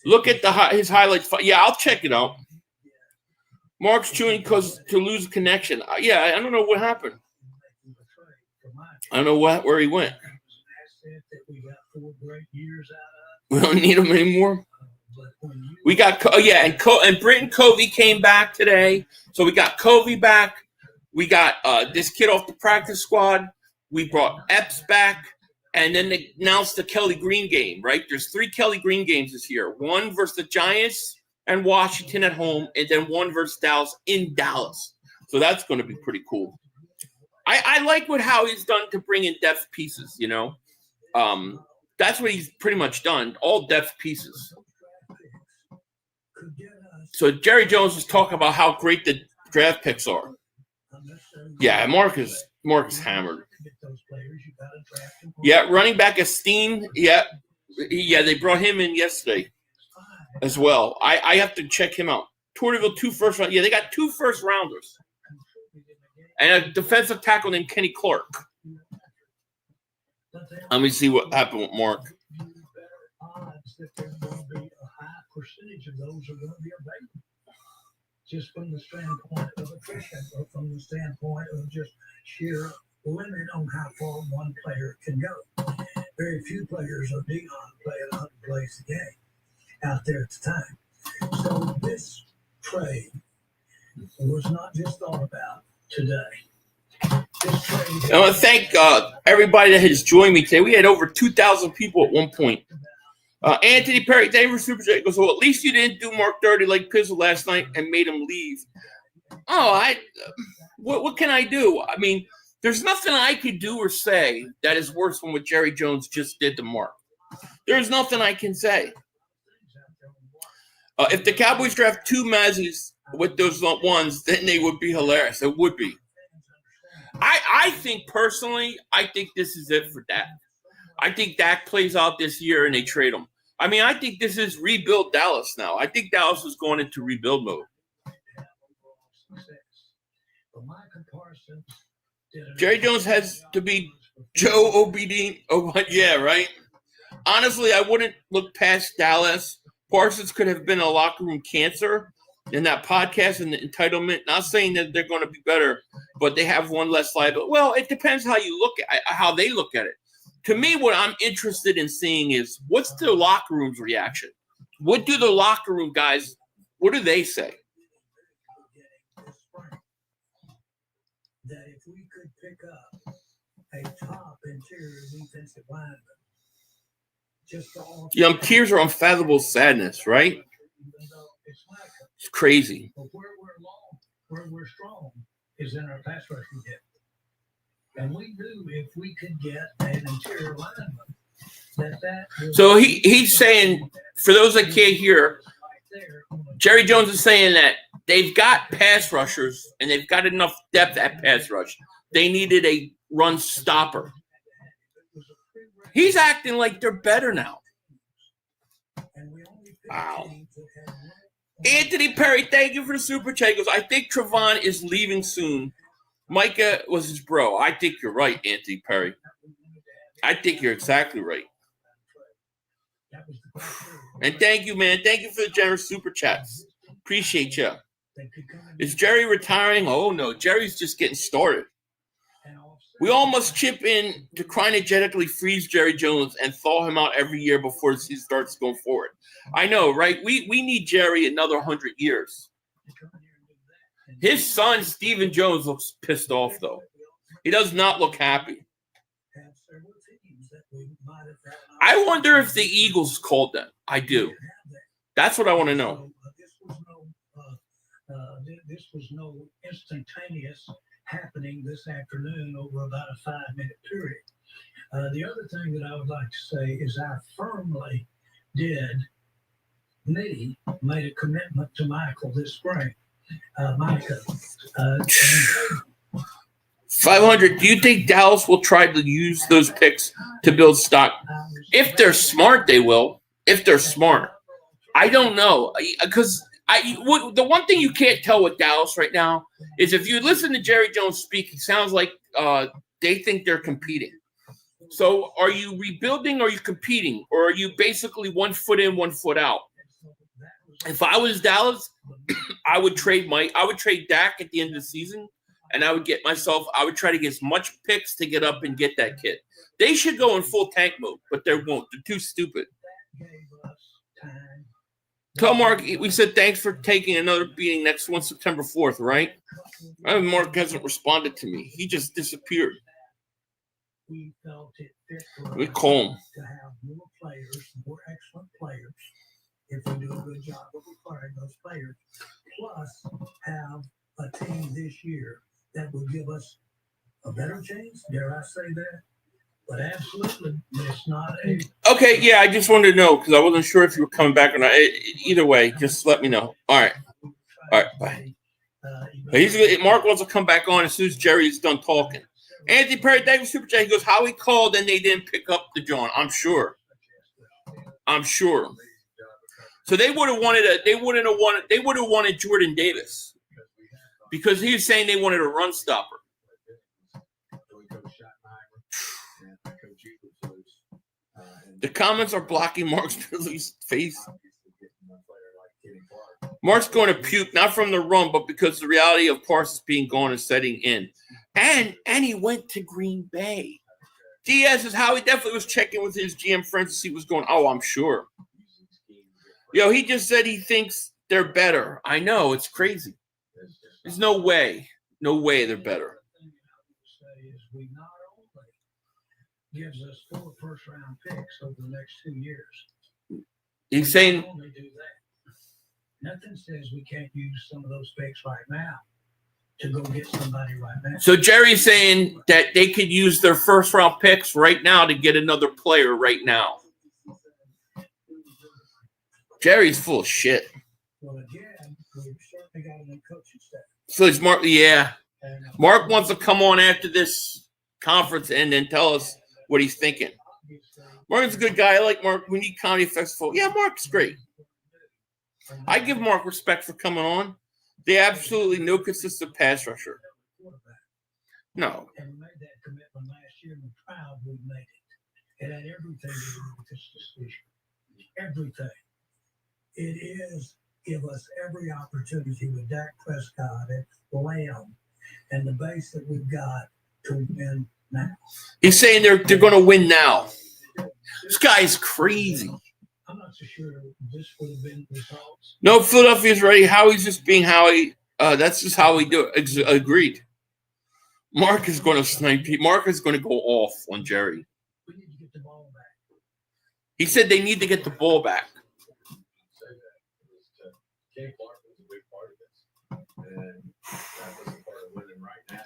Speaker 1: Look at his highlights. Yeah, I'll check it out. Mark's chewing because to lose connection. Yeah, I don't know what happened. I don't know where he went. We don't need him anymore. We got and Britton Covey came back today. So we got Covey back. We got this kid off the practice squad. We brought Epps back, and then they announced the Kelly Green game, right? There's 3 Kelly Green games this year. 1 versus the Giants and Washington at home, and then 1 versus Dallas in Dallas. So that's going to be pretty cool. I like how he's done to bring in depth pieces, you know. That's what he's pretty much done, all depth pieces. So Jerry Jones was talking about how great the draft picks are. Yeah, Mark is hammered. Yeah, running back Esteen. Yeah, they brought him in yesterday as well. I have to check him out. Torterville, 2 first round. Yeah, they got 2 first rounders. And a defensive tackle named Kenny Clark. Let me see what happened with Mark.
Speaker 7: Percentage of those are going to be available, just from the standpoint of attrition, or from the standpoint of just sheer limit on how far one player can go. Very few players are big on playing 100 plays a game out there at the time. So this trade was not just thought about today.
Speaker 1: I want to thank everybody that has joined me today. We had over 2,000 people at one point. Anthony Perry, thank you for Super Chat. Goes, well, at least you didn't do Mark dirty like Pizzle last night and made him leave. Oh, what can I do? I mean, there's nothing I could do or say that is worse than what Jerry Jones just did to Mark. There's nothing I can say. If the Cowboys draft 2 Mazzies with those ones, then they would be hilarious. It would be. I think personally, I think this is it for Dak. I think Dak plays out this year and they trade him. I mean, I think this is rebuild Dallas now. I think Dallas is going into rebuild mode. Jerry Jones has to be Joe obedient. Oh, yeah, right? Honestly, I wouldn't look past Dallas. Parsons could have been a locker room cancer in that podcast and the entitlement. Not saying that they're going to be better, but they have one less liability. Well, it depends how you look at how they look at it. To me, what I'm interested in seeing is what's the locker room's reaction? What do the locker room guys, what do they say?
Speaker 7: That if we could pick up a top interior defensive lineman,
Speaker 1: tears are unfathomable sadness, right? It's crazy.
Speaker 7: But where we're strong is in our pass rushing depth. And we knew if we could get an interior lineman,
Speaker 1: so he's saying, for those that can't hear, Jerry Jones is saying that they've got pass rushers and they've got enough depth at pass rush. They needed a run stopper. He's acting like they're better now. Wow. Anthony Perry, thank you for the super chat. He goes, I think Trevon is leaving soon. Micah was his bro. I think you're right, Anthony Perry. I think you're exactly right. And thank you, man. Thank you for the generous super chats. Appreciate you. Is Jerry retiring? Oh, no. Jerry's just getting started. We all must chip in to cryogenically freeze Jerry Jones and thaw him out every year before he starts going forward. I know, right? We need Jerry another 100 years. His son, Stephen Jones, looks pissed off, though. He does not look happy. I wonder if the Eagles called them. I do. That's what I want to know.
Speaker 7: This was no instantaneous happening this afternoon over about a 5-minute period. The other thing that I would like to say is I firmly made a commitment to Michael this spring. Micah.
Speaker 1: 500. Do you think Dallas will try to use those picks to build stock? If they're smart, they will. If they're smart. I don't know. Because the one thing you can't tell with Dallas right now is if you listen to Jerry Jones speak, it sounds like they think they're competing. So are you rebuilding or are you competing? Or are you basically 1 foot in, 1 foot out? If I was Dallas, I would trade Dak at the end of the season, and I would try to get as much picks to get up and get that kid. They should go in full tank mode, but they won't. They're too stupid. Tell Mark we said thanks for taking another beating next one, September 4th, right? Mark hasn't responded to me. He just disappeared. We call him.
Speaker 7: To have more players, more excellent players, if we do a good job of acquiring those players, plus have a team this year that will give us a better chance, dare I say that? But absolutely, it's not a... Okay,
Speaker 1: yeah, I just wanted to know because I wasn't sure if you were coming back or not. Either way, just let me know. All right, bye. Mark wants to come back on as soon as Jerry's done talking. Anthony Perry, thank you, Super Chat. He goes, how he called and they didn't pick up the John. I'm sure. So they would have wanted Jordan Davis because he was saying they wanted a run stopper. The comments are blocking Mark's face. Mark's going to puke, not from the run, but because the reality of Parsons being gone is setting in. And he went to Green Bay. Diaz says how he definitely was checking with his GM friends to see what's going on. Oh, I'm sure. He just said he thinks they're better. I know, it's crazy. There's no way. No way they're better.
Speaker 7: We not only gives us 4 first-round picks over the next 2 years.
Speaker 1: He's saying
Speaker 7: not only do that, nothing says we can't use some of those picks right now to go get somebody right now.
Speaker 1: so. Jerry's saying that they could use their first round picks right now to get another player right now. Jerry's full of shit.
Speaker 7: Well, again, we've certainly got a new coaching staff.
Speaker 1: So it's Mark. Yeah, Mark wants to come on after this conference and then tell us what he's thinking. Mark's a good guy. I like Mark. We need Comedy Festival. Yeah, Mark's great. I give Mark respect for coming on. They absolutely no consistent pass rusher. No.
Speaker 7: And we made that commitment last year, and we're proud we made it. It had everything to do with this decision. Everything. It is give us every opportunity with Dak Prescott and Lamb and the base that we've got to win now.
Speaker 1: He's saying they're going to win now. This guy's crazy.
Speaker 7: I'm not so sure this would have been the results.
Speaker 1: No, Philadelphia's ready. Howie's just being Howie. That's just how we do it. Agreed. Mark is going to snipe. Mark is going to go off on Jerry.
Speaker 7: We need to get the ball back.
Speaker 1: He said they need to get the ball back.
Speaker 3: Kenny Clark was a big part of this, and that was a part of winning right now.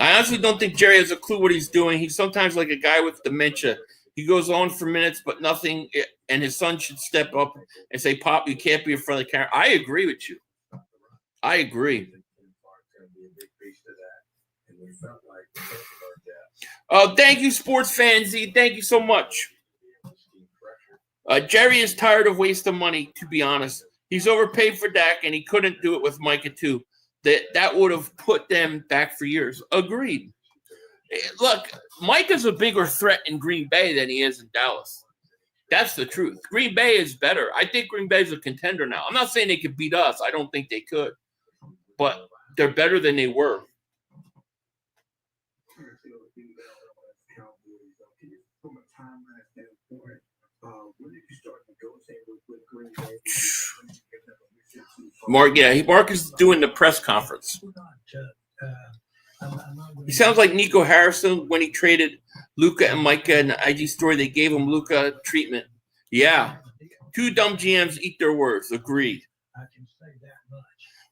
Speaker 1: I honestly don't think Jerry has a clue what he's doing. He's sometimes like a guy with dementia. He goes on for minutes, but nothing, and his son should step up and say, Pop, you can't be in front of the camera. I agree with you. I agree. Thank you, sports fans. Thank you so much. Jerry is tired of wasting money, to be honest. He's overpaid for Dak, and he couldn't do it with Micah, too. That would have put them back for years. Agreed. Look, Micah's a bigger threat in Green Bay than he is in Dallas. That's the truth. Green Bay is better. I think Green Bay is a contender now. I'm not saying they could beat us. I don't think they could. But they're better than they were. Mark, yeah, Mark is doing the press conference. He sounds like Nico Harrison when he traded Luka and Micah in the IG story. They gave him Luka treatment. Yeah. 2 dumb GMs eat their words. Agreed.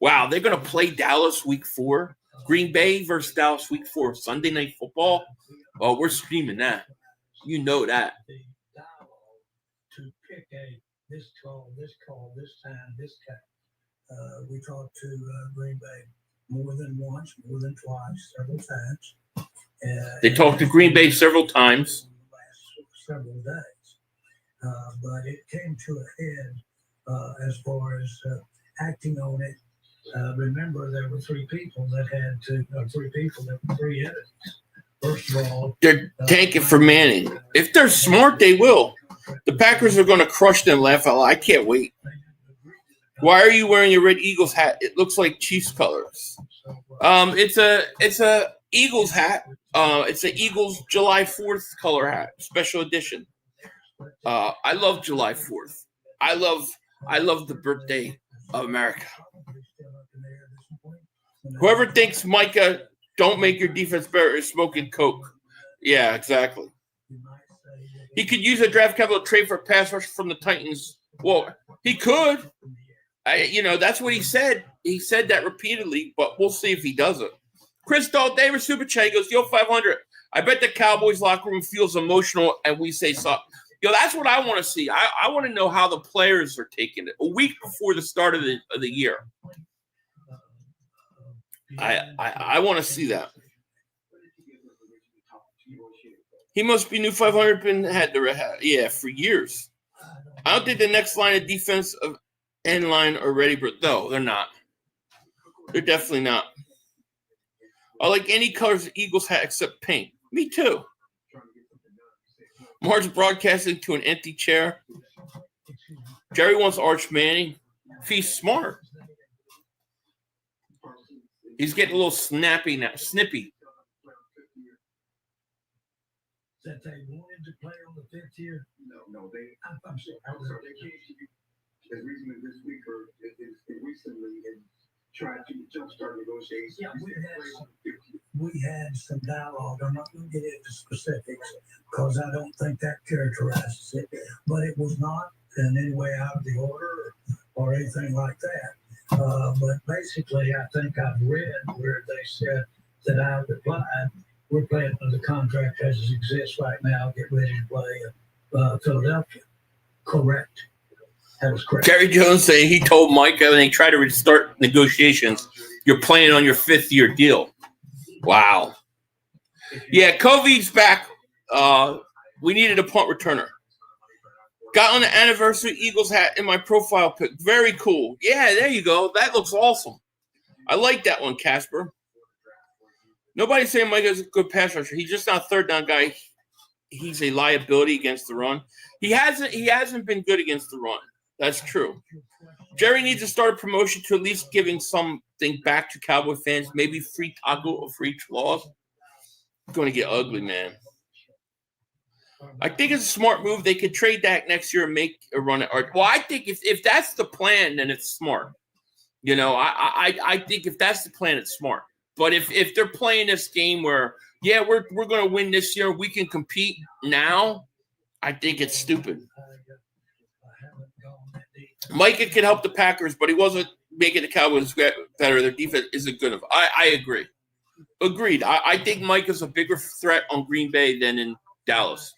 Speaker 1: Wow, they're going to play Dallas week 4. Green Bay versus Dallas week 4. Sunday Night Football. Oh, we're screaming that. You know that.
Speaker 7: To pick this call, this time, this time. We talked to Green Bay more than once, more than twice, several times.
Speaker 1: They talked to Green Bay several times.
Speaker 7: Several days. But it came to a head as far as acting on it. Remember, there were 3 people that had to, 3 people that were 3 entities. First of all,
Speaker 1: they're tanking for Manning. If they're smart, they will. The Packers are going to crush them, laugh out loud. I can't wait. Why are you wearing your red Eagles hat? It looks like Chiefs colors. It's a Eagles hat. It's an Eagles July 4th color hat, special edition. I love July 4th. I love the birthday of America. Whoever thinks Micah don't make your defense better is smoking coke. Yeah, exactly. He could use a draft capital trade for a pass rush from the Titans. Well, he could. That's what he said. He said that repeatedly, but we'll see if he does it. Chris Davis Super Chat goes, yo, 500. I bet the Cowboys locker room feels emotional and we say something. Yo, that's what I want to see. I want to know how the players are taking it a week before the start of the year. I want to see that. He must be new 500. Been had the for years. I don't think the next line of defense of end line are ready, but no, they're not. They're definitely not. I like any colors the Eagles hat except pink. Me too. Mark's broadcasting to an empty chair. Jerry wants Arch Manning. If he's smart. He's getting a little snappy now. Snippy.
Speaker 7: That they wanted to play on the 5th year? No, they. I'm sorry.
Speaker 8: The reason that this week or recently,
Speaker 7: trying to jumpstart negotiations. Yeah, we had some dialogue. I'm not going to get into specifics because I don't think that characterizes it. But it was not in any way out of the order or anything like that. But basically, I think I've read where they said that I replied, we're playing under the contract as it exists right now. Get ready to play Philadelphia. Correct. That was correct.
Speaker 1: Jerry Jones saying he told Micah when they tried to restart negotiations, you're playing on your 5th-year deal. Wow. Yeah, Covey's back. We needed a punt returner. Got on the anniversary Eagles hat in my profile pic. Very cool. Yeah, there you go. That looks awesome. I like that one, Casper. Nobody's saying Micah's a good pass rusher. He's just not a third down guy. He's a liability against the run. He hasn't been good against the run. That's true. Jerry needs to start a promotion to at least giving something back to Cowboy fans. Maybe free taco or free claws. It's going to get ugly, man. I think it's a smart move. They could trade Dak next year and make a run at Art. Well, I think if that's the plan, then it's smart. You know, I think if that's the plan, it's smart. But if they're playing this game where, yeah, we're going to win this year, we can compete now, I think it's stupid. Micah can help the Packers, but he wasn't making the Cowboys better. Their defense isn't good enough. I agree. Agreed. I think Micah's a bigger threat on Green Bay than in Dallas.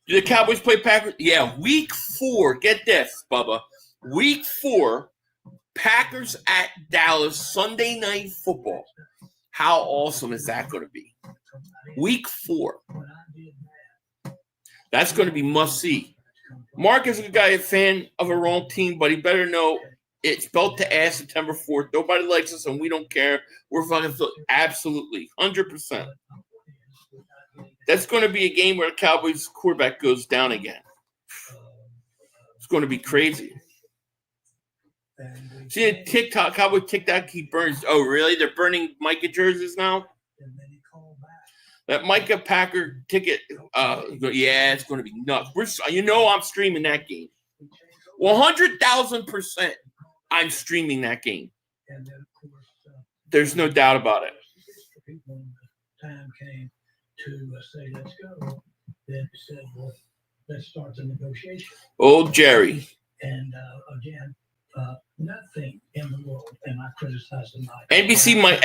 Speaker 1: Do the Cowboys play Packers? Yeah, week 4. Get this, Bubba. Week 4, Packers at Dallas, Sunday Night Football. How awesome is that going to be? Week 4. That's going to be must-see. Mark is a guy, a fan of a wrong team, but he better know it's belt to ass September 4th. Nobody likes us, and we don't care. We're fucking absolutely 100%. That's going to be a game where the Cowboys quarterback goes down again. It's going to be crazy. See the TikTok, Cowboy TikTok, he burns. Oh, really? They're burning Micah jerseys now? That Micah Packer ticket, yeah, it's going to be nuts. I'm streaming that game. 100,000%, I'm streaming that game. There's no doubt about it.
Speaker 7: Time came to say, let's go. Then said, well, let's start the negotiation.
Speaker 1: Old Jerry.
Speaker 7: And again, nothing in the world, and I criticize them.
Speaker 1: NBC might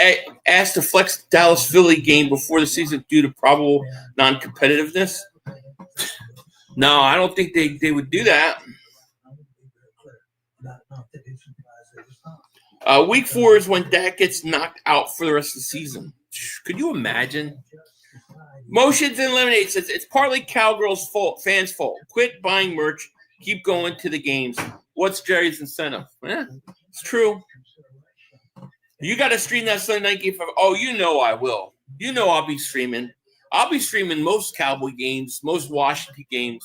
Speaker 1: ask to flex Dallas-Philly game before the season due to probable non-competitiveness. No, I don't think they would do that. Week 4 is when Dak gets knocked out for the rest of the season. Could you imagine? Motions and Lemonade says it's partly Cowgirls' fault, fans' fault. Quit buying merch. Keep going to the games. What's Jerry's incentive? It's true. You got to stream that Sunday night game. Oh, you know I will. You know I'll be streaming. I'll be streaming most Cowboy games, most Washington games.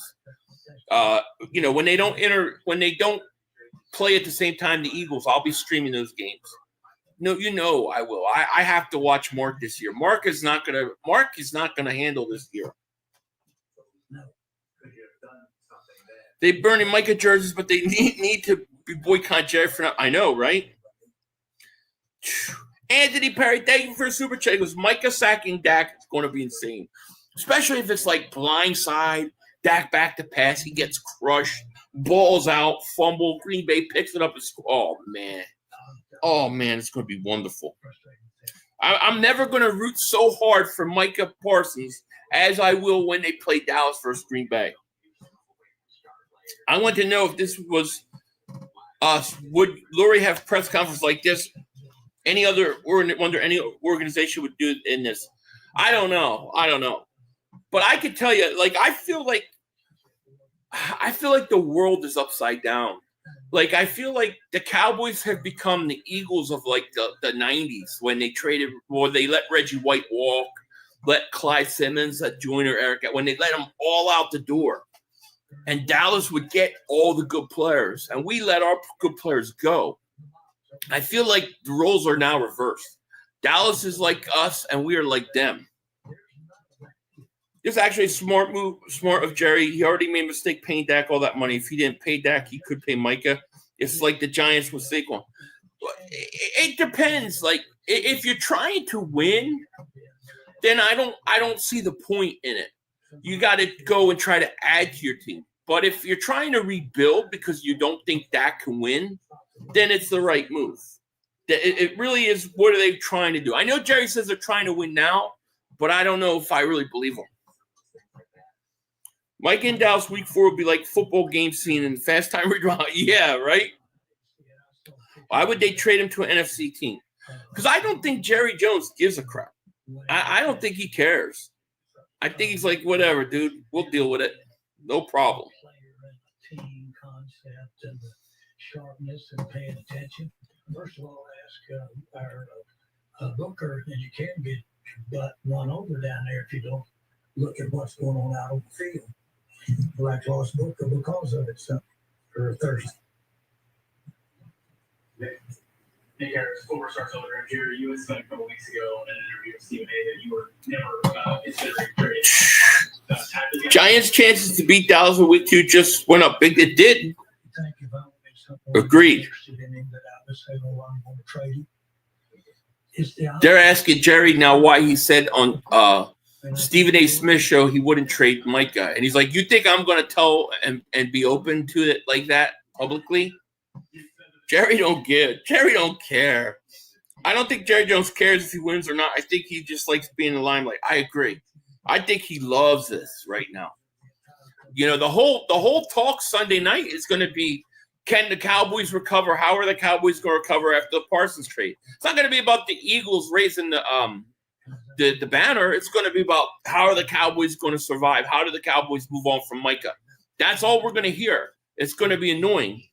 Speaker 1: When they don't play at the same time the Eagles, I'll be streaming those games. No, you know I will. I have to watch Mark this year. Mark is not gonna handle this year. They burning Micah jerseys, but they need to boycott Jerry for now. I know, right? Anthony Perry, thank you for a super chat. It was Micah sacking Dak. It's going to be insane, especially if it's like blindside. Dak back to pass, he gets crushed, balls out, fumble. Green Bay picks it up and scores. Oh man, it's going to be wonderful. I'm never going to root so hard for Micah Parsons as I will when they play Dallas versus Green Bay. I want to know if this was us. Would Lurie have press conference like this? Any other organization would do in this? I don't know. But I could tell you, like, I feel like the world is upside down. Like, I feel like the Cowboys have become the Eagles of like the 90s when they let Reggie White walk, let Clyde Simmons, let Joyner Eric, when they let them all out the door. And Dallas would get all the good players, and we let our good players go. I feel like the roles are now reversed. Dallas is like us, and we are like them. It's actually a smart move, smart of Jerry. He already made a mistake paying Dak all that money. If he didn't pay Dak, he could pay Micah. It's like the Giants with Saquon. It depends. Like if you're trying to win, then I don't see the point in it. You got to go and try to add to your team. But if you're trying to rebuild because you don't think Dak can win, then it's the right move. It really is. What are they trying to do? I know Jerry says they're trying to win now, but I don't know if I really believe him. Mike in Dallas week 4 will be like football game scene and fast time redraw. Yeah, right? Why would they trade him to an NFC team? Because I don't think Jerry Jones gives a crap. I don't think he cares. I think he's like, whatever, dude. We'll deal with it. No problem.
Speaker 7: Team concept and the sharpness and paying attention. First of all, ask our booker, and you can get your butt run over down there if you don't look at what's going on out on the field. Like lost booker because of it, or Thursday.
Speaker 8: Hey, Harris, before we start over, Jerry, you had said a couple weeks ago in an interview with Stephen A that you were never considering trading.
Speaker 1: Giants' chances to beat Dallas in week 2 just went up big. It did. Agreed. They're asking Jerry now why he said on Stephen A. Smith's show he wouldn't trade Micah. And he's like, you think I'm going to tell and be open to it like that publicly? Jerry don't care. I don't think Jerry Jones cares if he wins or not. I think he just likes being in the limelight. I agree. I think he loves this right now. You know, the whole talk Sunday night is going to be, can the Cowboys recover? How are the Cowboys going to recover after the Parsons trade? It's not going to be about the Eagles raising the banner. It's going to be about how are the Cowboys going to survive? How do the Cowboys move on from Micah? That's all we're going to hear. It's going to be annoying.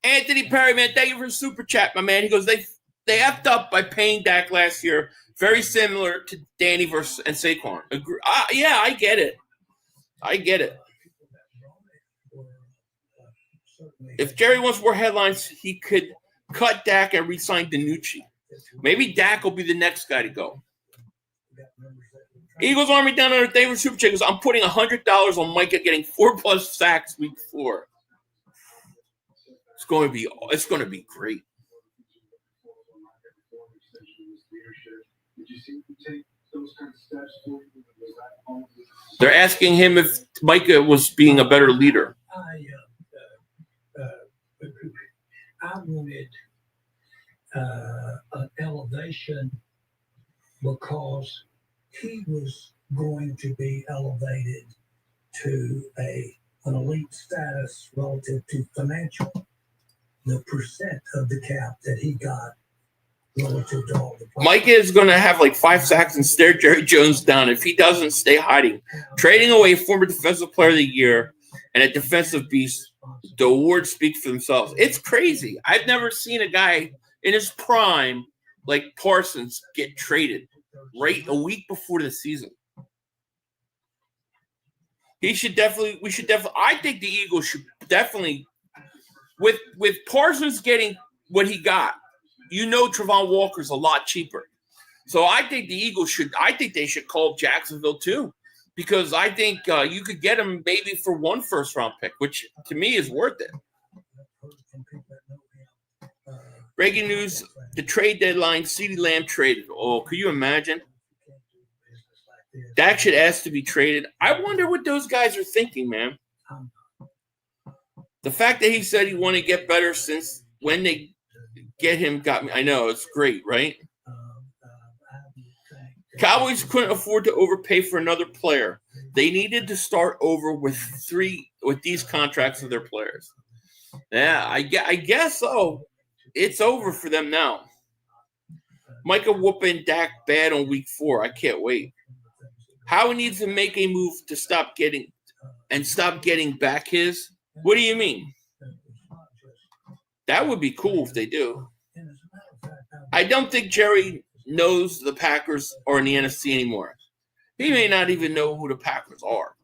Speaker 1: Anthony Perry, man, thank you for the super chat, my man. He goes, they effed up by paying Dak last year. Very similar to Danny and Saquon. Yeah, I get it. If Jerry wants more headlines, he could cut Dak and re-sign DiNucci. Maybe Dak will be the next guy to go. Eagles Army down under David Super Chat goes, I'm putting $100 on Micah getting 4+ sacks week 4. It's going to be great. They're asking him if Micah was being a better leader.
Speaker 7: I wanted an elevation because he was going to be elevated to an elite status relative to financial. The percent of the cap that he got relative to all the
Speaker 1: Micah is going to have like 5 sacks and stare Jerry Jones down if he doesn't stay hiding. Trading away former defensive player of the year and a defensive beast, the awards speak for themselves. It's crazy. I've never seen a guy in his prime like Parsons get traded right a week before the season. We should definitely, I think the Eagles should definitely, with Parsons getting what he got, you know Travon Walker's a lot cheaper. So I think they should call Jacksonville too, because I think you could get him maybe for 1 first-round pick, which to me is worth it. Breaking news, the trade deadline, CeeDee Lamb traded. Oh, could you imagine? Dak should ask to be traded. I wonder what those guys are thinking, man. The fact that he said he wanted to get better since when they get him got me. I know, it's great, right? Cowboys couldn't afford to overpay for another player. They needed to start over with these contracts of their players. Yeah, I guess so. It's over for them now. Micah whooping Dak bad on week 4. I can't wait. Howie needs to make a move to stop getting back his. What do you mean? That would be cool if they do. I don't think Jerry knows the Packers are in the NFC anymore. He may not even know who the Packers are.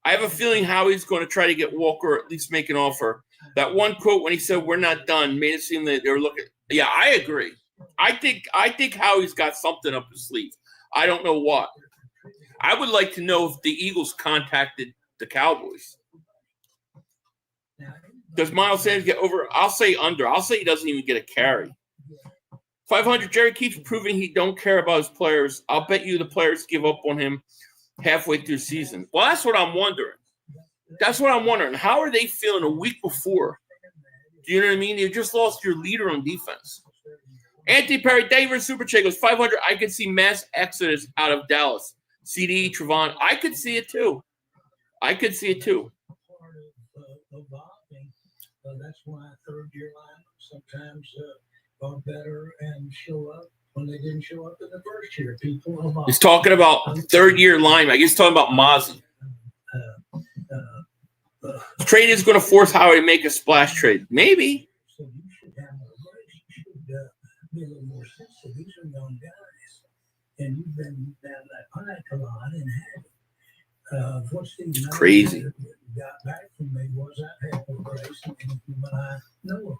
Speaker 1: I have a feeling Howie's going to try to get Walker, or at least make an offer. That one quote when he said "we're not done" made it seem that they were looking. Yeah, I agree. I think Howie's got something up his sleeve. I don't know what. I would like to know if the Eagles contacted the Cowboys. Does Miles Sanders get over? I'll say under. I'll say he doesn't even get a carry. 500. Jerry keeps proving he don't care about his players. I'll bet you the players give up on him halfway through the season. Well, that's what I'm wondering. How are they feeling a week before? Do you know what I mean? You just lost your leader on defense. Anthony Perry, David Super Chat goes 500. I could see mass exodus out of Dallas. CD, Trevon. I could see it too.
Speaker 7: That's why third-year linemen sometimes are better and show up when they didn't show up in the first year.
Speaker 1: He's talking about third-year linemen. He's talking about Mozzie. Trade is going to force Howard to make a splash trade. Maybe.
Speaker 7: So you should have more grace. You should be a little more sensitive. These are young guys. And you've been down that pike a lot and had it. What Steve
Speaker 1: crazy.
Speaker 7: Got back from me was I've had more grace than any human I know of.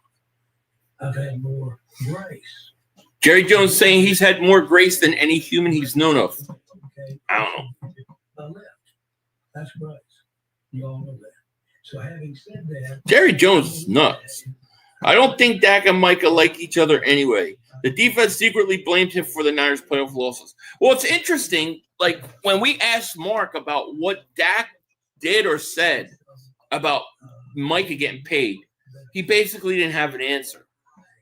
Speaker 7: I've had more grace.
Speaker 1: Jerry Jones saying he's had more grace than any human he's known of.
Speaker 7: Okay.
Speaker 1: I don't know.
Speaker 7: Left. That's grace. You all know that. So having said that,
Speaker 1: Jerry Jones is nuts. I don't think Dak and Micah like each other anyway. The defense secretly blamed him for the Niners' playoff losses. Well, it's interesting. Like when we asked Mark about what Dak did or said about Micah getting paid, he basically didn't have an answer,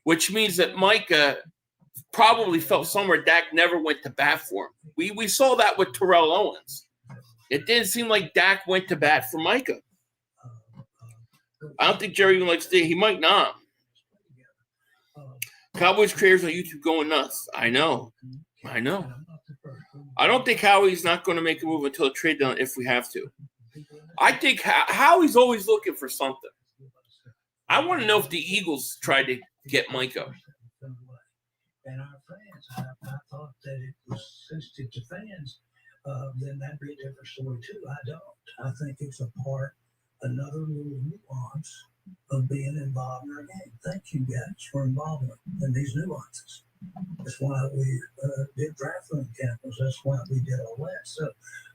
Speaker 1: which means that Micah probably felt somewhere Dak never went to bat for him. We saw that with Terrell Owens. It didn't seem like Dak went to bat for Micah. I don't think Jerry even likes to. He might not. Cowboys creators on YouTube going nuts. I know. I don't think Howie's not going to make a move until a trade done if we have to. I think Howie's always looking for something. I want to know if the Eagles tried to get Micah.
Speaker 7: And our fans, I thought that it was sensitive to fans. Then that'd be a different story too. I don't. I think it's another little nuance of being involved in our game. Thank you guys for involvement in these nuances. That's why we did draft room campus. That's why we did all that. So,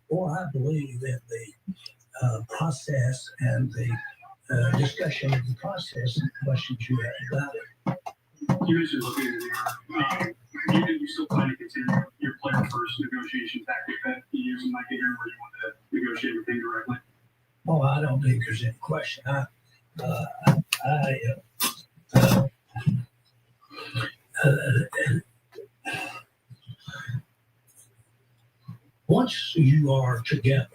Speaker 7: boy, I believe in the process and the discussion of the process and the questions you had about it.
Speaker 8: You mentioned looking at it. You still plan to continue your player first negotiation tactic that you use in Micah here, where you want to negotiate with him directly?
Speaker 7: Oh, I don't think there's any question. Once you are together,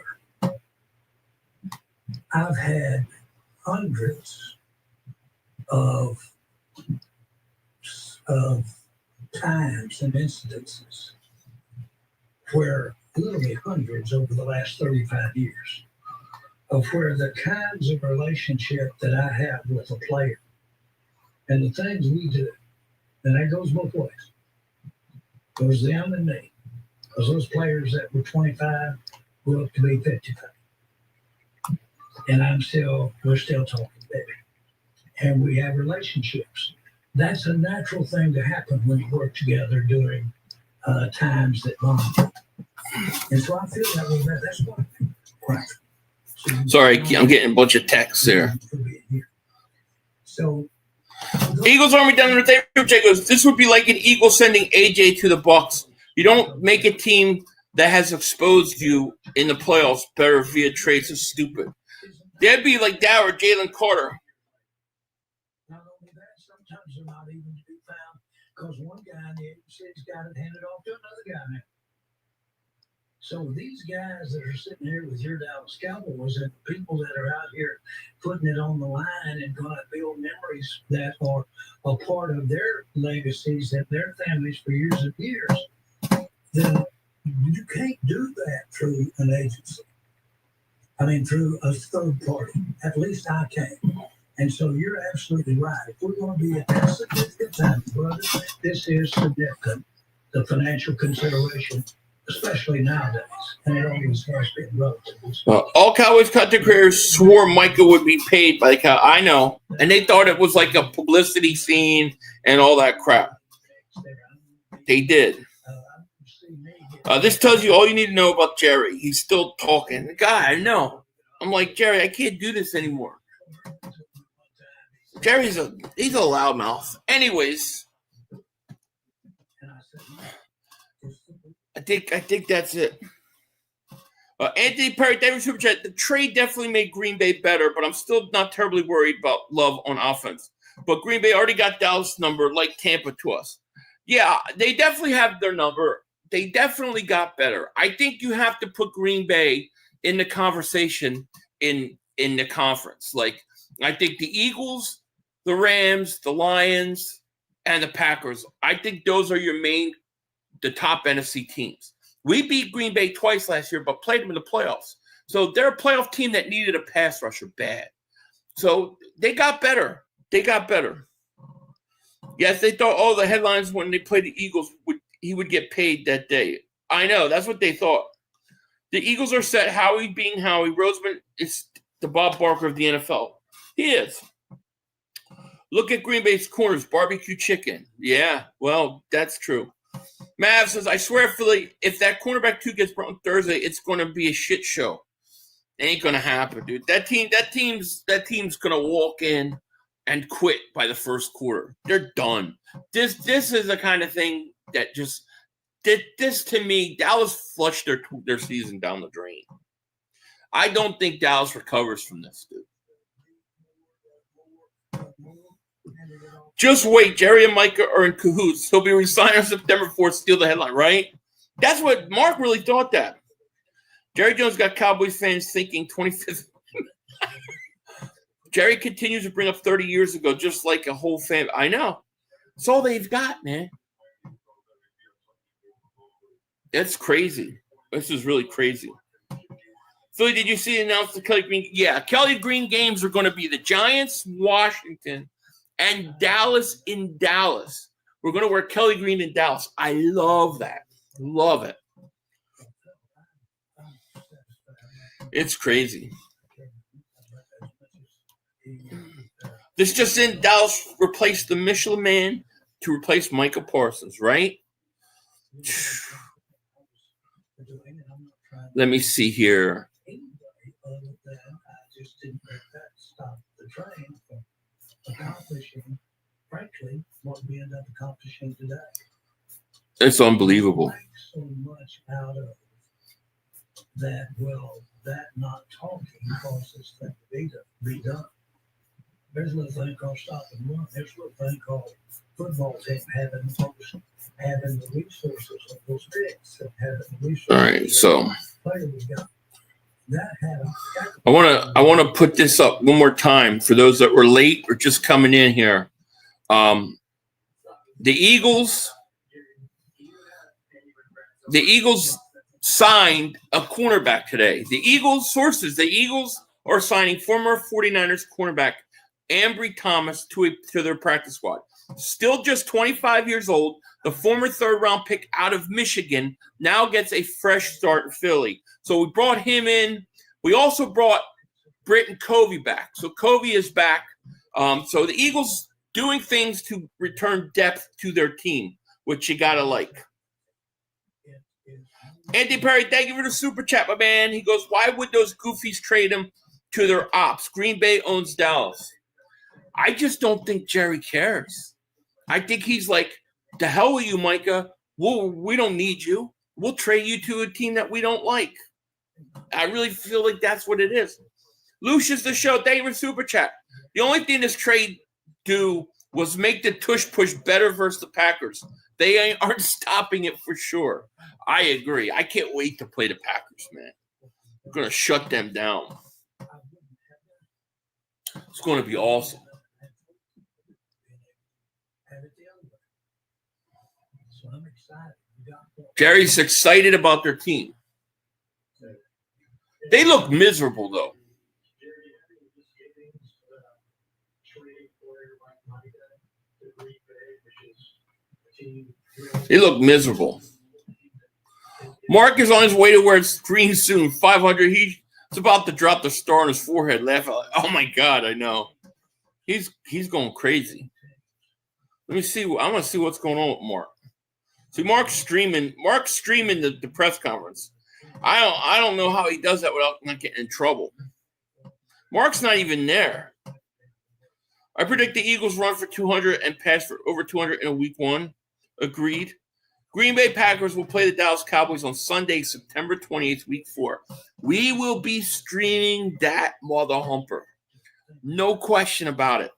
Speaker 7: I've had hundreds of times and incidences where literally hundreds over the last 35 years of where the kinds of relationship that I have with a player and the things we do, and that goes both ways. Goes them and me. Because those players that were 25 grew up to be 55. And we're still talking, baby. And we have relationships. That's a natural thing to happen when you work together during times that bond. And so I feel that way. That's one thing. Right.
Speaker 1: Sorry, I'm getting a bunch of texts there.
Speaker 7: So
Speaker 1: Eagles Army down in the group chat goes, this would be like an Eagle sending AJ to the Bucs. You don't make a team that has exposed you in the playoffs better via trades. It's stupid. That'd be like that or Jalen Carter.
Speaker 7: Not only that, sometimes they're not even to be found because one guy in the agency's got it handed off to another guy now. So these guys that are sitting here with your Dallas Cowboys and people that are out here putting it on the line and going to build memories that are a part of their legacies and their families for years and years, then you can't do that through an agency. I mean, through a third party. At least I can. And so you're absolutely right. If we're going to be at that significant time, brother, this is significant, the financial consideration, especially nowadays. And it always has been relatively.
Speaker 1: All Cowboys content creators swore Micah would be paid by the Cowboys. I know. And they thought it was like a publicity scene and all that crap. They did. This tells you all you need to know about Jerry. He's still talking. The guy, I know. I'm like, Jerry, I can't do this anymore. Jerry's he's a loudmouth. Anyways, I think that's it. Anthony Perry, David Super Chat. The trade definitely made Green Bay better, but I'm still not terribly worried about Love on offense. But Green Bay already got Dallas' number, like Tampa to us. Yeah, they definitely have their number. They definitely got better. I think you have to put Green Bay in the conversation in the conference. Like, I think the Eagles, the Rams, the Lions, and the Packers, I think those are the top NFC teams. We beat Green Bay twice last year, but played them in the playoffs. So they're a playoff team that needed a pass rusher bad. So they got better. Yes, they thought, the headlines when they played the Eagles, he would get paid that day. I know. That's what they thought. The Eagles are set. Howie being Howie. Roseman is the Bob Barker of the NFL. He is. Look at Green Bay's corners. Barbecue chicken. Yeah, well, that's true. Mav says, I swear, Philly, if that cornerback 2 gets brought on Thursday, it's going to be a shit show. It ain't going to happen, dude. That team's going to walk in and quit by the first quarter. They're done. This is the kind of thing that just this to me, Dallas flushed their season down the drain. I don't think Dallas recovers from this, dude. Just wait. Jerry and Micah are in cahoots. He'll be resigned on September 4th, steal the headline, right? That's what Mark really thought that. Jerry Jones got Cowboys fans thinking 25th. Jerry continues to bring up 30 years ago, just like a whole family. I know. That's all they've got, man. That's crazy. This is really crazy. Philly, did you see the announcement of Kelly Green? Yeah, Kelly Green games are going to be the Giants, Washington, and Dallas in Dallas. We're going to wear Kelly Green in Dallas. I love that. Love it. It's crazy. This just in, Dallas replaced the Michelin Man to replace Micah Parsons, right? Let me see here.
Speaker 7: Frankly, what we end up accomplishing today.
Speaker 1: It's unbelievable.
Speaker 7: So much out of that. Well, that not talking causes things to be done. There's a little thing called stop and run. There's a little thing called football team having the resources of those picks and having the resources.
Speaker 1: All right, so I want to put this up one more time for those that were late or just coming in here. The Eagles signed a cornerback today. The Eagles are signing former 49ers cornerback Ambry Thomas to their practice squad. Still just 25 years old, the former third-round pick out of Michigan now gets a fresh start in Philly. So we brought him in. We also brought Britton Covey back. So Covey is back. So the Eagles doing things to return depth to their team, which you got to like. Andy Perry, thank you for the super chat, my man. He goes, why would those goofies trade him to their ops? Green Bay owns Dallas. I just don't think Jerry cares. I think he's like, the hell with you, Micah. We don't need you. We'll trade you to a team that we don't like. I really feel like that's what it is. Lucius the show, thank you for super chat. The only thing this trade do was make the tush push better versus the Packers. They aren't stopping it for sure. I agree. I can't wait to play the Packers, man. We're going to shut them down. It's going to be awesome. Jerry's excited about their team. They look miserable, though. They look miserable. Mark is on his way to wear green soon. 500. He's about to drop the star on his forehead. Laugh out. Oh my God, I know. He's going crazy. Let me see. I want to see what's going on with Mark. See, Mark's streaming the press conference. I don't know how he does that without not getting in trouble. Mark's not even there. I predict the Eagles run for 200 and pass for over 200 in week 1. Agreed. Green Bay Packers will play the Dallas Cowboys on Sunday, September 28th, week 4. We will be streaming that mother humper. No question about it.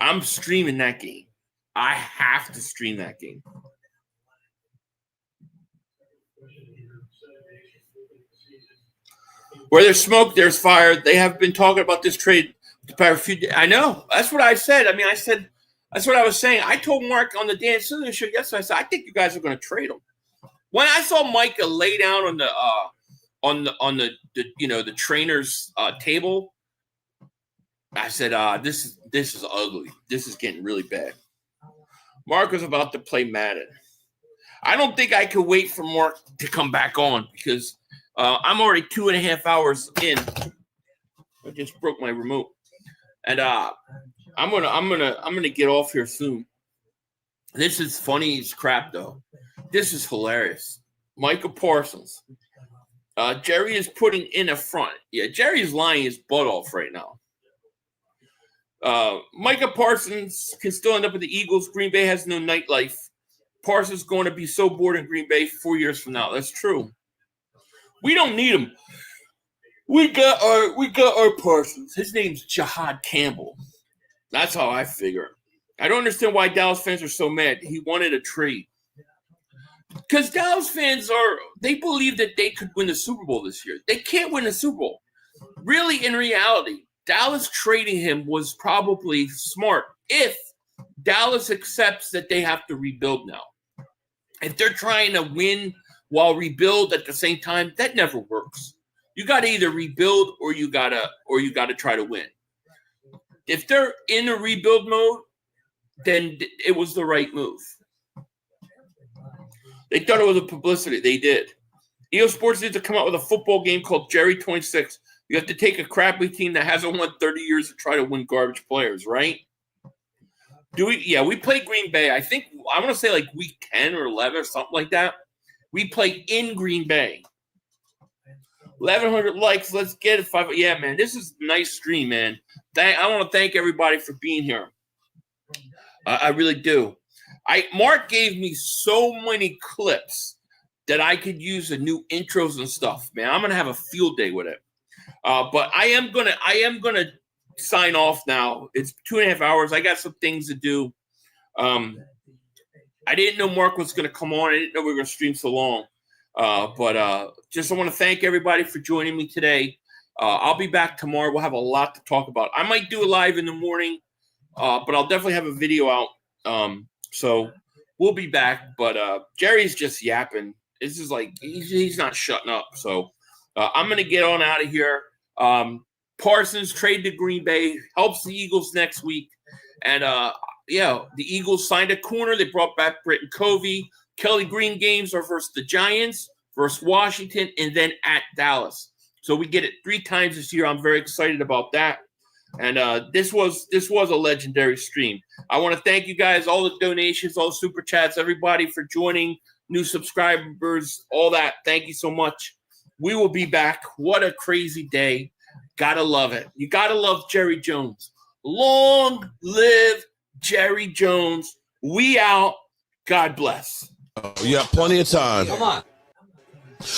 Speaker 1: I'm streaming that game. I have to stream that game. Where there's smoke, there's fire. They have been talking about this trade the past few days. I know. That's what I said. I mean, that's what I was saying. I told Mark on the Dan Silver show yesterday, I said, I think you guys are going to trade him. When I saw Micah lay down on the trainer's table, I said, this is ugly. This is getting really bad. Mark was about to play Madden. I don't think I could wait for Mark to come back on because I'm already 2.5 hours in. I just broke my remote, and I'm gonna get off here soon. This is funny as crap, though. This is hilarious. Micah Parsons. Jerry is putting in a front. Yeah, Jerry's lying his butt off right now. Micah Parsons can still end up with the Eagles. Green Bay has no nightlife. Parsons is going to be so bored in Green Bay 4 years from now. That's true. We don't need him. We got our Parsons. His name's Jahad Campbell. That's how I figure. I don't understand why Dallas fans are so mad. He wanted a trade. Because Dallas fans they believe that they could win the Super Bowl this year. They can't win the Super Bowl. Really, in reality, Dallas trading him was probably smart if Dallas accepts that they have to rebuild now. If they're trying to win while rebuild at the same time, that never works. You got to either rebuild or you got to try to win. If they're in a rebuild mode, then it was the right move. They thought it was a publicity. They did. EO Sports needs to come out with a football game called Jerry 26. You have to take a crappy team that hasn't won 30 years to try to win garbage players, right? Do we? Yeah, we played Green Bay. I think I want to say like week 10 or 11 or something like that. We played in Green Bay. 1,100 likes. Let's get it. 5. Yeah, man, this is a nice stream, man. I want to thank everybody for being here. I really do. Mark gave me so many clips that I could use in new intros and stuff, man. I'm gonna have a field day with it. But I am gonna sign off now. It's 2.5 hours. I got some things to do. I didn't know Mark was gonna come on. I didn't know we were gonna stream so long. But just I want to thank everybody for joining me today. I'll be back tomorrow. We'll have a lot to talk about. I might do a live in the morning, but I'll definitely have a video out. So we'll be back. But Jerry's just yapping. This is like he's not shutting up. So I'm going to get on out of here. Parsons trade to Green Bay, helps the Eagles next week. And, the Eagles signed a corner. They brought back Britton Covey. Kelly Green games are versus the Giants, versus Washington, and then at Dallas. So we get it 3 times this year. I'm very excited about that. And this was a legendary stream. I want to thank you guys, all the donations, all the super chats, everybody for joining, new subscribers, all that. Thank you so much. We will be back. What a crazy day. Gotta love it. You gotta love Jerry Jones. Long live Jerry Jones. We out. God bless.
Speaker 9: Oh, you got plenty of time.
Speaker 5: Come on.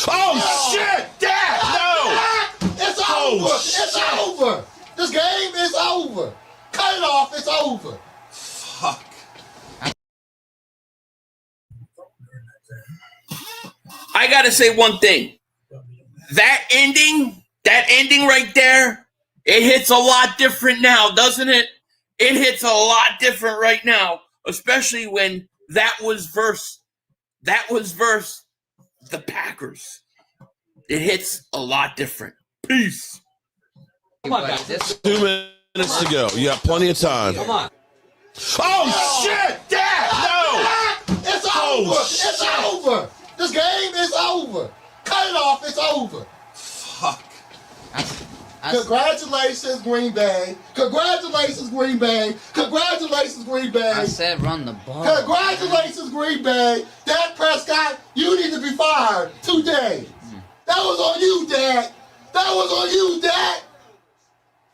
Speaker 9: Oh, shit! Dad! No!
Speaker 4: It's over. It's over. This game is over. Cut it off. It's over.
Speaker 9: Fuck.
Speaker 1: I gotta say one thing. That ending right there, it hits a lot different now, doesn't it? It hits a lot different right now, especially when that was versus the Packers. It hits a lot different. Peace.
Speaker 5: Come on, guys.
Speaker 9: 2 minutes to go. You got plenty of time.
Speaker 5: Come on.
Speaker 9: Oh, shit! Dad! No!
Speaker 4: It's
Speaker 9: Oh,
Speaker 4: over.
Speaker 9: shit.
Speaker 4: It's over. This game is over. Cut it off. It's over.
Speaker 9: Fuck.
Speaker 4: Congratulations, Green Bay. Congratulations, Green Bay. Congratulations, Green Bay.
Speaker 10: I said run the ball.
Speaker 4: Congratulations, Green Bay. Dak Prescott, you need to be fired today. That was on you, Dak. That was on you, Dak.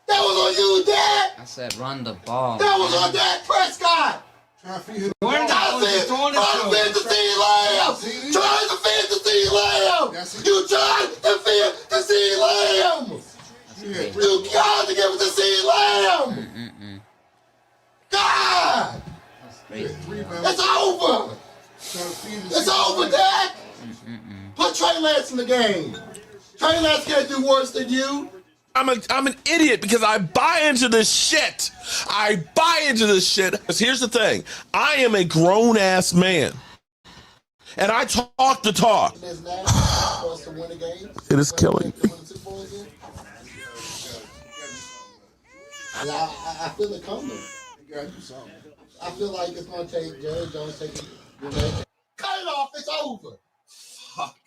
Speaker 4: That was on you, Dad.
Speaker 5: I said run the ball.
Speaker 4: That was on Dak Prescott. Trying to defend the CeeDee Lamb. Trying to defend the CeeDee Lamb. You tried to defend the CeeDee Lamb. You got to give it to CeeDee Lamb. God. It's over. It's over, Dak. Put Trey Lance in the game. Trey Lance can't do worse than you.
Speaker 9: I'm an idiot because I buy into this shit. I buy into this shit. Because here's the thing. I am a grown-ass man. And I talk the talk. It is killing me.
Speaker 4: I feel it coming. I feel like it's going to take Jerry Jones taking. Cut it off. It's over.
Speaker 9: Fuck.